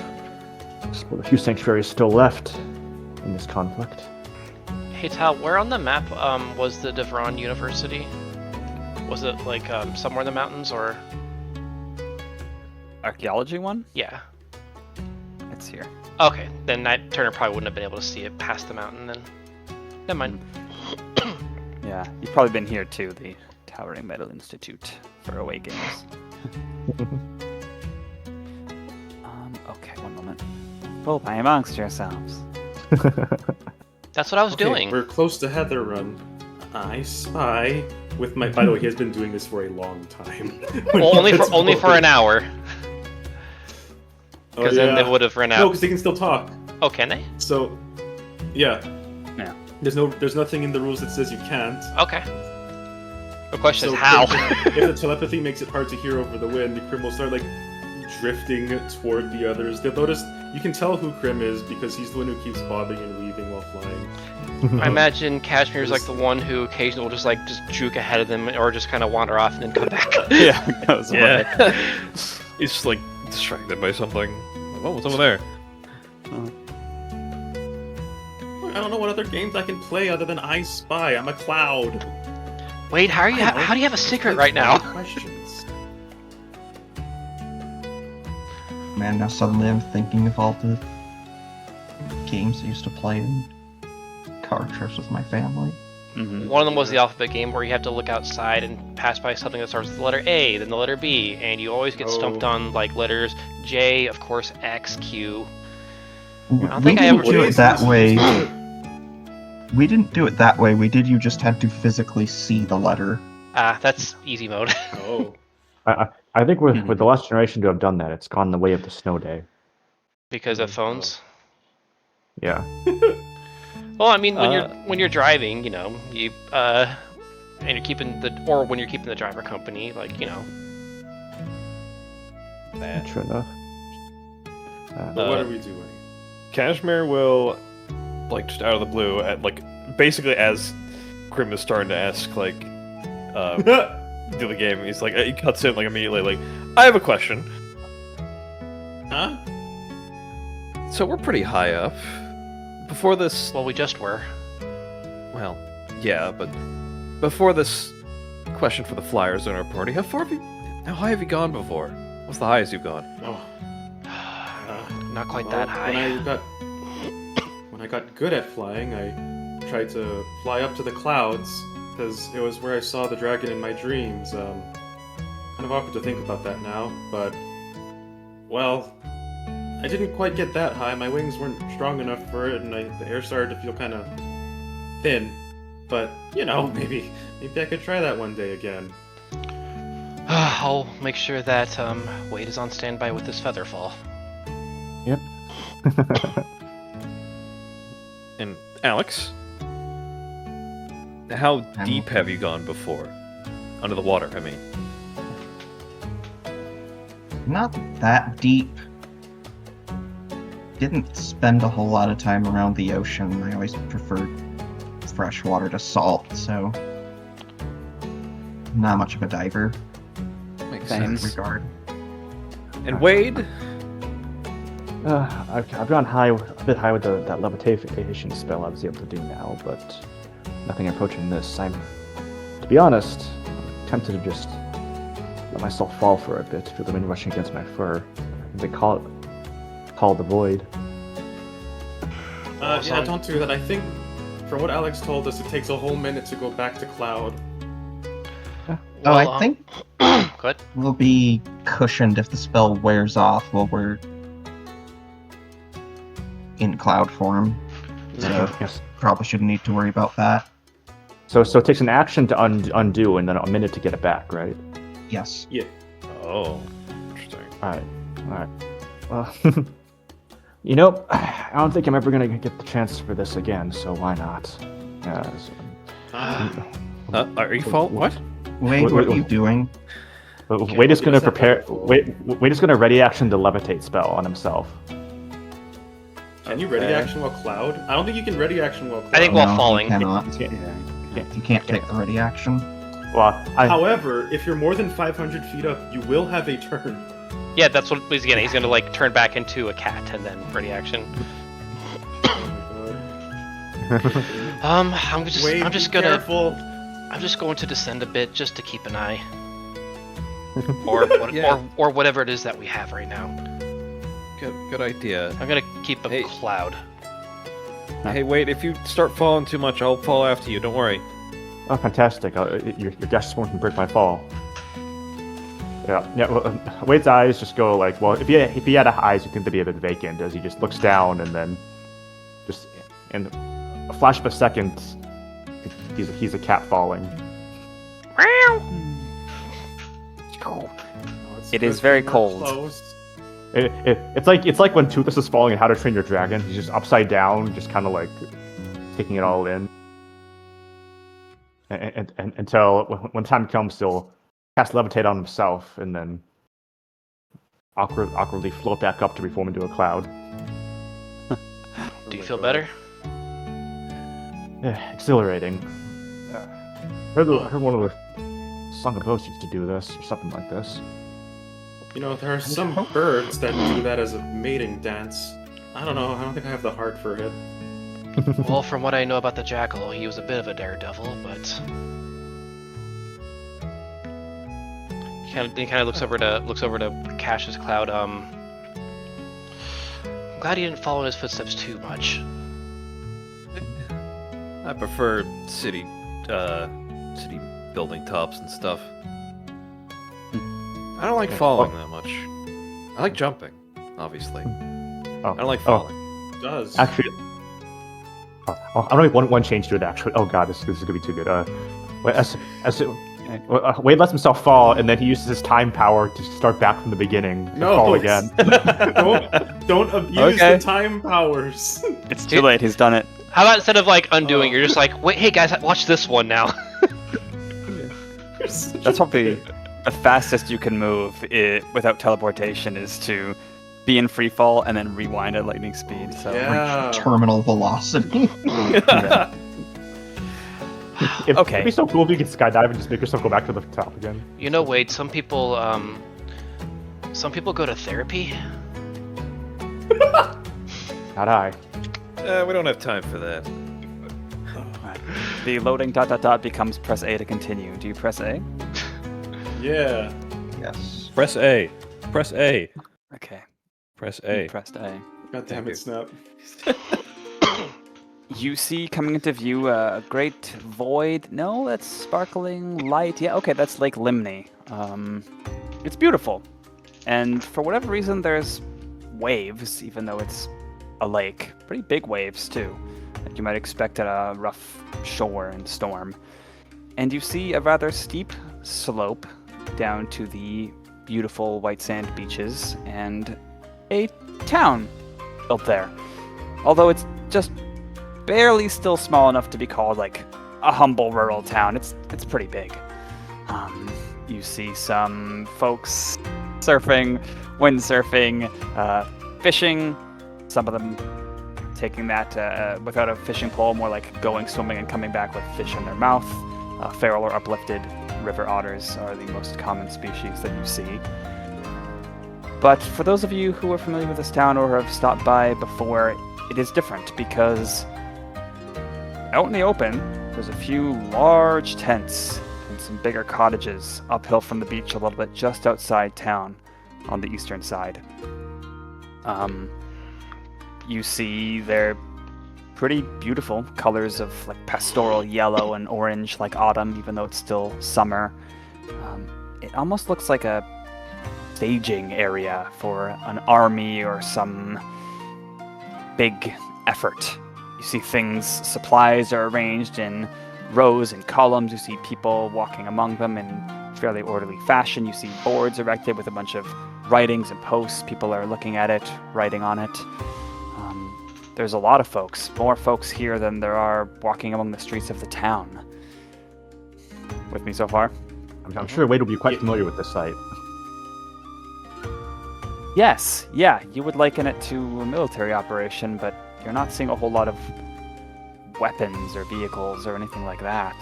with a few sanctuaries still left in this conflict. Hey Tal, where on the map was the Devron University? Was it like somewhere in the mountains or? Archaeology one? Yeah. It's here. Okay, then Turner probably wouldn't have been able to see it past the mountain then. Never mind. Yeah, you've probably been here too, the Towering Metal Institute for away games. Okay, one moment. Roll by amongst yourselves. That's what I was Okay, doing. we're close to Heather Run. I spy with my. By the way, he has been doing this for a long time. Well, only for an hour. Oh, Because then they would have run No, out. because they can still talk. Oh, can they? So, yeah. Yeah. There's nothing in the rules that says you can't. Okay. The question So is how. if the telepathy makes it hard to hear over the wind, the Crim will start like drifting toward the others. They'll notice you can tell who Crim is because he's the one who keeps bobbing and weaving while flying. I imagine Cashmere's like the one who occasionally will just juke ahead of them or just kind of wander off and then come back. Yeah, that was Yeah. He's just like distracted by something. Oh, what's over there? I don't know what other games I can play other than I Spy. I'm a cloud. Wait, how do you have a secret right now? Questions. Man, now suddenly I'm thinking of all the games I used to play in car trips with my family. Mm-hmm. One of them was the alphabet game where you have to look outside and pass by something that starts with the letter A, then the letter B, and you always get stumped on like letters J, of course, X, Q. I don't think I ever do it played that this. way. We didn't do it that way. We did. You just had to physically see the letter. That's easy mode. Oh. I think with the last generation to have done that, it's gone the way of the snow day. Because of phones. Yeah. Well, I mean, when you're driving, you and you're keeping when you're keeping the driver company, like True enough. But what are we doing? Cashmere will, like, just out of the blue, at like basically as Crim is starting to ask, like, do the game. He's like, he cuts in like immediately, like, I have a question. Huh? So we're pretty high up. Before this, Well, we just were. well, yeah, but before this question for the flyers in our party, how high have you gone before? What's the highest you've gone? Oh. Not quite that high. When I got good at flying, I tried to fly up to the clouds because it was where I saw the dragon in my dreams. Kind of awkward to think about that now, but well, I didn't quite get that high. My wings weren't strong enough for it, and the air started to feel kind of thin. But maybe I could try that one day again. I'll make sure that Wade is on standby with his feather fall. Yep. And Alex, how deep have you gone before? Under the water, I mean. Not that deep. Didn't spend a whole lot of time around the ocean. I always preferred fresh water to salt, so not much of a diver Makes in that sense. regard. And Wade? I've gone a bit high with that levitation spell I was able to do now, but nothing approaching this. To be honest, I'm tempted to just let myself fall for a bit, feel the wind rushing against my fur. They call the void. Yeah, don't do that. I think, from what Alex told us, it takes a whole minute to go back to Cloud. Oh, I think Good. we'll be cushioned if the spell wears off while we're in cloud form. So Yes. probably shouldn't need to worry about that. So it takes an action to undo and then a minute to get it back, right? Yes. Yeah. Oh, interesting. Alright. Well, I don't think I'm ever gonna get the chance for this again, so why not? Ah. Are you fault? What? Wait, what are you doing? Okay, Wade is we'll going to do a prepare. separate Wade is going to ready action the levitate spell on himself. Can you ready action while cloud? I don't think you can ready action while cloud. I think while No, falling. You cannot. Yeah. You can't take the ready action. Well, However, if you're more than 500 feet up, you will have a turn. Yeah, that's what he's gonna. He's gonna like turn back into a cat and then ready action. I'm just. Wade, I'm just be gonna. careful. I'm just going to descend a bit just to keep an eye. Or Yeah. or whatever it is that we have right now. Good idea. I'm gonna keep a Hey. cloud. Hey, wait, if you start falling too much, I'll fall after you. Don't worry. oh, fantastic! Your dash won't break my fall. Yeah. Well, Wade's eyes just go like, well, if he had eyes, you'd think they'd be a bit vacant as he just looks down and then, just in a flash of a second, he's a cat falling. It is very cold. Close. It's like when Toothless is falling in How to Train Your Dragon. He's just upside down, just kind of like taking it all in. And until when time comes, he'll cast Levitate on himself, and then awkwardly float back up to reform into a cloud. Do you feel better? Yeah, exhilarating. Heard one of the Song of Oaths used to do this, or something like this. You know, there are some birds that do that as a mating dance. I don't know. I don't think I have the heart for it. Well, from what I know about the jackal, he was a bit of a daredevil, but he kind of looks over to Cash's cloud. I'm glad he didn't follow in his footsteps too much. I prefer city building tops and stuff. I don't like falling that much. I like jumping, obviously. I don't like falling. It does. Actually, I'm gonna make one change to it. Actually, oh god, this is gonna be too good. Wade lets himself fall, and then he uses his time power to start back from the beginning and fall again. don't abuse the time powers. It's too late. He's done it. How about instead of like undoing, you're just like, wait, hey guys, watch this one now. That's probably the fastest you can move without teleportation is to be in free fall and then rewind at lightning speed. So Yeah. Terminal velocity. Yeah. Okay. It'd be so cool if you could skydive and just make yourself go back to the top again. You know, Wade, some people go to therapy. Not I. We don't have time for that. Right. The loading ... becomes press A to continue. Do you press A? Yeah. Yes. Press A. Press A. Okay. Press You A. pressed A. God damn it, Snap. You see coming into view a great void. No, that's sparkling light. Yeah, okay, that's Lake Limney. It's beautiful. And for whatever reason, there's waves, even though it's a lake. Pretty big waves, too. Like you might expect at a rough shore and storm. And you see a rather steep slope down to the beautiful white sand beaches and a town built there. Although it's just barely still small enough to be called like a humble rural town. It's pretty big. You see some folks surfing, windsurfing, fishing. Some of them taking that without a fishing pole, more like going swimming and coming back with fish in their mouth. Feral or uplifted river otters are the most common species that you see. But for those of you who are familiar with this town or have stopped by before, it is different because out in the open, there's a few large tents and some bigger cottages uphill from the beach a little bit just outside town on the eastern side. You see they're pretty beautiful colors of like pastoral yellow and orange like autumn, even though it's still summer. It almost looks like a staging area for an army or some big effort. You see supplies are arranged in rows and columns. You see people walking among them in fairly orderly fashion. You see boards erected with a bunch of writings and posts. People are looking at it, writing on it. There's a lot of folks, more folks here than there are walking among the streets of the town. With me so far? I'm sure Wade will be quite familiar with this site. Yes, yeah, you would liken it to a military operation, but you're not seeing a whole lot of weapons or vehicles or anything like that.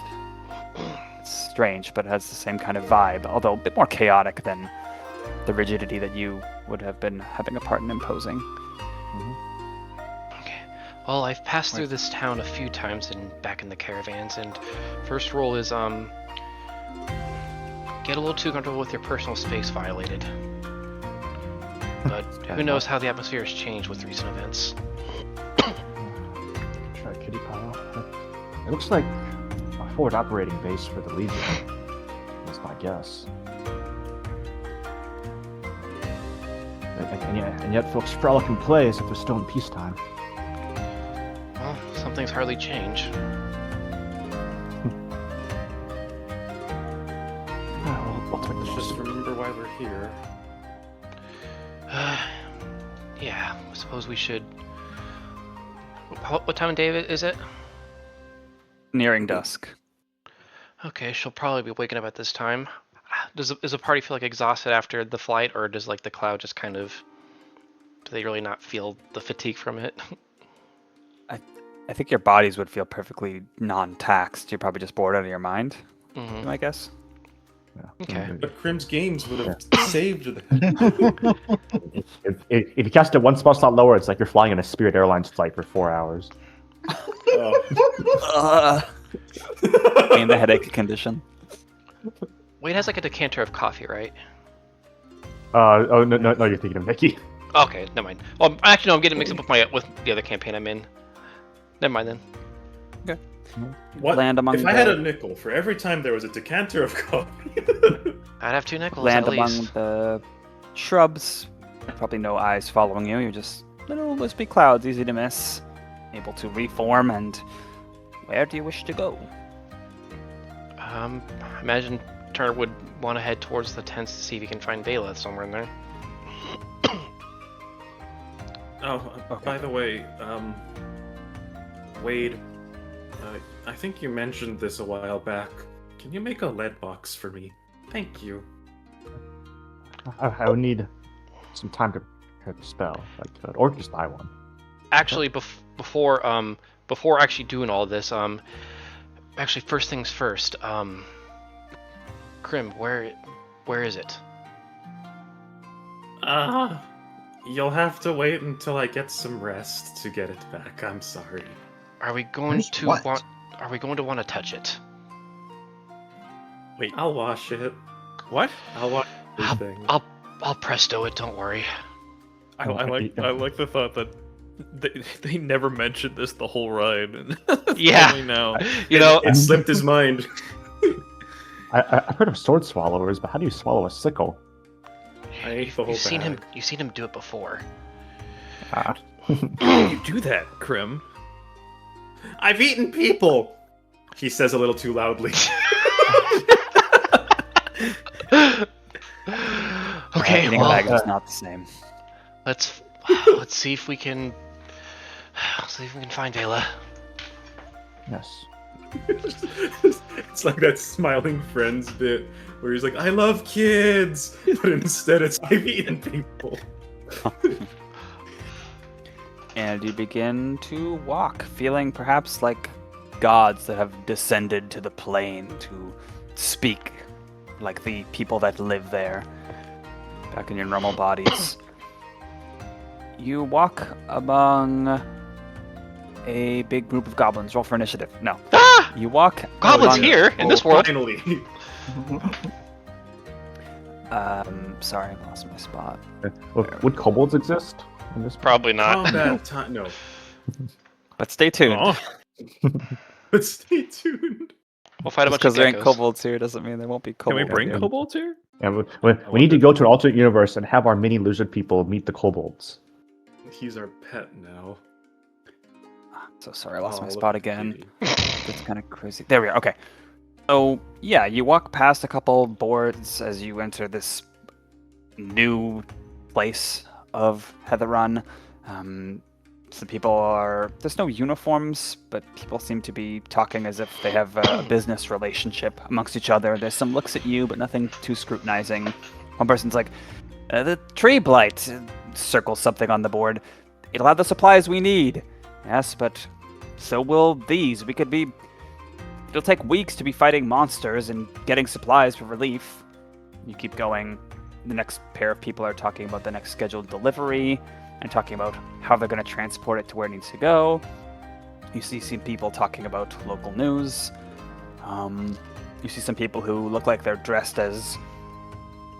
It's strange, but it has the same kind of vibe, although a bit more chaotic than the rigidity that you would have been having a part in imposing. Okay. Well, I've passed through this town a few times and back in the caravans, and first rule is get a little too comfortable with your personal space violated. But who knows how the atmosphere has changed with recent events. Try kitty pile. It looks like a forward operating base for the Legion. That's my guess. And yet folks frolic and play as if they're still in peacetime. Well, some things hardly change. Let's just remember why we're here. Yeah, I suppose we should... What time of day is it? Nearing dusk. Okay, she'll probably be waking up at this time. Does the party feel like exhausted after the flight, or does like the cloud just kind of... Do they really not feel the fatigue from it? I think your bodies would feel perfectly non-taxed. You're probably just bored out of your mind, I guess. Yeah. Okay. But Crim's games would have saved them. If you cast it one spell slot lower, it's like you're flying in a Spirit Airlines flight for 4 hours. In the headache condition. Wade has like a decanter of coffee, right? No, you're thinking of Mickey. Okay, never mind. Well, actually, no, I'm getting mixed up with the other campaign I'm in. Never mind then. Okay. What? Land among if I had a nickel for every time there was a decanter of coffee. I'd have 2 nickels Land at among least. the shrubs. Probably no eyes following you. You're just little wispy clouds, easy to miss. Able to reform, and where do you wish to go? Imagine Turner would want to head towards the tents to see if he can find Vela somewhere in there. By the way, Wade, I think you mentioned this a while back. Can you make a lead box for me? Thank you. I would need some time to prepare the spell, if I could, or just buy one. Actually, before actually doing all this, actually first things first, Crim, where is it? You'll have to wait until I get some rest to get it back. I'm sorry. Are we going Where's to what? want to touch it? Wait, I'll wash it. What? I'll wash everything. I'll presto it. Don't worry. I like the thought that they never mentioned this the whole ride. And Yeah. only now. You know, It slipped his mind. I've heard of sword swallowers, but how do you swallow a sickle? I ate the whole you've seen bag. him do it before. How do you do that, Crim? I've eaten people! He says a little too loudly. Okay, Eating well, a bag is not the same. let's see if we can find Vela. Yes. It's like that smiling friends bit where he's like, I love kids! But instead it's, I've eaten people. And you begin to walk, feeling perhaps like gods that have descended to the plane to speak like the people that live there, back in your normal bodies. You walk among a big group of goblins. Roll for initiative. No. Ah! You walk... Goblins along- here in this world. Finally. Sorry, I lost my spot. Would kobolds exist in this? Probably not. Combat time. No. But stay tuned. Oh, But stay tuned. We'll fight a Just bunch of because there ain't geckos. kobolds here doesn't mean there won't be can kobolds. we bring here. kobolds here? Yeah, we need to go to an alternate universe and have our mini lizard people meet the kobolds. He's our pet now. So sorry, I lost my look spot at again. Kitty. That's kind of crazy. There we are. Okay. So, yeah, you walk past a couple boards as you enter this new place of Heatherrun. Some people are... There's no uniforms, but people seem to be talking as if they have a business relationship amongst each other. There's some looks at you, but nothing too scrutinizing. One person's like, the tree blight circles something on the board. It'll have the supplies we need. Yes, but so will these. It'll take weeks to be fighting monsters and getting supplies for relief. You keep going. The next pair of people are talking about the next scheduled delivery and talking about how they're going to transport it to where it needs to go. You see some people talking about local news. You see some people who look like they're dressed as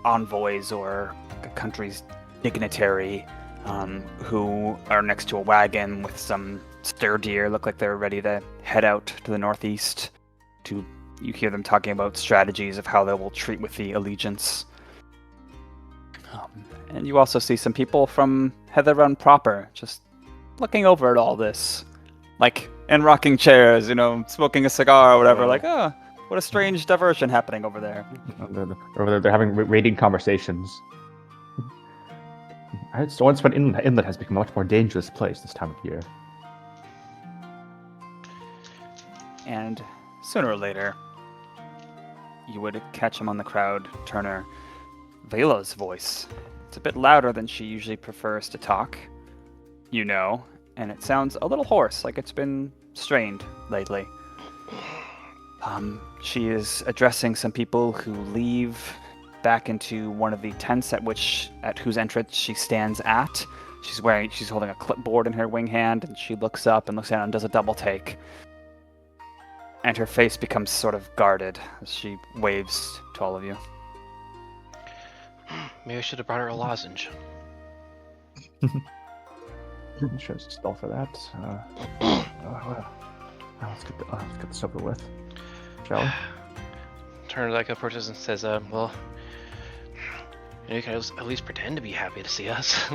envoys or a country's dignitary, who are next to a wagon with some stir deer, look like they're ready to head out to the northeast. You hear them talking about strategies of how they will treat with the allegiance. And you also see some people from Heather Run proper, just looking over at all this. Like, in rocking chairs, smoking a cigar or whatever, like, oh, what a strange diversion happening over there. Over there, they're having raiding conversations. I heard once when Inlet has become a much more dangerous place this time of year. And sooner or later, you would catch him on the crowd, Turner. Vela's voice. It's a bit louder than she usually prefers to talk, and it sounds a little hoarse, like it's been strained lately. She is addressing some people who leave back into one of the tents at whose entrance she stands at. She's holding a clipboard in her wing hand, and she looks up and looks down and does a double take. And her face becomes sort of guarded as she waves to all of you. Maybe I should have brought her a lozenge. Should have spell for that. Let's get this over with, shall we? Turner approaches and says, well, you can at least pretend to be happy to see us.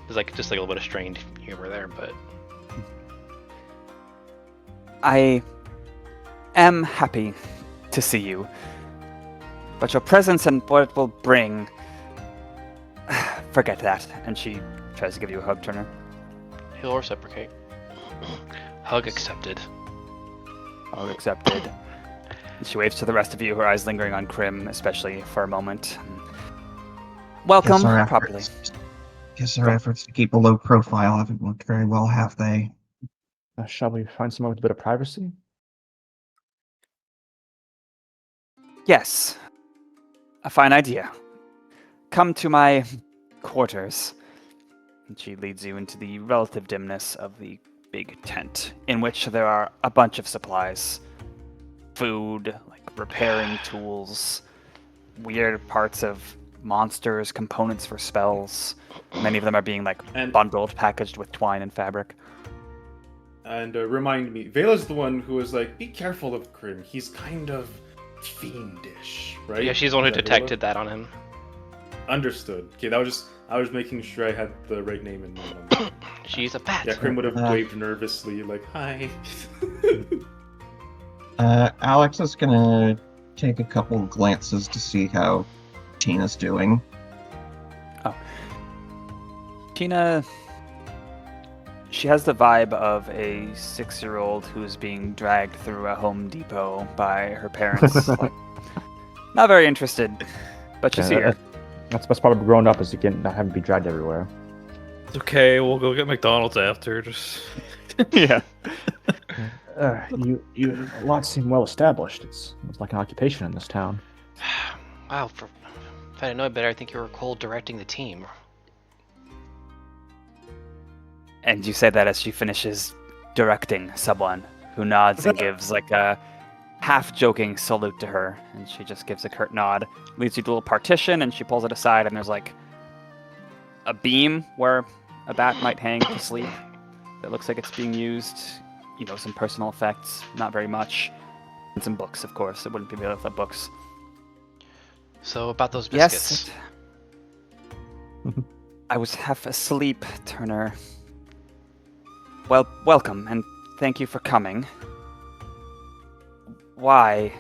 There's just a little bit of strained humor there, but... I am happy to see you, but your presence and what it will bring... Forget that. And she tries to give you a hug, Turner. He'll reciprocate. Hug accepted. Hug accepted. And she waves to the rest of you, her eyes lingering on Crim, especially for a moment. Welcome, properly. Guess our efforts to keep a low profile haven't worked very well, have they? Shall we find somewhere with a bit of privacy? Yes. A fine idea. Come to my quarters. And she leads you into the relative dimness of the big tent, in which there are a bunch of supplies. Food, repairing tools, weird parts of monsters, components for spells. Many of them are being bundled, packaged with twine and fabric. And remind me, Vela's the one who was like, be careful of Crim. He's kind of fiendish, right? Yeah, she's the one who detected that on him. Understood. Okay, I was making sure I had the right name in mind. She's a bat. Yeah, Crim would have waved nervously, like, hi. Alex is gonna take a couple glances to see how Tina's doing. Oh. Tina... She has the vibe of a 6-year-old who's being dragged through a Home Depot by her parents. Not very interested, but she's here. That's probably grown up, is again not having to be dragged everywhere. It's okay. We'll go get McDonald's after. Just yeah. You lots seem well established. It's like an occupation in this town. Wow. If I didn't know it better, I think you were cold directing the team. And you say that as she finishes directing someone who nods and gives a half-joking salute to her. And she just gives a curt nod, leads you to a little partition, and she pulls it aside, and there's a beam where a bat might hang to sleep. That looks like it's being used. Some personal effects, not very much. And some books, of course. It wouldn't be without books. So about those biscuits. Yes. I was half asleep, Turner. Well, welcome, and thank you for coming. Why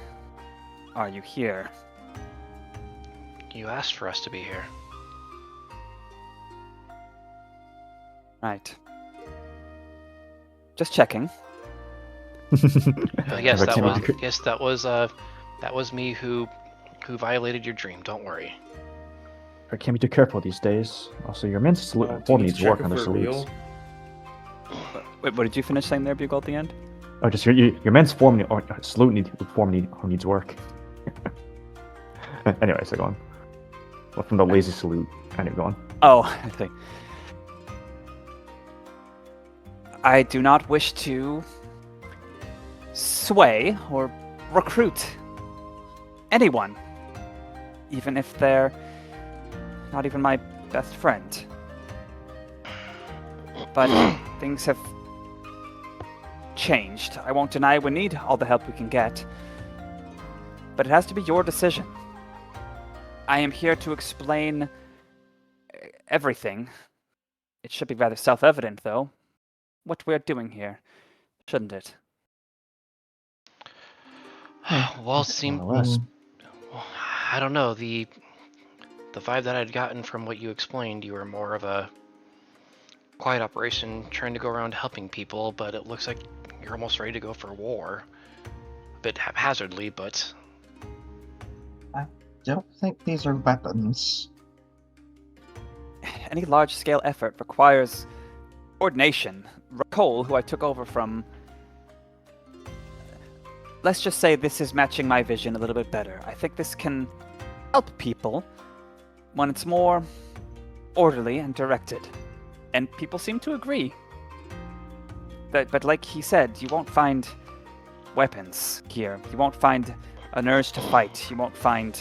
are you here? You asked for us to be here. Right. Just checking. Yes, But that was me who violated your dream. Don't worry. I can't be too careful these days. Also, your men's Do you form need needs to check work if on the we're salutes. real? Wait, what did you finish saying there, Bugle, at the end? Oh, just your men's form or salute needs work. Anyway, so go on. Well, from the lazy salute, kind of go on. Oh, I think. I do not wish to sway or recruit anyone, even if they're not even my best friend. But things have changed. I won't deny we need all the help we can get, but it has to be your decision. I am here to explain everything. It should be rather self-evident, though, what we're doing here, shouldn't it? Well, More or less. I don't know. The vibe that I'd gotten from what you explained, you were more of a quiet operation trying to go around helping people, but it looks like you're almost ready to go for war. A bit haphazardly, but... Don't think these are weapons. Any large-scale effort requires coordination. Cole, who I took over from... Let's just say this is matching my vision a little bit better. I think this can help people when it's more orderly and directed. And people seem to agree. But like he said, you won't find weapons here. You won't find an urge to fight. You won't find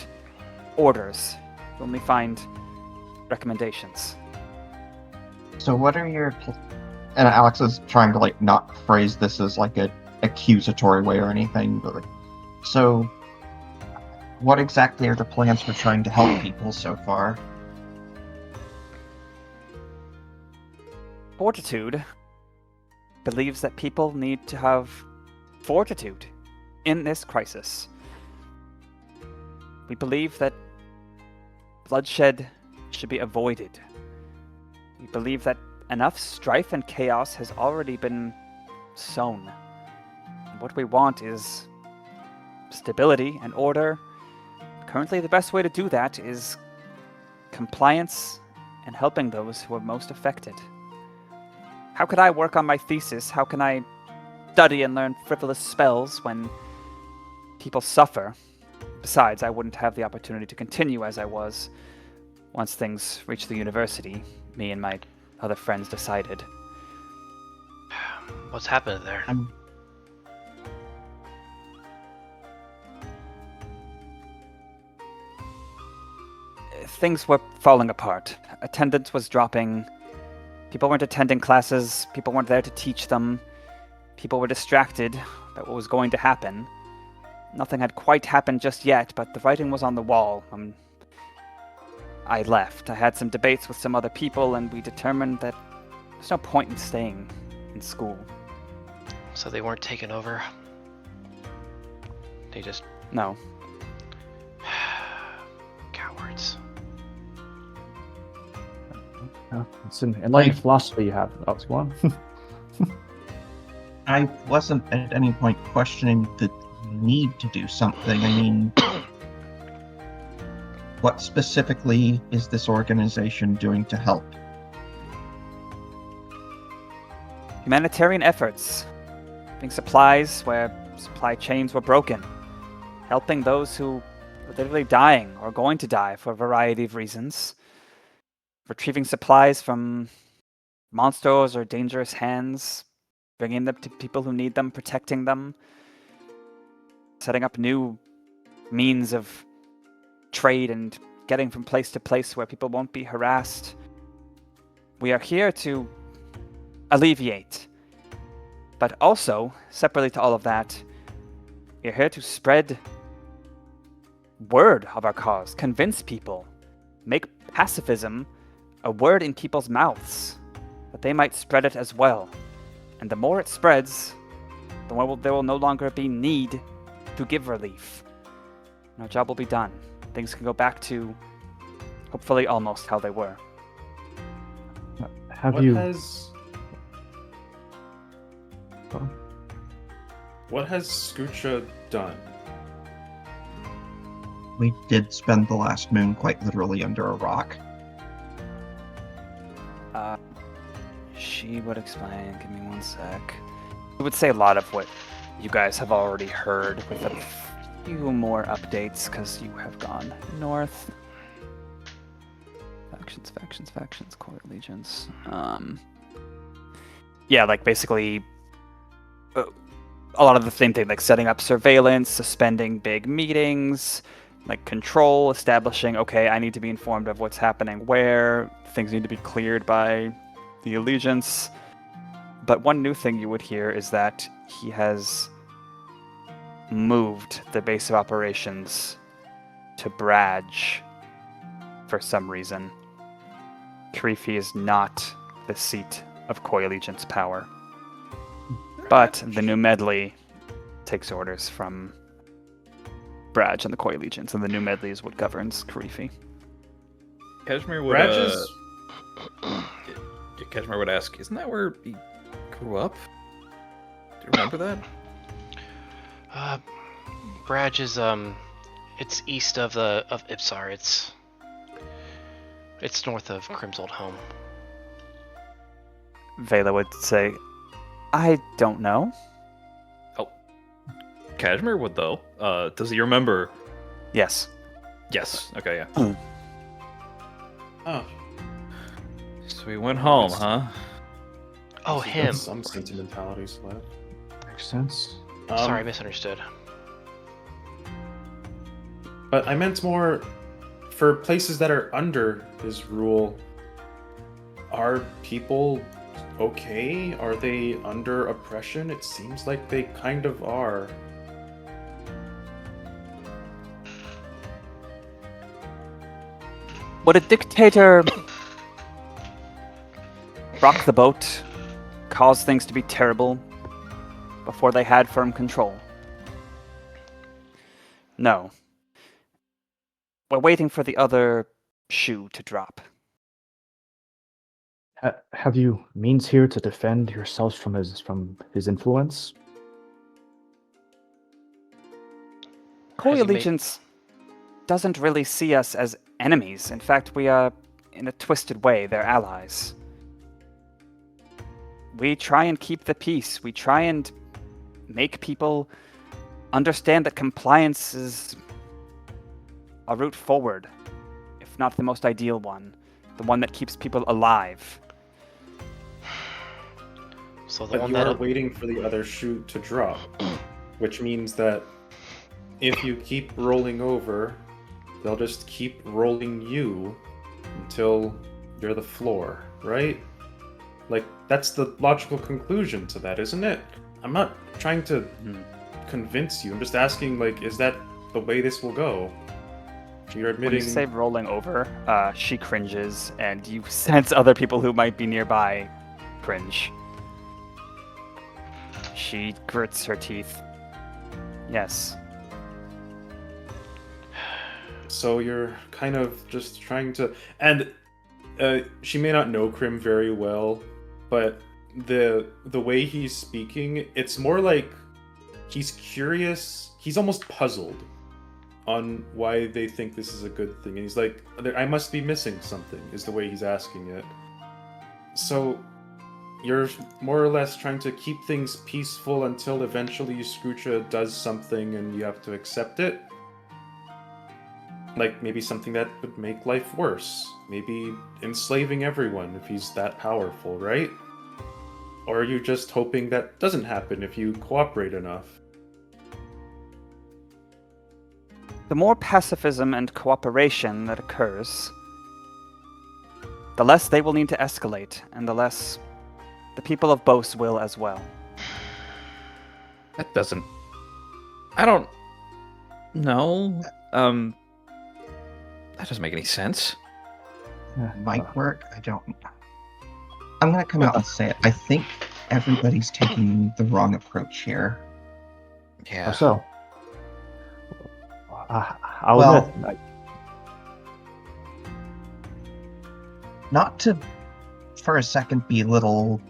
orders. You only find recommendations. So what are your... And Alex is trying to, like, not phrase this as, like, a accusatory way or anything, but, like... So, what exactly are the plans for trying to help people so far? Fortitude believes that people need to have fortitude in this crisis. We believe that bloodshed should be avoided. We believe that enough strife and chaos has already been sown. What we want is stability and order. Currently, the best way to do that is compliance and helping those who are most affected. How could I work on my thesis? How can I study and learn frivolous spells when people suffer? Besides, I wouldn't have the opportunity to continue as I was once things reached the university, me and my other friends decided. What's happening there? Things were falling apart. Attendance was dropping. People weren't attending classes. People weren't there to teach them. People were distracted by what was going to happen. Nothing had quite happened just yet, but the writing was on the wall. I left. I had some debates with some other people, and we determined that there's no point in staying in school. So they weren't taken over? They just... No. Cowards. It's an enlightened philosophy you have. Oh, go on. I wasn't at any point questioning the need to do something. I mean, what specifically is this organization doing to help? Humanitarian efforts. Giving supplies where supply chains were broken. Helping those who were literally dying or going to die for a variety of reasons. Retrieving supplies from monsters or dangerous hands. Bringing them to people who need them, protecting them. Setting up new means of trade and getting from place to place where people won't be harassed. We are here to alleviate. But also, separately to all of that, we are here to spread word of our cause, convince people, make pacifism a word in people's mouths, that they might spread it as well. And the more it spreads, the more there will no longer be need to give relief. And our job will be done. Things can go back to, hopefully, almost how they were. What has Skucha done? We did spend the last moon quite literally under a rock. She would explain. Give me one sec. I would say a lot of what you guys have already heard with a few more updates because you have gone north. Factions, core allegiance. Yeah, like basically a lot of the same thing, like setting up surveillance, suspending big meetings, like control, establishing, okay, I need to be informed of what's happening where, things need to be cleared by the allegiance. But one new thing you would hear is that he has moved the base of operations to Braj for some reason. Karifi is not the seat of Koi Allegiance power. But the new medley takes orders from Braj and the Koi Allegiance, and the new medley is what governs Karifi. Cashmere would, Cashmere would ask, isn't that where he grew up? Do you remember that? Braj is it's east of Ipsar. It's north of Crim's old home. Vela would say, I don't know. Oh. Cashmere would, though. Does he remember? Yes. Yes. Okay, yeah. Oh, So he went home, huh? Oh, so him. Some sentimentalities left. Makes sense. Sorry, I misunderstood. But I meant more for places that are under his rule. Are people okay? Are they under oppression? It seems like they kind of are. Would a dictator rock the boat, cause things to be terrible before they had firm control? No. We're waiting for the other shoe to drop. Have you means here to defend yourselves from his influence? Koi Has he made- Allegiance doesn't really see us as enemies. In fact, we are, in a twisted way, their allies. We try and keep the peace. We try and make people understand that compliance is a route forward, if not the most ideal one, the one that keeps people alive. So the But one you are that waiting for the other shoe to drop, which means that if you keep rolling over, they'll just keep rolling you until you're the floor, right? Like, that's the logical conclusion to that, isn't it? I'm not trying to convince you. I'm just asking, like, is that the way this will go? You're When you admitting... say rolling over, she cringes, and you sense other people who might be nearby cringe. She grits her teeth. Yes. So you're kind of just trying to... And she may not know Crim very well, but the way he's speaking, it's more like he's curious. He's almost puzzled on why they think this is a good thing. And he's like, I must be missing something, is the way he's asking it. So you're more or less trying to keep things peaceful until eventually Skucha does something and you have to accept it. Like, maybe something that would make life worse. Maybe enslaving everyone if he's that powerful, right? Or are you just hoping that doesn't happen if you cooperate enough? The more pacifism and cooperation that occurs, the less they will need to escalate, and the less the people of Bose will as well. That doesn't... I don't... know. That doesn't make any sense. Might work. I don't. I'm gonna come out and say it. I think everybody's taking the wrong approach here. Yeah. How so? I'll Well- admit, Not to, for a second, belittle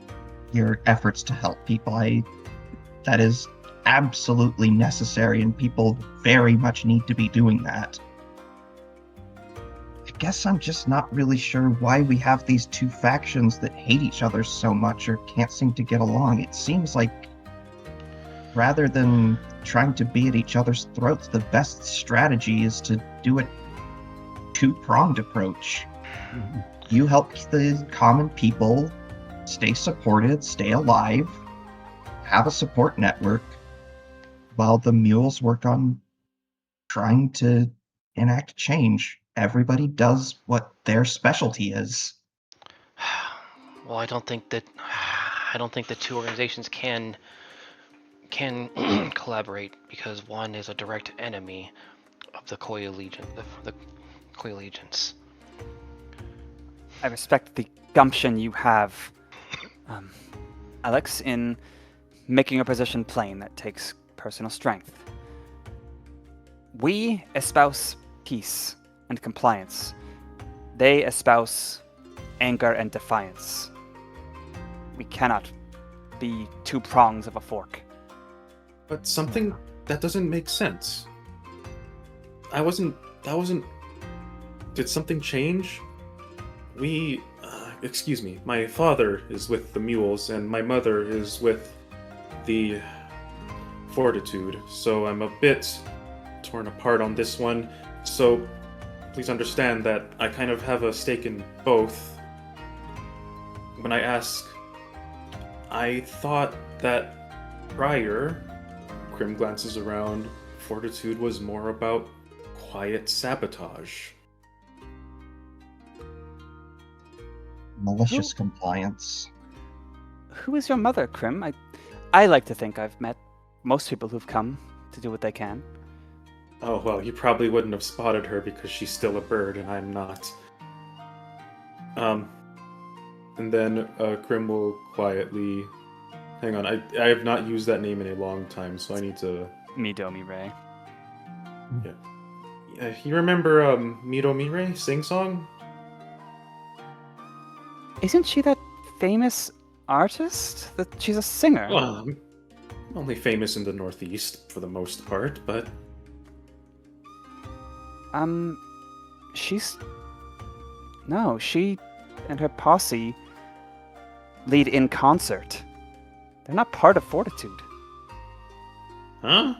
your efforts to help people. I That is absolutely necessary, and people very much need to be doing that. I guess I'm just not really sure why we have these two factions that hate each other so much or can't seem to get along. It seems like rather than trying to be at each other's throats, the best strategy is to do a two-pronged approach. You help the common people stay supported, stay alive, have a support network, while the mules work on trying to enact change. Everybody does what their specialty is. Well, I don't think the two organizations can collaborate because one is a direct enemy of the Koi Legion, the Koi Legions. I respect the gumption you have, Alex, in making your position plain. That takes personal strength. We espouse peace and compliance. They espouse anger and defiance. We cannot be two prongs of a fork. But something that doesn't make sense. That wasn't... Did something change? Excuse me, my father is with the mules and my mother is with the Fortitude, so I'm a bit torn apart on this one. So please understand that I kind of have a stake in both. When I ask, I thought that prior, Crim glances around, Fortitude was more about quiet sabotage. Malicious compliance. Who is your mother, Crim? I like to think I've met most people who've come to do what they can. Oh, well, you probably wouldn't have spotted her because she's still a bird and I'm not. And then Crim will quietly... Hang on, I have not used that name in a long time, so I need to... Midomi Ray. Yeah. You remember Midomi Ray Sing Song? Isn't she that famous artist? She's a singer. Well, I'm only famous in the Northeast for the most part, but... She and her posse lead in concert. They're not part of Fortitude. Huh?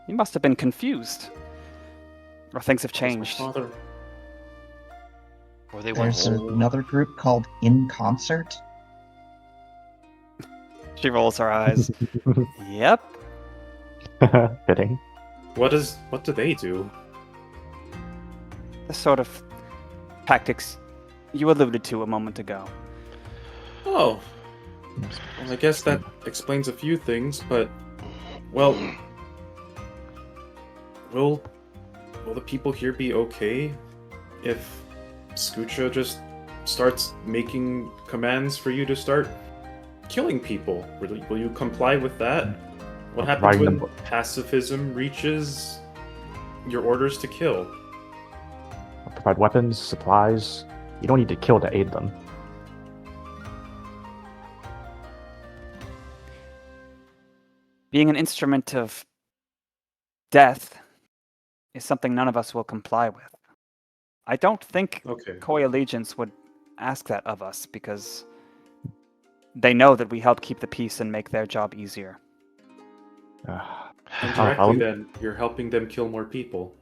You must have been confused. Or things have changed. My father... Or they There's went another group called In Concert. She rolls her eyes. Yep. Fitting. What do they do? The sort of tactics you alluded to a moment ago. Oh. Well, I guess that explains a few things, but... Well... Will the people here be okay if Skucha just starts making commands for you to start killing people? Will you comply with that? What happens when pacifism reaches your orders to kill? I'll provide weapons, supplies. You don't need to kill to aid them. Being an instrument of death is something none of us will comply with. I don't think Koi Allegiance would ask that of us because they know that we help keep the peace and make their job easier. Indirectly, then, you're helping them kill more people.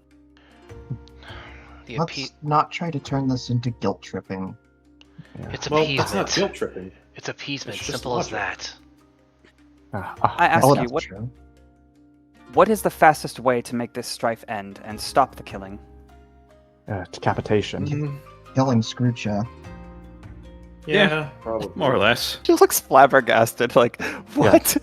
Let's not try to turn this into guilt tripping. It's Well, appeasement. that's not guilt tripping. It's appeasement. It's just Simple as logic. that. I ask you, That's true. what is the fastest way to make this strife end and stop the killing? Decapitation. Killing Scroocha. Yeah, probably. More or less. She looks flabbergasted, like, what?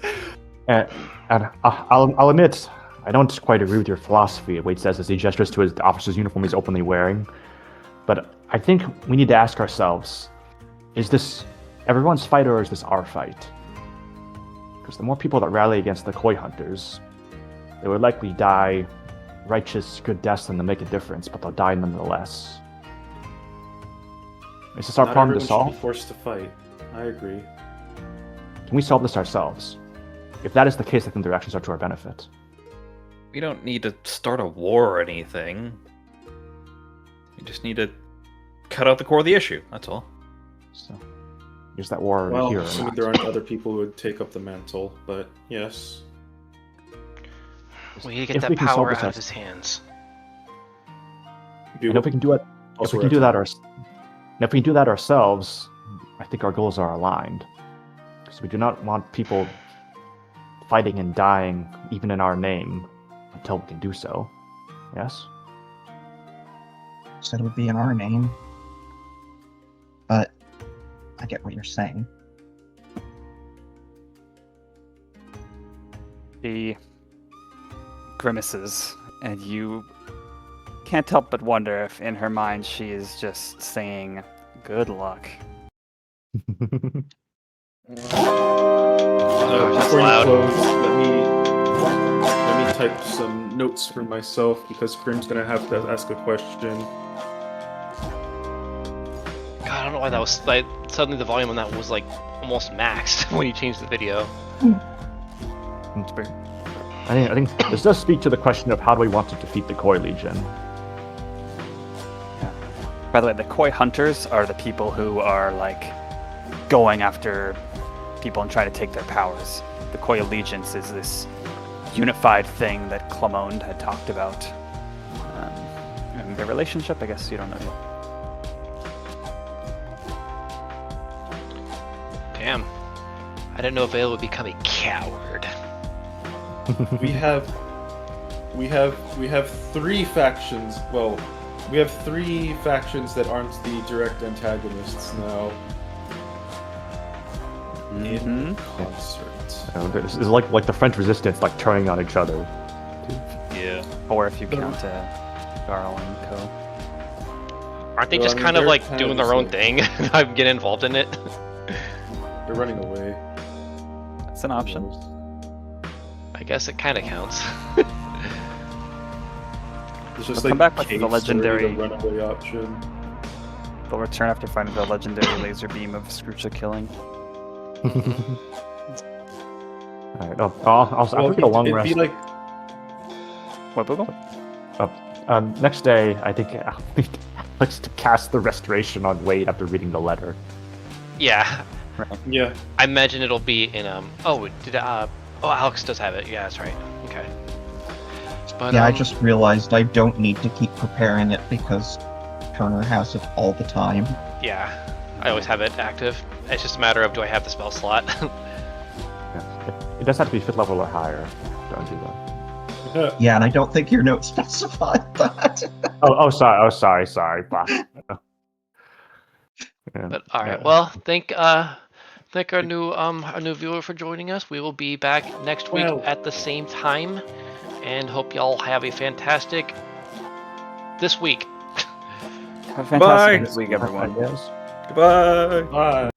And I'll admit, I don't quite agree with your philosophy, Wade says as he gestures to the officer's uniform he's openly wearing. But I think we need to ask ourselves, is this everyone's fight or is this our fight? Because the more people that rally against the Koi hunters, they would likely die righteous, good deaths and they'll make a difference, but they'll die nonetheless. Is this our Not problem to everyone should solve? be forced to fight. I agree. Can we solve this ourselves? if that is the case, then their actions are to our benefit. We don't need to start a war or anything. We just need to cut out the core of the issue. That's all. So, is that war Well, here or assuming not? there aren't other people who would take up the mantle, but yes. We need to get If that we can solve power this out of as- his hands. And if we can do it, if we can do that, ourselves, I think our goals are aligned. Because we do not want people fighting and dying, even in our name, until we can do so. Yes. Said it would be in our name. But I get what you're saying. She grimaces, and you can't help but wonder if in her mind she is just saying, good luck. that's Before you loud. close, let me type some notes for myself because Crim's gonna have to ask a question. God, I don't know why that was like suddenly the volume on that was like almost maxed when you changed the video. I think this does speak to the question of how do we want to defeat the Koi Legion. By the way, the Koi Hunters are the people who are like going after people and trying to take their powers. The Koi Allegiance is this unified thing that Clamond had talked about. And their relationship, I guess you don't know yet. Damn. I didn't know Vale would become a coward. We have three factions. Well, we have three factions that aren't the direct antagonists now. In concert. This is like the French resistance, like turning on each other. Yeah. Or if you count Garl and Co. Aren't they Well, just I mean, kind of they're like kind doing of their own the thing? I'm getting involved in it. They're running away. That's an option. I guess it kind of counts. It's just They'll like come back with the cave story, legendary- the runaway option. They'll return after finding the legendary laser beam of Scrooge killing. Alright, I'll take a long it'd rest. be like What, Boogle? Next day, I think let's cast the restoration on Wade after reading the letter. Yeah, yeah. I imagine it'll be in Oh, Alex does have it. Yeah, that's right. Okay. But Yeah, I just realized I don't need to keep preparing it because Turner has it all the time. Yeah, I always have it active. It's just a matter of do I have the spell slot. Yeah. It does have to be 5th level or higher. Don't do that. Yeah, and I don't think your note specified that. Sorry. Blah. Yeah. But all right. Well, thank our new viewer for joining us. We will be back next week Well. at the same time, and hope y'all have a fantastic this week. Have a fantastic Bye. week, everyone. Yes. Goodbye. Bye.